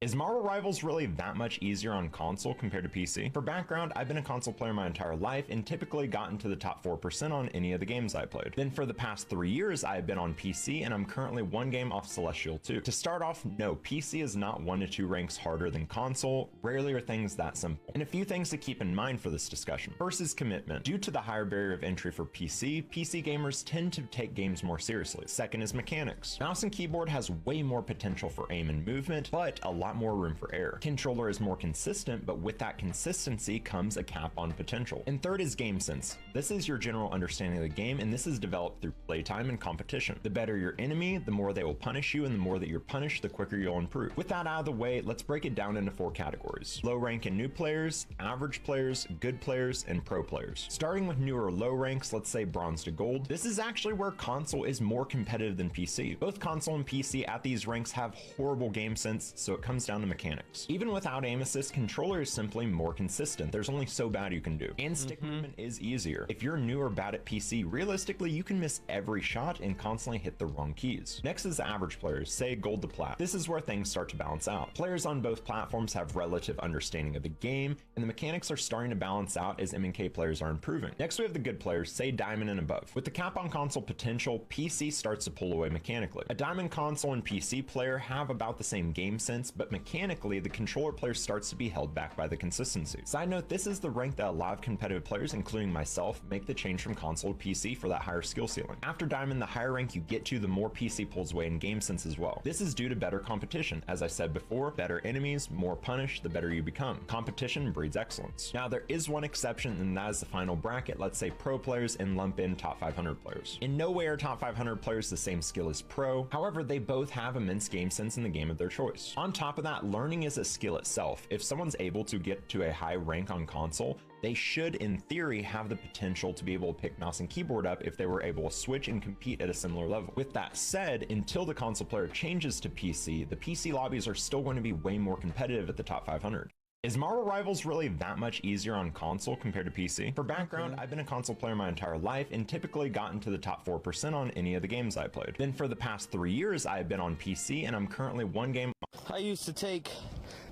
Is Marvel Rivals really that much easier on console compared to PC? For background, I've been a console player my entire life and typically gotten to the top 4% on any of the games I played. Then for the past 3 years, I've been on PC and I'm currently one game off Celestial 2. To start off, no, PC is not 1 to 2 ranks harder than console, rarely are things that simple. And a few things to keep in mind for this discussion. First is commitment. Due to the higher barrier of entry for PC gamers tend to take games more seriously. Second is mechanics. Mouse and keyboard has way more potential for aim and movement, but a lot lot more room for error. Controller is more consistent, but with that consistency comes a cap on potential. And third is game sense. This is your general understanding of the game, and this is developed through playtime and competition. The better your enemy, the more they will punish you, and the more that you're punished, the quicker you'll improve. With that out of the way, let's break it down into 4 categories: low rank and new players, average players, good players, and pro players. Starting with newer low ranks, let's say bronze to gold, this is actually where console is more competitive than PC. Both console and PC at these ranks have horrible game sense, so it comes down to mechanics. Even without aim assist, controller is simply more consistent. There's only so bad you can do. And stick movement is easier. If you're new or bad at PC, realistically you can miss every shot and constantly hit the wrong keys. Next is average players, say gold to plat. This is where things start to balance out. Players on both platforms have relative understanding of the game, and the mechanics are starting to balance out as M&K players are improving. Next we have the good players, say diamond and above. With the cap on console potential, PC starts to pull away mechanically. A diamond console and PC player have about the same game sense, but mechanically the controller player starts to be held back by the consistency. Side note, this is the rank that a lot of competitive players, including myself, make the change from console to PC for that higher skill ceiling. After diamond, the higher rank you get to, the more PC pulls away in game sense as well. This is due to better competition. As I said before, better enemies, more punish, the better you become. Competition breeds excellence. Now there is one exception, and that is the final bracket, let's say pro players, and lump in top 500 players. In no way are top 500 players the same skill as pro, however they both have immense game sense in the game of their choice. On top of that, learning is a skill itself. If someone's able to get to a high rank on console, they should, in theory, have the potential to be able to pick mouse and keyboard up if they were able to switch and compete at a similar level. With that said, until the console player changes to PC, the PC lobbies are still going to be way more competitive at the top 500. Is Marvel Rivals really that much easier on console compared to PC? For background, I've been a console player my entire life and typically gotten to the top 4% on any of the games I played. Then for the past 3 years, I've been on PC and I'm currently one game. I used to take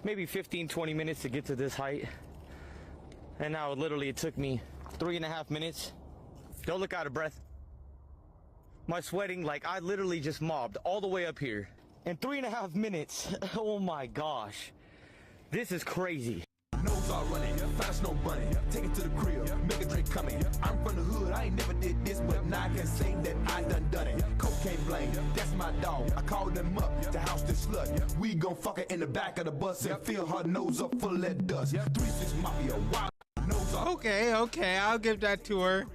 maybe 15-20 minutes to get to this height. And now literally it took me 3.5 minutes. Don't look out of breath. My sweating, like I literally just mobbed all the way up here. In 3.5 minutes, oh my gosh. This is crazy. Nose all running, fast no bunny. Take it to the crib, make a drink coming. I'm from the hood, I ain't never did this, but now I can say that I done it. Cocaine blame, that's my dog. I called them up to house this slut. We gon' fuck her in the back of the bus and fill her nose up full of that dust. 3-6 Mafia, wild nose all. Okay, I'll give that to her.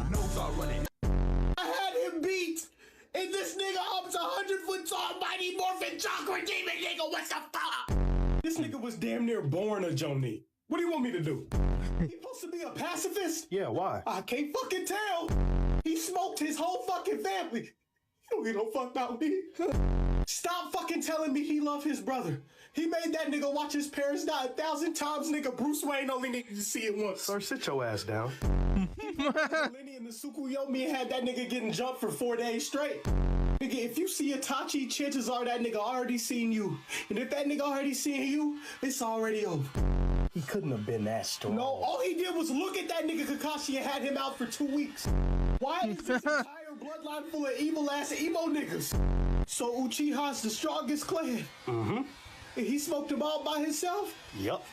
Nose all running. I had him beat. And this nigga up's 100-foot tall, mighty morphin chocolate demon nigga, what's the fuck? This nigga was damn near born a Joni. What do you want me to do? He supposed to be a pacifist? Yeah, why? I can't fucking tell. He smoked his whole fucking family. You don't give no fuck about me. Stop fucking telling me he loved his brother. He made that nigga watch his parents die 1,000 times, nigga. Bruce Wayne only needed to see it once. Sir, sit your ass down. Lenny and the Tsukuyomi had that nigga getting jumped for 4 days straight. Nigga, if you see Itachi, chances are that nigga already seen you. And if that nigga already seen you, it's already over. He couldn't have been that strong. No, all he did was look at that nigga Kakashi and had him out for 2 weeks. Why is this entire bloodline full of evil-ass emo niggas? So Uchiha's the strongest clan. Mm-hmm. And he smoked them all by himself? Yup.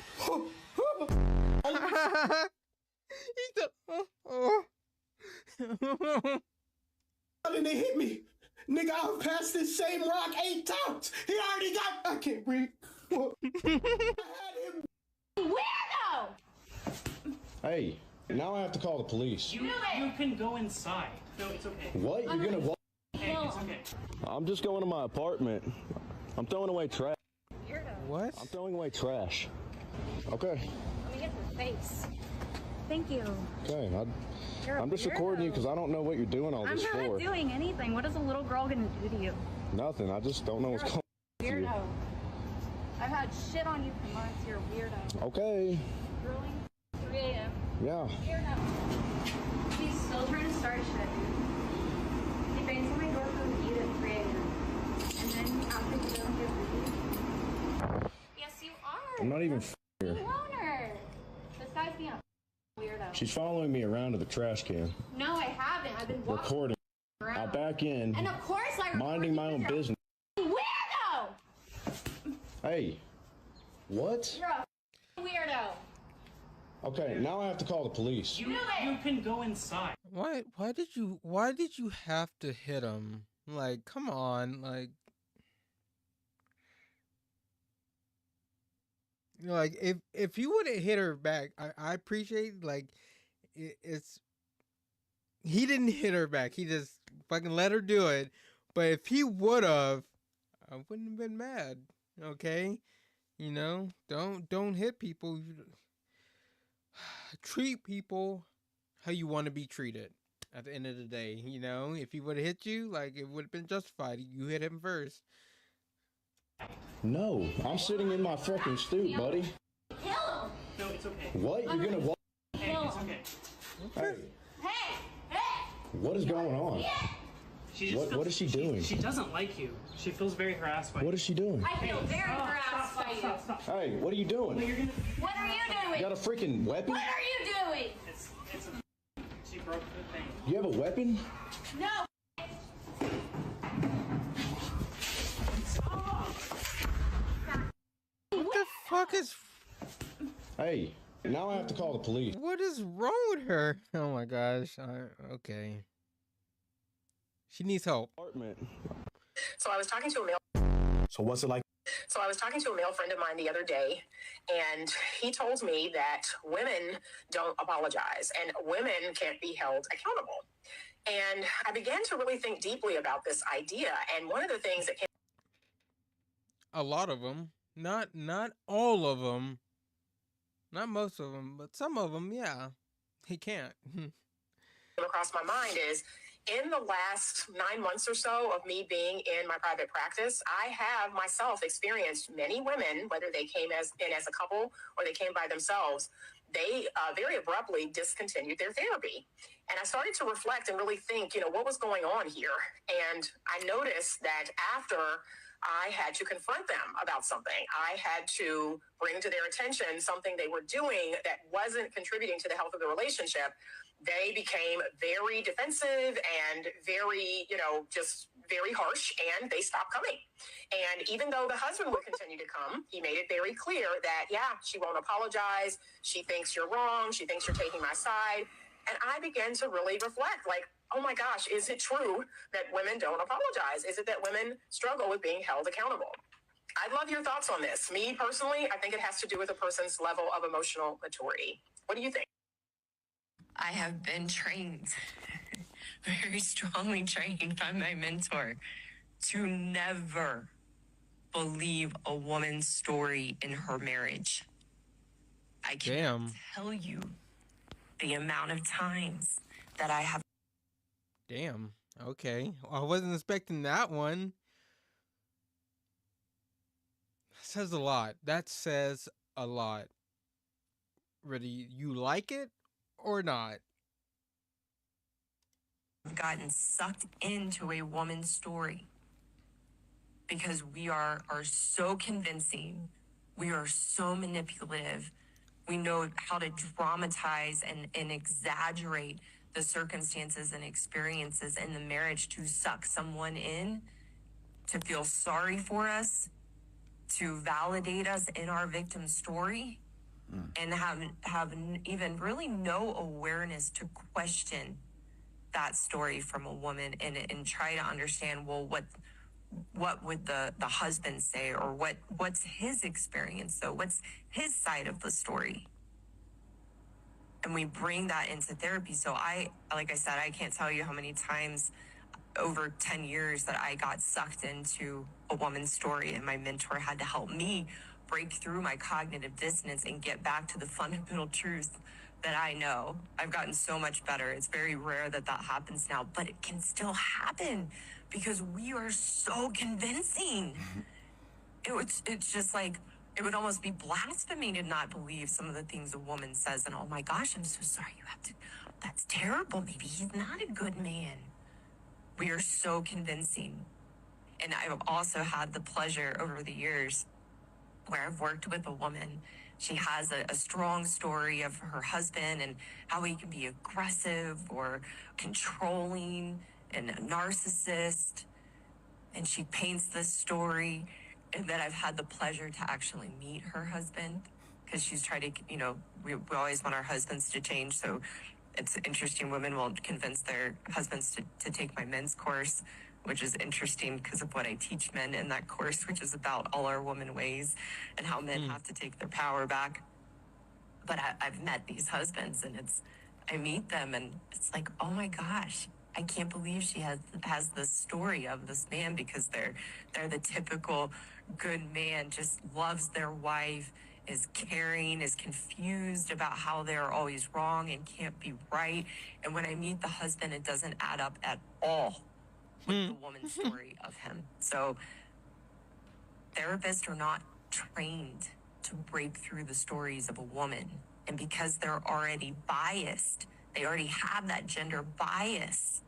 And they hit me. Nigga, I've passed this same rock 8 times. He already got... I can't breathe. I had him... Weirdo! Hey, now I have to call the police. You can go inside. No, it's okay. What? You're gonna what? Hey, it's okay. I'm just going to my apartment. I'm throwing away trash. Weirdo. What? I'm throwing away trash. Okay. Let me get the face. Thank you. Okay, I'm just recording you because I don't know what you're doing all this for. I'm not doing anything. What is a little girl gonna do to you? Nothing. I just don't know what's going on with you. Weirdo. I've had shit on you for months. You're a weirdo. Okay. Really? 3 a.m. Yeah. Weirdo. He's still trying to start shit. He bangs on my door for weed at 3 a.m. And then after you don't get weed. Yes, you are. I'm not even here. You loner. This guy's being a weirdo. She's following me around to the trash can. No, I haven't. I've been walking Recording. around. I'll back in. And of course I minding my own business. Weirdo! Hey. What? You're a weirdo. Okay, now I have to call the police. You can go inside. Why did you have to hit him? Like, come on, like, like if you would have hit her back, I appreciate, like, it's he didn't hit her back. He just fucking let her do it. But if he would have, I wouldn't have been mad. Okay, you know, don't hit people. Treat people how you want to be treated. At the end of the day, you know, if he would have hit you, like, it would have been justified. You hit him first. No, I'm sitting in my fucking stoop, buddy. Kill him. No, it's okay. What? You're gonna what? Hey, it's okay. Hey, Hey! what is going on? She just What is she doing? She doesn't like you. She feels very harassed by you. What is she doing? I feel very harassed by you. Hey, what are you doing? What are you doing? You got a freaking weapon? What are you doing? She broke the thing. You have a weapon? No. What the fuck is... Hey, now I have to call the police. What is wrong with her? Oh my gosh. Okay. She needs help. So I was talking to a male. So what's it like? So I was talking to a male friend of mine the other day, and he told me that women don't apologize and women can't be held accountable. And I began to really think deeply about this idea. And one of the things that came... A lot of them. Not all of them. Not most of them, but some of them, yeah. He can't. across my mind is, in the last 9 months or so of me being in my private practice, I have myself experienced many women, whether they came in as a couple or they came by themselves, they very abruptly discontinued their therapy. And I started to reflect and really think, you know, what was going on here? And I noticed that after I had to confront them about something, I had to bring to their attention something they were doing that wasn't contributing to the health of the relationship, they became very defensive and very, you know, just very harsh, and they stopped coming. And even though the husband would continue to come, he made it very clear that, yeah, she won't apologize. She thinks you're wrong. She thinks you're taking my side. And I began to really reflect, like, oh my gosh, is it true that women don't apologize? Is it that women struggle with being held accountable? I'd love your thoughts on this. Me personally, I think it has to do with a person's level of emotional maturity. What do you think? I have been trained, very strongly trained by my mentor, to never believe a woman's story in her marriage. I can't tell you the amount of times that I have. Damn. Okay. I wasn't expecting that one. That says a lot. That says a lot. Whether you like it or not. I've gotten sucked into a woman's story because we are so convincing. We are so manipulative. We know how to dramatize and exaggerate the circumstances and experiences in the marriage to suck someone in, to feel sorry for us, to validate us in our victim story. And have even really no awareness to question that story from a woman and try to understand, well, what would the husband say, or what's his experience, so what's his side of the story. And we bring that into therapy. So like I said, I can't tell you how many times over 10 years that I got sucked into a woman's story, and my mentor had to help me break through my cognitive dissonance and get back to the fundamental truth that I know. I've gotten so much better. It's very rare that happens now, but it can still happen because we are so convincing. It's just like, it would almost be blasphemy to not believe some of the things a woman says. And oh my gosh, I'm so sorry you have to, that's terrible. Maybe he's not a good man. We are so convincing. And I've also had the pleasure over the years where I've worked with a woman. She has a strong story of her husband and how he can be aggressive or controlling and a narcissist. And she paints this story. And then I've had the pleasure to actually meet her husband, because she's tried to, you know, we always want our husbands to change. So it's interesting, women will convince their husbands to take my men's course, which is interesting because of what I teach men in that course, which is about all our woman ways and how men have to take their power back. But I've met these husbands, and I meet them, and it's like, oh my gosh, I can't believe she has this story of this man, because they're the typical good man, just loves their wife, is caring, is confused about how they're always wrong and can't be right. And when I meet the husband, it doesn't add up at all with the woman's story of him. So therapists are not trained to break through the stories of a woman. And because they're already biased, they already have that gender bias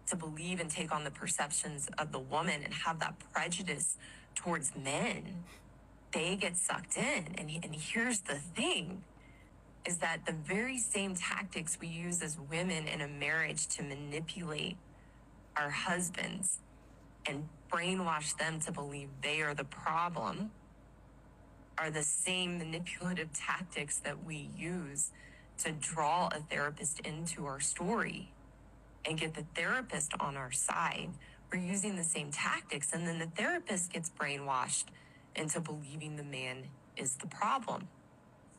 to believe and take on the perceptions of the woman and have that prejudice towards men, they get sucked in. And here's the thing, is that the very same tactics we use as women in a marriage to manipulate our husbands and brainwash them to believe they are the problem are the same manipulative tactics that we use to draw a therapist into our story and get the therapist on our side. We're using the same tactics, and then the therapist gets brainwashed into believing the man is the problem.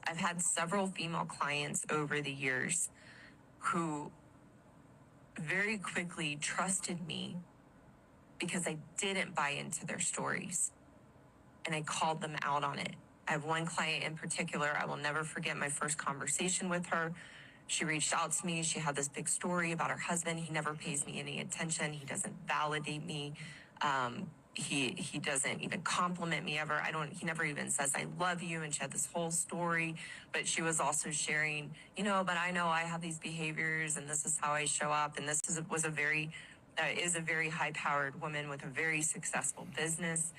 I've had several female clients over the years who very quickly trusted me because I didn't buy into their stories, and I called them out on it. I have one client in particular, I will never forget my first conversation with her. She reached out to me. She had this big story about her husband. He never pays me any attention. He doesn't validate me. He doesn't even compliment me ever. He never even says, I love you. And she had this whole story, but she was also sharing, but I know I have these behaviors and this is how I show up. And this is a very high-powered woman with a very successful business.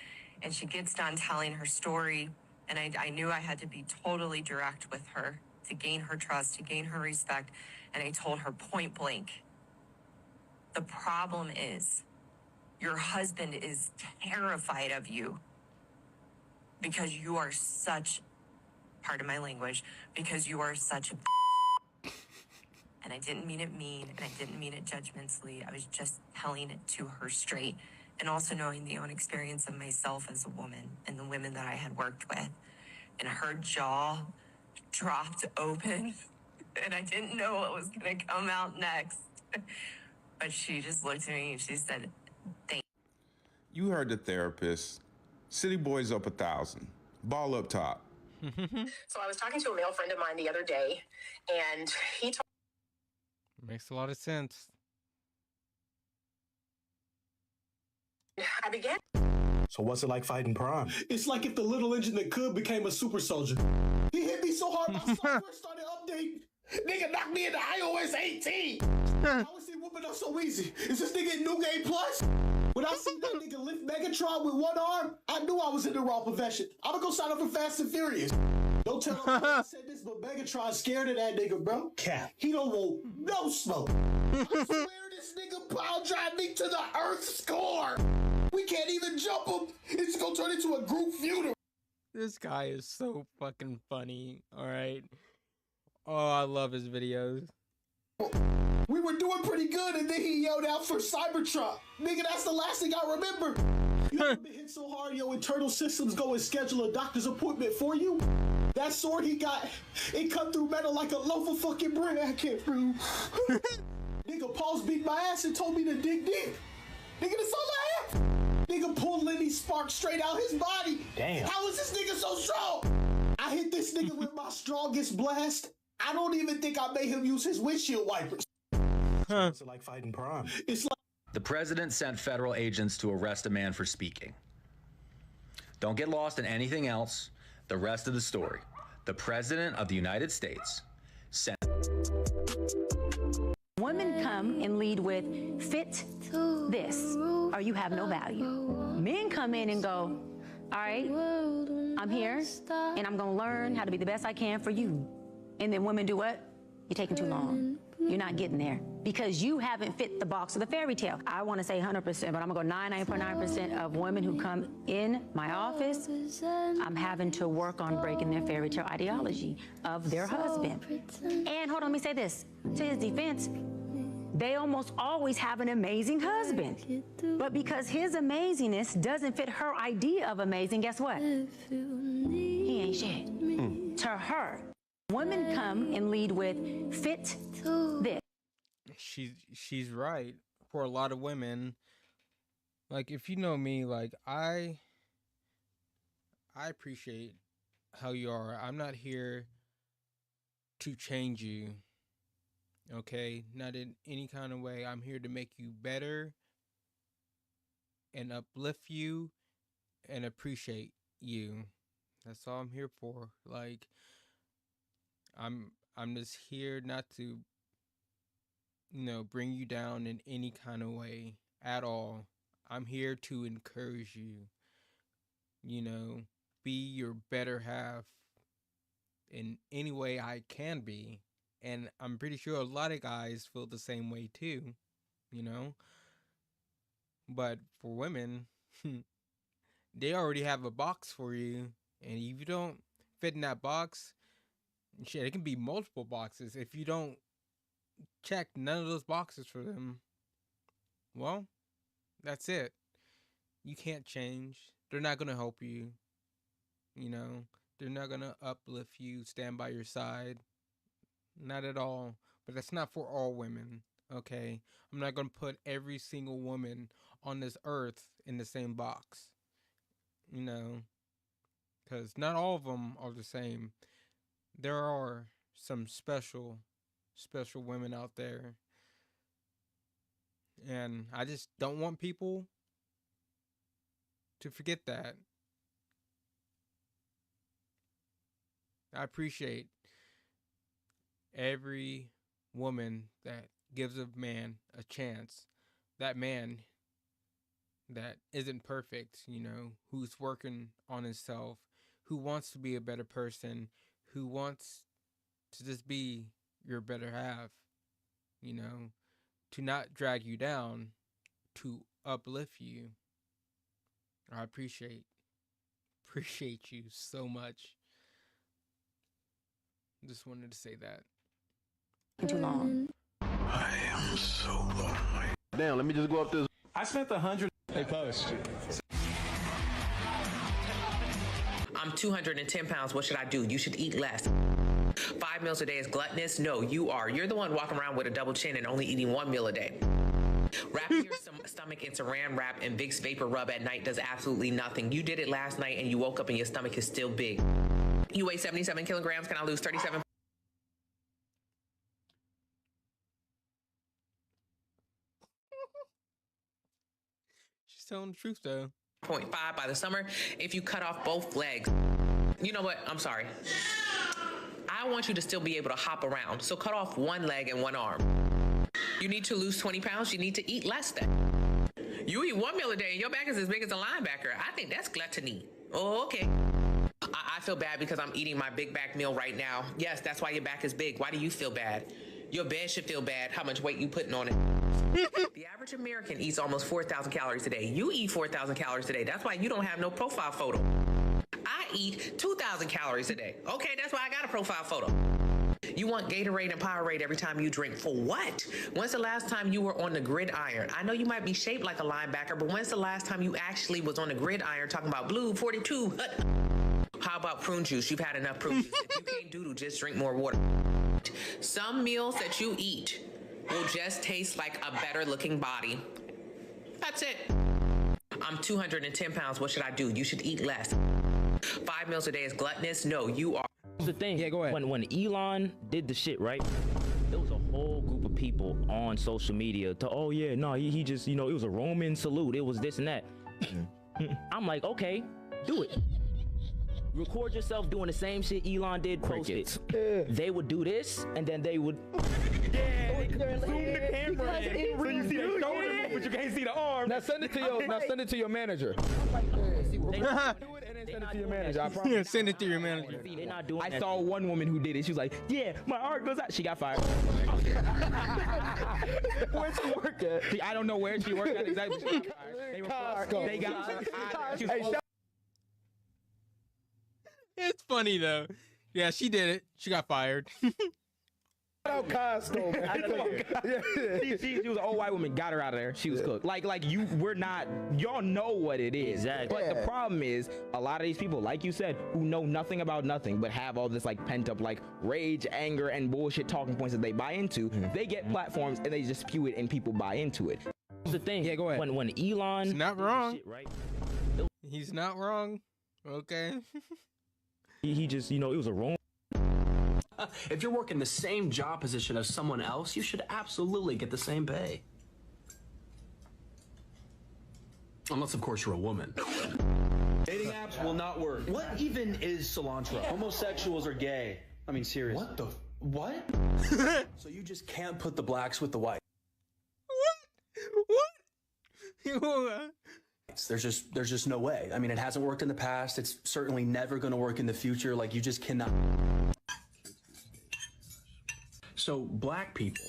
And she gets done telling her story. And I knew I had to be totally direct with her to gain her trust, to gain her respect. And I told her point blank, the problem is your husband is terrified of you because you are such, pardon my language, because you are such a and I didn't mean it mean, and I didn't mean it judgmentally. I was just telling it to her straight. And also knowing the own experience of myself as a woman and the women that I had worked with. And her jaw dropped open, and I didn't know what was going to come out next. But she just looked at me and she said, thank you. You heard the therapist. City Boys up 1,000. Ball up top. So I was talking to a male friend of mine the other day, and he told Makes a lot of sense. I began. So what's it like fighting Prime? It's like if the little engine that could became a super soldier. He hit me so hard my software started updating. Nigga knocked me into iOS 18. How is he whooping up so easy? Is this nigga in New Game Plus? When I see that nigga lift Megatron with one arm, I knew I was in the wrong profession. I'ma go sign up for Fast and Furious. Don't tell him I said this, but Megatron's scared of that nigga, bro. Cap. He don't want no smoke. I swear this nigga pile drive me to the earth score. We can't even jump him. It's gonna turn into a group funeral. This guy is so fucking funny. All right. Oh, I love his videos. We were doing pretty good, and then he yelled out for Cybertruck. Nigga, that's the last thing I remember. You ever been hit so hard your internal systems go and schedule a doctor's appointment for you? That sword he got, it cut through metal like a loaf of fucking bread. I can't prove. Nigga, Paul's beat my ass and told me to dig deep. Nigga, that's all I have. Nigga pulled Lenny Spark straight out his body. Damn. How is this nigga so strong? I hit this nigga with my strongest blast. I don't even think I made him use his windshield wipers. It's like fighting Prime. It's like the president sent federal agents to arrest a man for speaking. Don't get lost in anything else. The rest of the story. The president of the United States sent. Women come and lead with fit this, or you have no value. Men come in and go, all right, I'm here, and I'm gonna learn how to be the best I can for you. And then women do what? You're taking too long. You're not getting there because you haven't fit the box of the fairy tale. I want to say 100%, but I'm going to go 99.9% of women who come in my office, I'm having to work on breaking their fairy tale ideology of their husband. And hold on, let me say this. To his defense, they almost always have an amazing husband. But because his amazingness doesn't fit her idea of amazing, guess what? He ain't shit. To her. Women come and lead with fit this. She's right. For a lot of women, like, if you know me, like, I appreciate how you are. I'm not here to change you. Okay? Not in any kind of way. I'm here to make you better and uplift you and appreciate you. That's all I'm here for. Like, I'm just here not to, bring you down in any kind of way at all. I'm here to encourage you, be your better half in any way I can be. And I'm pretty sure a lot of guys feel the same way too, But for women, they already have a box for you. And if you don't fit in that box, shit, it can be multiple boxes. If you don't check none of those boxes for them, well, that's it. You can't change. They're not going to help you. They're not going to uplift you, stand by your side. Not at all. But that's not for all women, okay? I'm not going to put every single woman on this earth in the same box, because not all of them are the same. There are some special women out there. And I just don't want people to forget that. I appreciate every woman that gives a man a chance. That man that isn't perfect, who's working on himself, who wants to be a better person, who wants to just be your better half, to not drag you down, to uplift you. I appreciate you so much. Just wanted to say that. Too long. I am so lonely. Damn, let me just go up this. I spent 100. Hey, post. I'm 210 pounds. What should I do? You should eat less. 5 meals a day is gluttonous? No, you are. You're the one walking around with a double chin and only eating 1 meal a day. Wrapping your stomach in saran wrap and Vicks Vapor Rub at night does absolutely nothing. You did it last night and you woke up and your stomach is still big. You weigh 77 kilograms. Can I lose 37? She's telling the truth, though. 0.5 by the summer if you cut off both legs. You know what? I'm sorry. I want you to still be able to hop around. So cut off 1 leg and 1 arm. You need to lose 20 pounds. You need to eat less then. You eat 1 meal a day and your back is as big as a linebacker. I think that's gluttony. Oh, okay. I feel bad because I'm eating my big back meal right now. Yes, that's why your back is big. Why do you feel bad? Your bed should feel bad how much weight you putting on it. The average American eats almost 4,000 calories a day. You eat 4,000 calories a day. That's why you don't have no profile photo. I eat 2,000 calories a day. Okay, that's why I got a profile photo. You want Gatorade and Powerade every time you drink. For what? When's the last time you were on the gridiron? I know you might be shaped like a linebacker, but when's the last time you actually was on the gridiron talking about blue 42? How about prune juice? You've had enough prune juice. If you can't doodle, just drink more water. Some meals that you eat will just taste like a better looking body. That's it. I'm 210 pounds. What should I do? You should eat less. 5 meals a day is gluttonous? No, you are. The thing, yeah, go ahead. When Elon did the shit, right? There was a whole group of people on social media to, oh yeah, no, he just, it was a Roman salute. It was this and that. I'm like, okay, do it. Record yourself doing the same shit Elon did, post it. They would do this, and then they would... Yeah, zoom the camera in. So you see their shoulder, but you can't see the arm. Now send it to your manager. Send it to your manager. I promise. Yeah, send it to your manager. I saw one woman who did it. She was like, yeah, my art goes out. She got fired. Where'd she work at? I don't know where she worked at exactly. They got her. It's funny though. Yeah, she did it. She got fired. Shout out Costco, man. I know. She was an old white woman, got her out of there. She was cooked. Like we're not, y'all know what it is. Exactly. But the problem is, a lot of these people, like you said, who know nothing about nothing, but have all this like pent up like rage, anger, and bullshit talking points that they buy into, they get platforms and they just spew it and people buy into it. The thing, yeah, go ahead. When Elon, He's not wrong. Shit, right? He's not wrong. Okay. he just, it was a wrong. If you're working the same job position as someone else, you should absolutely get the same pay. Unless, of course, you're a woman. Dating apps will not work. What even is cilantro? Homosexuals are gay. I mean, seriously. What? So you just can't put the blacks with the whites. What? There's just no way. I mean, it hasn't worked in the past. It's certainly never going to work in the future. Like, you just cannot. So, black people.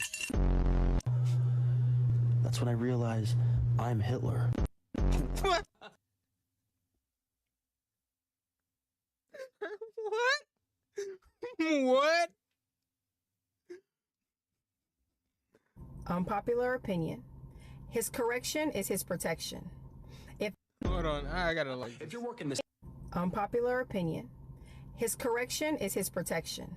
That's when I realized I'm Hitler. What? What? Unpopular opinion. His correction is his protection. Hold on, I gotta like. If you're working this. Unpopular opinion. His correction is his protection.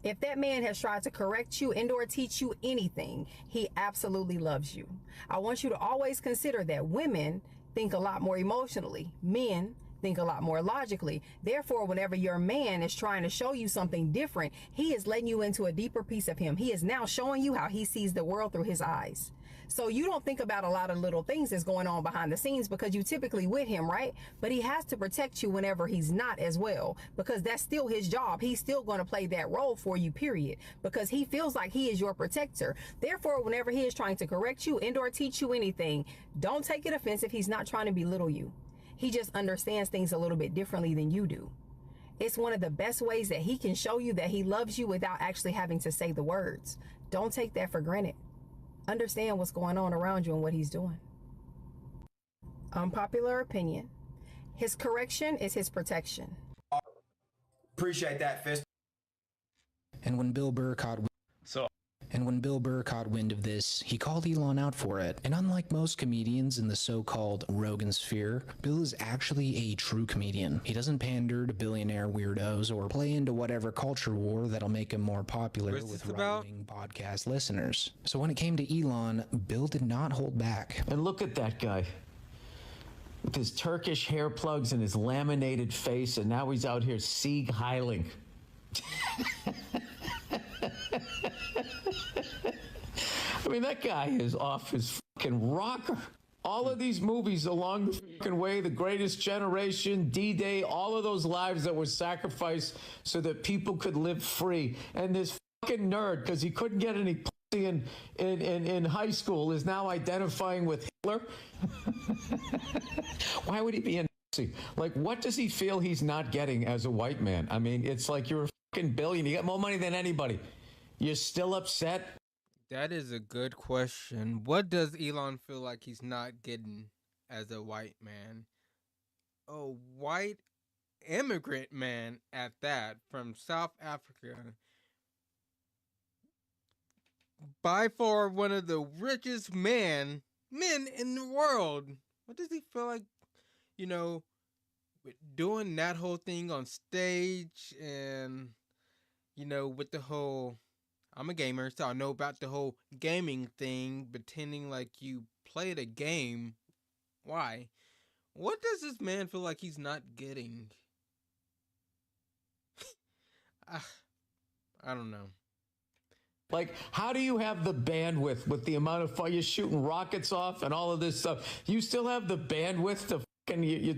If that man has tried to correct you and or teach you anything, he absolutely loves you. I want you to always consider that women think a lot more emotionally. Men think a lot more logically. Therefore, whenever your man is trying to show you something different, he is letting you into a deeper piece of him. He is now showing you how he sees the world through his eyes. So you don't think about a lot of little things that's going on behind the scenes because you typically with him, right? But he has to protect you whenever he's not as well, because that's still his job. He's still going to play that role for you, period, because he feels like he is your protector. Therefore, whenever he is trying to correct you and or teach you anything, don't take it offensive. He's not trying to belittle you. He just understands things a little bit differently than you do. It's one of the best ways that he can show you that he loves you without actually having to say the words. Don't take that for granted. Understand what's going on around you and what he's doing. Unpopular opinion. His correction is his protection. Appreciate that, Fist. And when Bill Burr caught wind of this, he called Elon out for it. And unlike most comedians in the so-called Rogan sphere, Bill is actually a true comedian. He doesn't pander to billionaire weirdos or play into whatever culture war that'll make him more popular with right-wing podcast listeners. So when it came to Elon, Bill did not hold back. And look at that guy. With his Turkish hair plugs and his laminated face, and now he's out here Sieg Heiling. I mean, that guy is off his fucking rocker. All of these movies along the fucking way, The Greatest Generation, D-Day, all of those lives that were sacrificed so that people could live free. And this fucking nerd, because he couldn't get any pussy in high school, is now identifying with Hitler. Why would he be a Nazi? Like, what does he feel he's not getting as a white man? I mean, it's like you're a fucking billion. You got more money than anybody. You're still upset? That is a good question. What does Elon feel like he's not getting as a white man? A white immigrant man at that, from South Africa. By far one of the richest men in the world. What does he feel like, doing that whole thing on stage and, with the whole... I'm a gamer, so I know about the whole gaming thing, pretending like you played a game. Why? What does this man feel like he's not getting? I don't know. Like, how do you have the bandwidth with the amount of fire you're shooting rockets off and all of this stuff? You still have the bandwidth to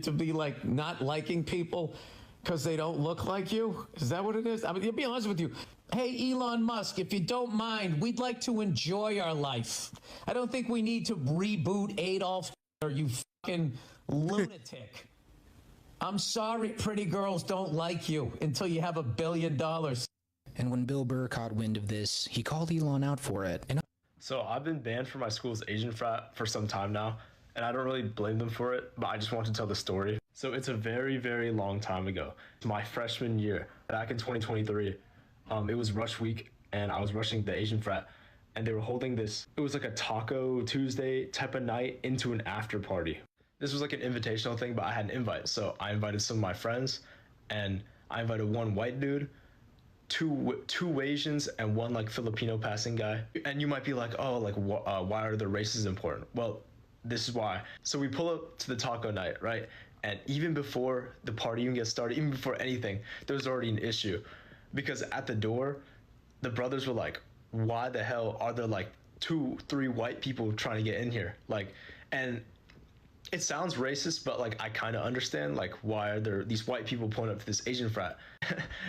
to be like not liking people because they don't look like you? Is that what it is? I mean, to be honest with you. Hey, Elon Musk, if you don't mind, we'd like to enjoy our life. I don't think we need to reboot Adolf Hitler, you fucking lunatic. I'm sorry pretty girls don't like you until you have $1 billion. And when Bill Burr caught wind of this, he called Elon out for it. So I've been banned from my school's Asian frat for some time now, and I don't really blame them for it, but I just want to tell the story. So it's a very, very long time ago. My freshman year, back in 2023, it was rush week, and I was rushing the Asian frat, and they were holding this, it was like a Taco Tuesday type of night into an after party. This was like an invitational thing, but I had an invite. So I invited some of my friends, and I invited one white dude, two Asians, and one like Filipino passing guy. And you might be like, oh, like why are the races important? Well, this is why. So we pull up to the taco night, right? And even before the party even gets started, even before anything, there's already an issue. Because at the door, the brothers were like, why the hell are there like 2-3 white people trying to get in here? Like, and it sounds racist, but like I kind of understand like why are there these white people pulling up to this Asian frat,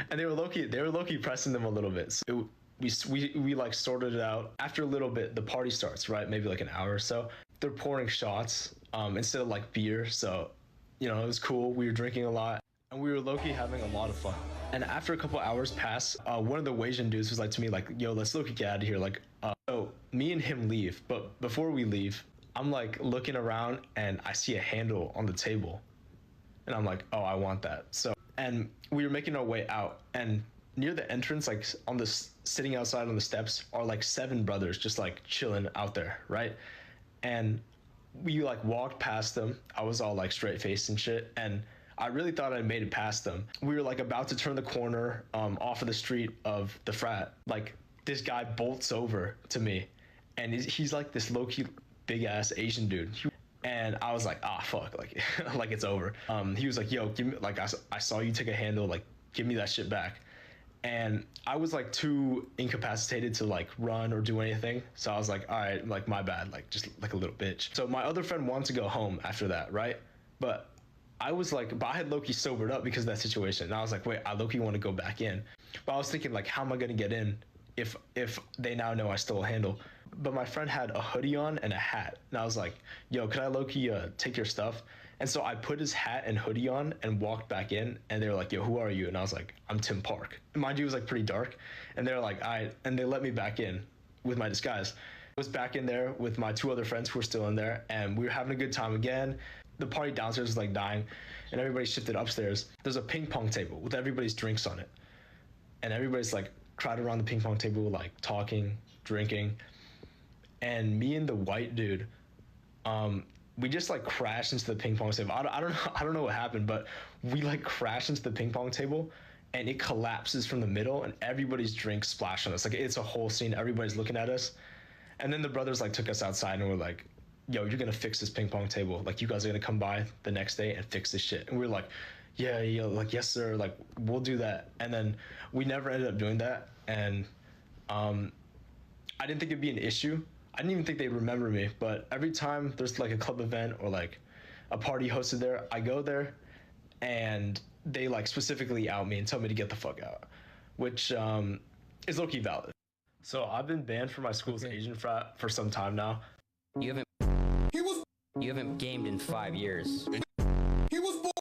and they were low-key pressing them a little bit. So we like sorted it out. After a little bit, the party starts, right? Maybe like an hour or so. They're pouring shots instead of like beer. So, you know, it was cool. We were drinking a lot, and we were low-key having a lot of fun. And after a couple hours pass, one of the Asian dudes was like to me like, yo, let's low-key get out of here. Like, so me and him leave, but before we leave, I'm like looking around and I see a handle on the table, and I'm like, oh, I want that. So, and we were making our way out, and near the entrance, like on the sitting outside on the steps, are like 7 brothers just like chilling out there, right? And we like walked past them. I was all like straight faced and shit, and I really thought I made it past them. We were like about to turn the corner off of the street of the frat. Like this guy bolts over to me, and he's like this low-key big ass Asian dude, and I was like, ah, fuck, like like it's over. He was like, yo, give me, like I saw you take a handle, like give me that shit back. And I was like too incapacitated to like run or do anything, so I was like, all right, like my bad, like just like a little bitch. So my other friend wanted to go home after that, right? But I was like, but I had low-key sobered up because of that situation, and I was like, wait, I low-key want to go back in. But I was thinking like, how am I gonna get in if they now know I stole a handle? But my friend had a hoodie on and a hat, and I was like, yo, could I low-key take your stuff? And so I put his hat and hoodie on and walked back in, and they were like, yo, who are you? And I was like, I'm Tim Park. And mind you, it was like pretty dark, and they were like, all right, and they let me back in with my disguise. I was back in there with my 2 other friends who were still in there, and we were having a good time again. The party downstairs was like dying, and everybody shifted upstairs. There's a ping pong table with everybody's drinks on it, and everybody's like crowded around the ping pong table, like talking, drinking. And me and the white dude, we just like crashed into the ping pong table. I don't know what happened, but we like crashed into the ping pong table, and it collapses from the middle, and everybody's drinks splash on us. Like it's a whole scene. Everybody's looking at us, and then the brothers like took us outside and were like, yo, you're gonna fix this ping pong table. Like you guys are gonna come by the next day and fix this shit. And we were like, yeah, like yes sir, like we'll do that. And then we never ended up doing that. And I didn't think it'd be an issue. I didn't even think they'd remember me, but every time there's like a club event or like a party hosted there, I go there and they like specifically out me and tell me to get the fuck out, which is low-key valid. So I've been banned from my school's Asian frat for some time now. You haven't gamed in 5 years.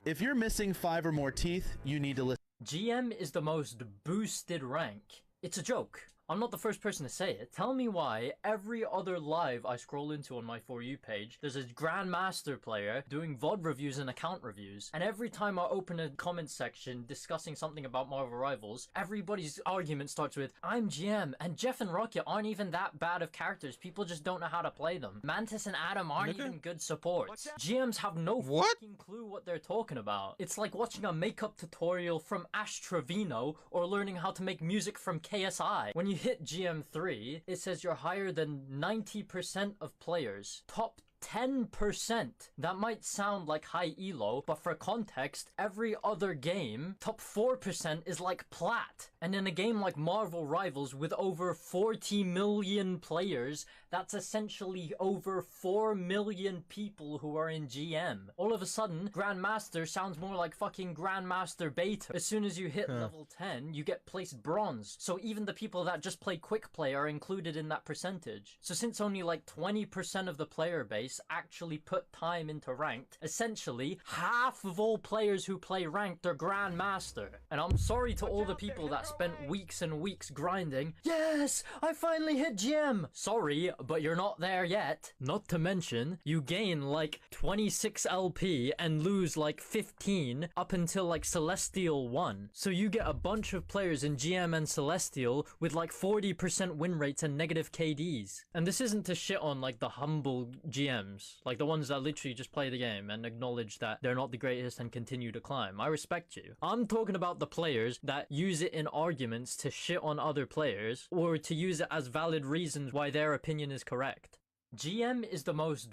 If you're missing 5 or more teeth, you need to listen. GM is the most boosted rank. It's a joke. I'm not the first person to say it. Tell me why every other live I scroll into on my For You page, there's a Grandmaster player doing VOD reviews and account reviews, and every time I open a comment section discussing something about Marvel Rivals, everybody's argument starts with, I'm GM, and Jeff and Rocket aren't even that bad of characters, people just don't know how to play them. Mantis and Adam aren't even good supports. GMs have no fucking clue what they're talking about. It's like watching a makeup tutorial from Ash Trevino, or learning how to make music from KSI. When you hit GM3, it says you're higher than 90% of players. Top 10%. That might sound like high elo, but for context, every other game, top 4% is like plat. And in a game like Marvel Rivals with over 40 million players, that's essentially over 4 million people who are in GM. All of a sudden, Grandmaster sounds more like fucking Grandmaster Beta. As soon as you hit level 10, you get placed bronze. So even the people that just play quick play are included in that percentage. So since only like 20% of the player base twice actually put time into ranked. Essentially, half of all players who play ranked are Grandmaster. And I'm sorry to all the people that spent weeks and weeks grinding. Yes, I finally hit GM. Sorry, but you're not there yet. Not to mention, you gain like 26 LP and lose like 15 up until like Celestial 1. So you get a bunch of players in GM and Celestial with like 40% win rates and negative KDs. And this isn't to shit on like the humble GMs, like the ones that literally just play the game and acknowledge that they're not the greatest and continue to climb. I respect you. I'm talking about the players that use it in arguments to shit on other players or to use it as valid reasons why their opinion is correct. GM is the most...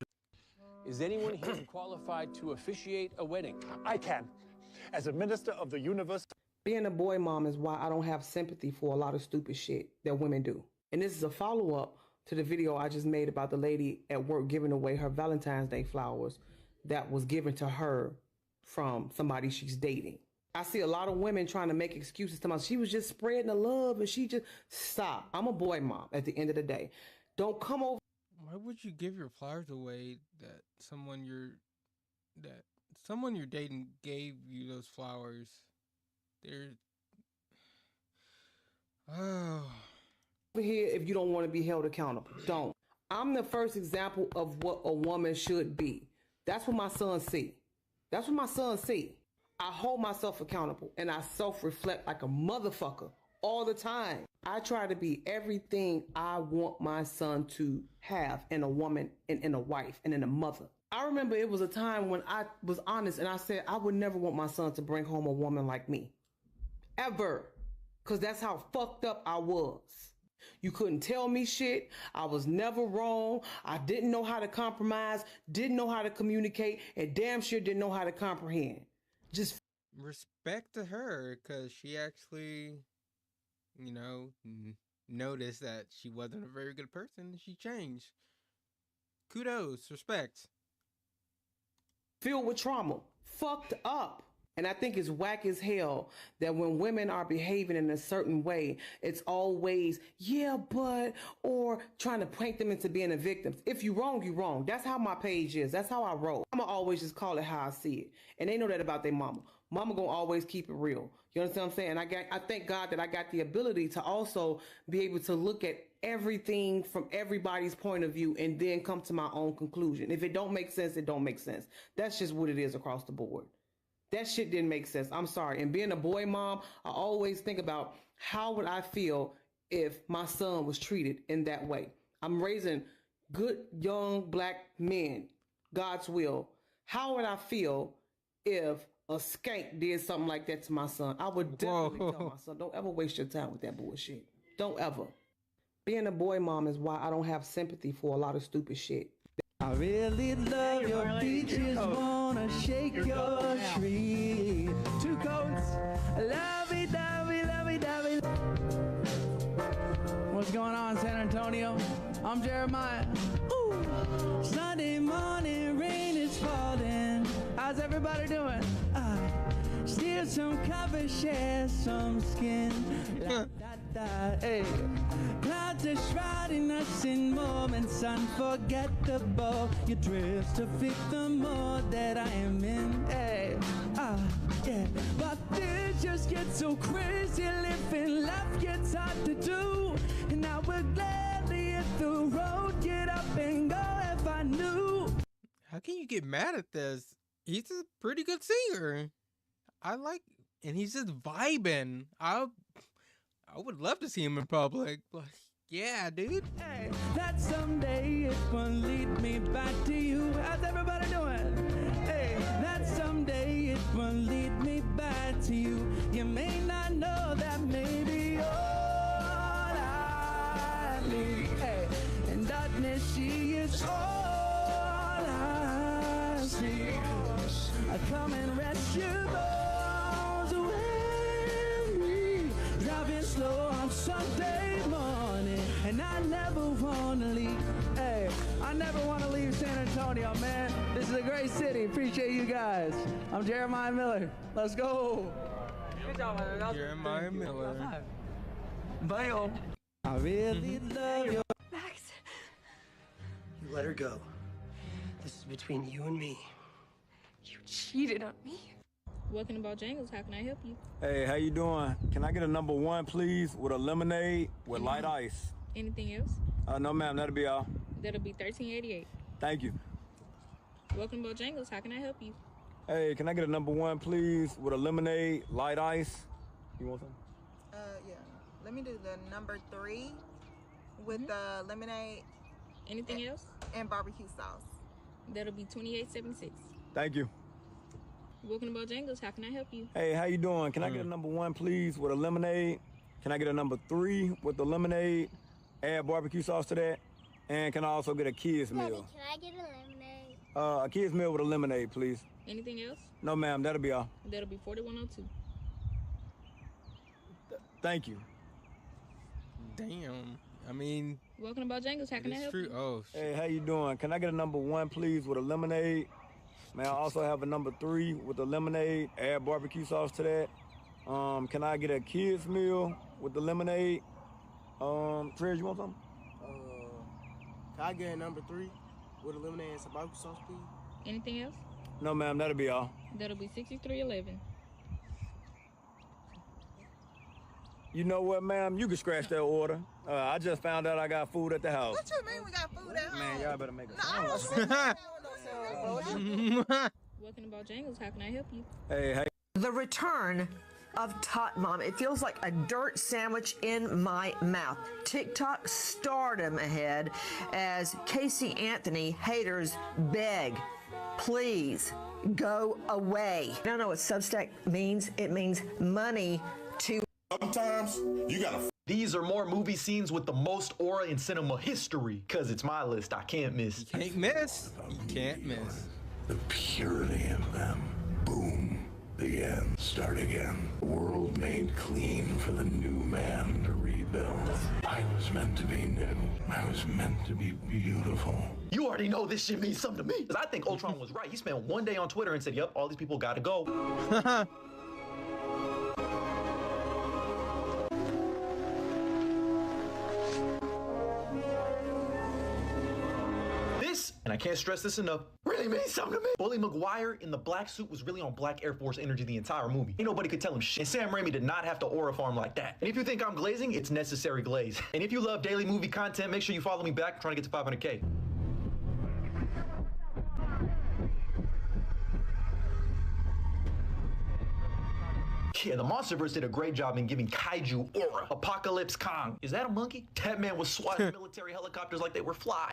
Is anyone here qualified to officiate a wedding? I can. As a minister of the universe... Being a boy mom is why I don't have sympathy for a lot of stupid shit that women do. And this is a follow-up to the video I just made about the lady at work giving away her Valentine's Day flowers that was given to her from somebody she's dating. I see a lot of women trying to make excuses to myself. She was just spreading the love and she just... Stop. I'm a boy mom at the end of the day. Don't come over... Why would you give your flowers away that someone you're dating gave you those flowers? They're... Oh... here if you don't want to be held accountable. Don't. I'm the first example of what a woman should be. That's what my son see. That's what my son see. I hold myself accountable and I self-reflect like a motherfucker all the time. I try to be everything I want my son to have in a woman and in a wife and in a mother. I remember it was a time when I was honest and I said I would never want my son to bring home a woman like me. Ever. Because that's how fucked up I was. You couldn't tell me shit. I was never wrong. I didn't know how to compromise, didn't know how to communicate, and damn sure didn't know how to comprehend. Just respect to her, because she actually, you know, noticed that she wasn't a very good person. She changed. Kudos, respect. Filled with trauma, fucked up. And I think it's whack as hell that when women are behaving in a certain way, it's always, yeah, but, or trying to paint them into being a victim. If you wrong, you wrong. That's how my page is. That's how I roll. I'ma always just call it how I see it. And they know that about their mama. Mama gonna always keep it real. You understand what I'm saying? I thank God that I got the ability to also be able to look at everything from everybody's point of view and then come to my own conclusion. If it don't make sense, it don't make sense. That's just what it is across the board. That shit didn't make sense. I'm sorry. And being a boy mom, I always think about how would I feel if my son was treated in that way. I'm raising good young black men, God's will. How would I feel if a skank did something like that to my son? I would definitely tell my son, don't ever waste your time with that bullshit. Don't ever. Being a boy mom is why I don't have sympathy for a lot of stupid shit. I really love your beaches, wanna shake your tree. 2 coats, lovey-dovey. What's going on, San Antonio? I'm Jeremiah. Ooh. Sunday morning, rain is falling. How's everybody doing? Steal some cover, share some skin. Hey. Clouds are shrouding us in moments unforgettable. You drift to fit the mood that I am in. Hey, yeah. But this just gets so crazy. Living life gets hard to do. And I would gladly hit the road, get up and go if I knew. How can you get mad at this? He's a pretty good singer. I like, and he's just vibing. I would love to see him in public. Like, yeah, dude. Hey, that someday it will lead me back to you. How's everybody doing? Hey, that someday it will lead me back to you. You may not know that maybe all I need. Hey, in darkness she is all I see. I come and rest your bones away me. Driving slow on Sunday morning, and I never wanna leave. Hey, I never wanna leave San Antonio, man. This is a great city. Appreciate you guys. I'm Jeremiah Miller. Let's go. Good job, man. Jeremiah Miller. Bye. I really love you. Max. You let her go. This is between you and me. You cheated on me. Welcome to Bojangles. How can I help you? Hey, how you doing? Can I get a number 1, please, with a lemonade with light ice? Anything else? No, ma'am. That'll be all. That'll be $13.88. Thank you. Welcome to Bojangles. How can I help you? Hey, can I get a number 1, please, with a lemonade, light ice? You want some? Yeah. Let me do the number 3 with the lemonade. Anything else? And barbecue sauce. That'll be $28.76. Thank you. Welcome to Bojangles. How can I help you? Hey, how you doing? Can I get a number 1, please, with a lemonade? Can I get a number 3 with the lemonade? Add barbecue sauce to that. And can I also get a kids meal? Daddy, can I get a lemonade? A kids meal with a lemonade, please. Anything else? No, ma'am. That'll be all. That'll be $41.02. Thank you. Damn. I mean, welcome to Bojangles. How can I help you? Oh, shit. Hey, how you doing? Can I get a number 1, please, with a lemonade? May I also have a number 3 with the lemonade? Add barbecue sauce to that. Can I get a kids meal with the lemonade? Trez, you want something? Can I get a number 3 with a lemonade and some barbecue sauce, please? Anything else? No, ma'am. That'll be all. That'll be $63.11. You know what, ma'am? You can scratch that order. I just found out I got food at the house. What you mean we got food at home? Man, y'all better make it. Welcome to Bojangles. How can I help you? Hey, hey. The return of Tot Mom. It feels like a dirt sandwich in my mouth. TikTok stardom ahead as Casey Anthony haters beg, please go away. I don't know what Substack means. It means money to. Sometimes you gotta. These are more movie scenes with the most aura in cinema history. Cause it's my list, I can't miss. You can't miss. You can't miss. The purity of them. Boom. The end. Start again. World made clean for the new man to rebuild. I was meant to be new. I was meant to be beautiful. You already know this shit means something to me. Cause I think Ultron was right. He spent one day on Twitter and said, yep, all these people gotta go. And I can't stress this enough, really means something to me. Bully Maguire in the black suit was really on black Air Force energy the entire movie. Ain't nobody could tell him shit. And Sam Raimi did not have to aura farm like that. And if you think I'm glazing, it's necessary glaze. And if you love daily movie content, make sure you follow me back. I'm trying to get to 500K. Yeah, the Monsterverse did a great job in giving kaiju aura. Apocalypse Kong. Is that a monkey? That man was swatting military helicopters like they were fly.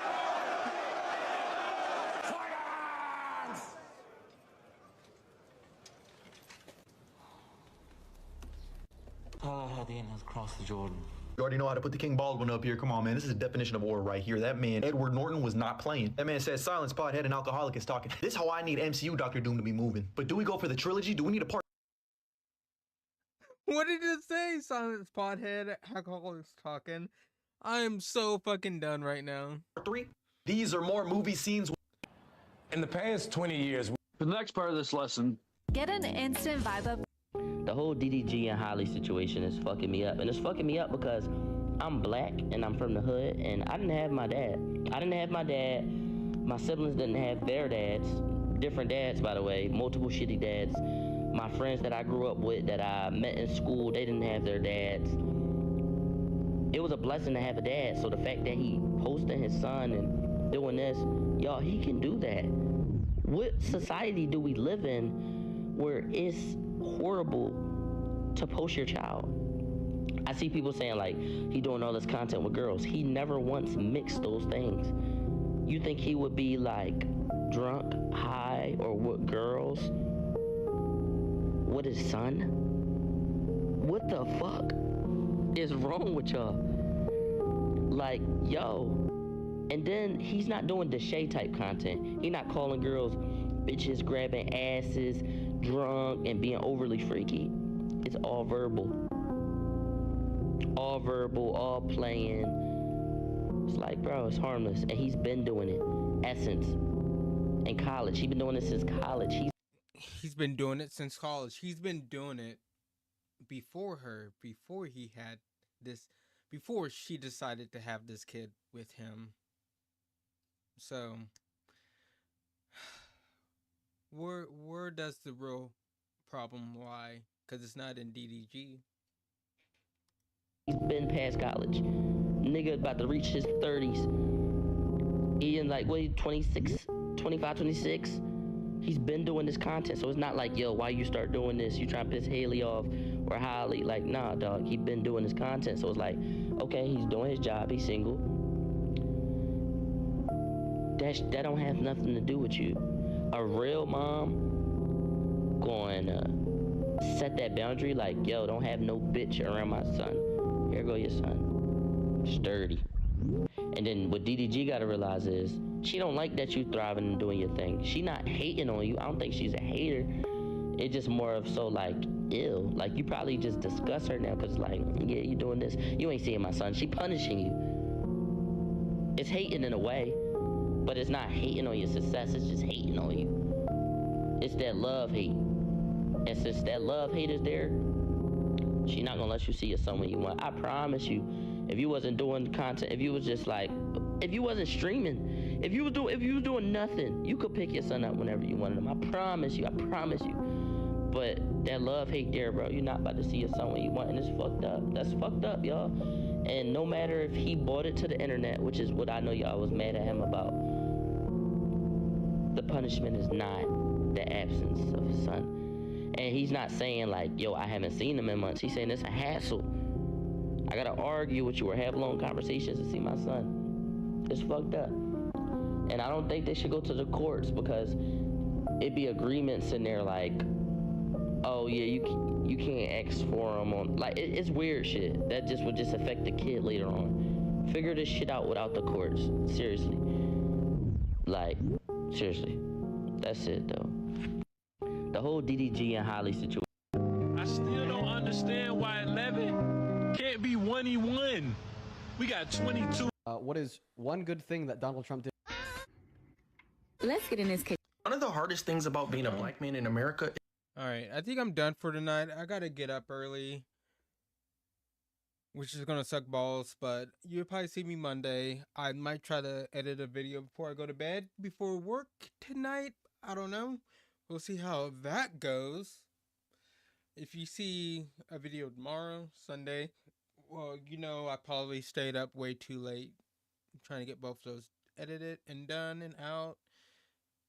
has crossed the Jordan. You already know how to put the King Baldwin up here. Come on, man. This is a definition of aura right here. That man, Edward Norton, was not playing. That man said, silence, pothead, and alcoholic is talking. This is how I need MCU Doctor Doom to be moving. But do we go for the trilogy? Do we need a part? What did it say? Silence, pothead, alcoholics talking. I am so fucking done right now. 3. These are more movie scenes. In the past 20 years. For the next part of this lesson. Get an instant vibe up. The whole DDG and Holly situation is fucking me up. And it's fucking me up because I'm black and I'm from the hood and I didn't have my dad. My siblings didn't have their dads. Different dads, by the way. Multiple shitty dads. My friends that I grew up with, that I met in school, they didn't have their dads. It was a blessing to have a dad. So the fact that he posting his son and doing this, y'all, he can do that. What society do we live in where it's horrible to post your child? I see people saying like, he doing all this content with girls. He never once mixed those things. You think he would be like drunk, high, or with girls with his son? What the fuck is wrong with y'all? Like, yo. And then he's not doing Deshae type content. He not calling girls bitches, grabbing asses, drunk, and being overly freaky. It's all verbal. All verbal, all playing. It's like, bro, it's harmless. And he's been doing it. Essence. In college. He's been doing it since college. He's been doing it since college. He's been doing it before her, before he had this, before she decided to have this kid with him. So, where does the real problem lie? Because it's not in DDG. He's been past college. Nigga about to reach his 30s. He in like, what, 26, 25, 26? He's been doing this content, so it's not like, yo, why you start doing this? You trying to piss Haley off or Holly? Like, nah, dog, he been doing this content, so it's like, okay, he's doing his job, he's single. That don't have nothing to do with you. A real mom going to set that boundary, like, yo, don't have no bitch around my son. Here go your son. Sturdy. And then what DDG gotta realize is, she don't like that you thriving and doing your thing. She not hating on you. I don't think she's a hater. It's just more of so like, ill. Like, you probably just discuss her now because like, yeah, you doing this. You ain't seeing my son. She punishing you. It's hating in a way, but it's not hating on your success. It's just hating on you. It's that love hate. And since that love hate is there, she not gonna let you see your son when you want. I promise you, if you wasn't doing content, if you was just like, if you wasn't streaming, if you was doing nothing, you could pick your son up whenever you wanted him. I promise you. But that love hate there, bro, you're not about to see your son when you want, and it's fucked up. That's fucked up, y'all. And no matter if he bought it to the internet, which is what I know y'all was mad at him about, the punishment is not the absence of his son. And he's not saying like, yo, I haven't seen him in months. He's saying it's a hassle. I gotta argue with you or have long conversations to see my son. It's fucked up. And I don't think they should go to the courts because it'd be agreements in there like, oh yeah, you can't ask for him on, like, it's weird shit. That just would just affect the kid later on. Figure this shit out without the courts. Seriously. Like, seriously. That's it though. The whole DDG and Holly situation. I still don't understand why 11 can't be 1v1. We got 22. What is one good thing that Donald Trump did? Let's get in this case. One of the hardest things about being a black man in America. All right, I think I'm done for tonight. I gotta get up early, which is gonna suck balls, but you'll probably see me Monday. I might try to edit a video before I go to bed, before work tonight. I don't know. We'll see how that goes. If you see a video tomorrow, Sunday, well, you know I probably stayed up way too late. I'm trying to get both of those edited and done and out.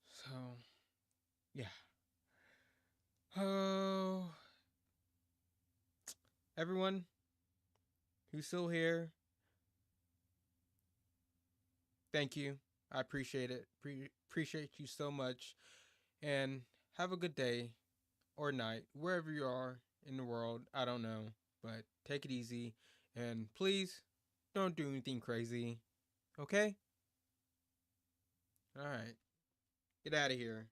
So, yeah. Oh, everyone who's still here, thank you. I appreciate it. Appreciate you so much. And have a good day or night, wherever you are in the world. I don't know, but take it easy. And please don't do anything crazy. Okay? All right. Get out of here.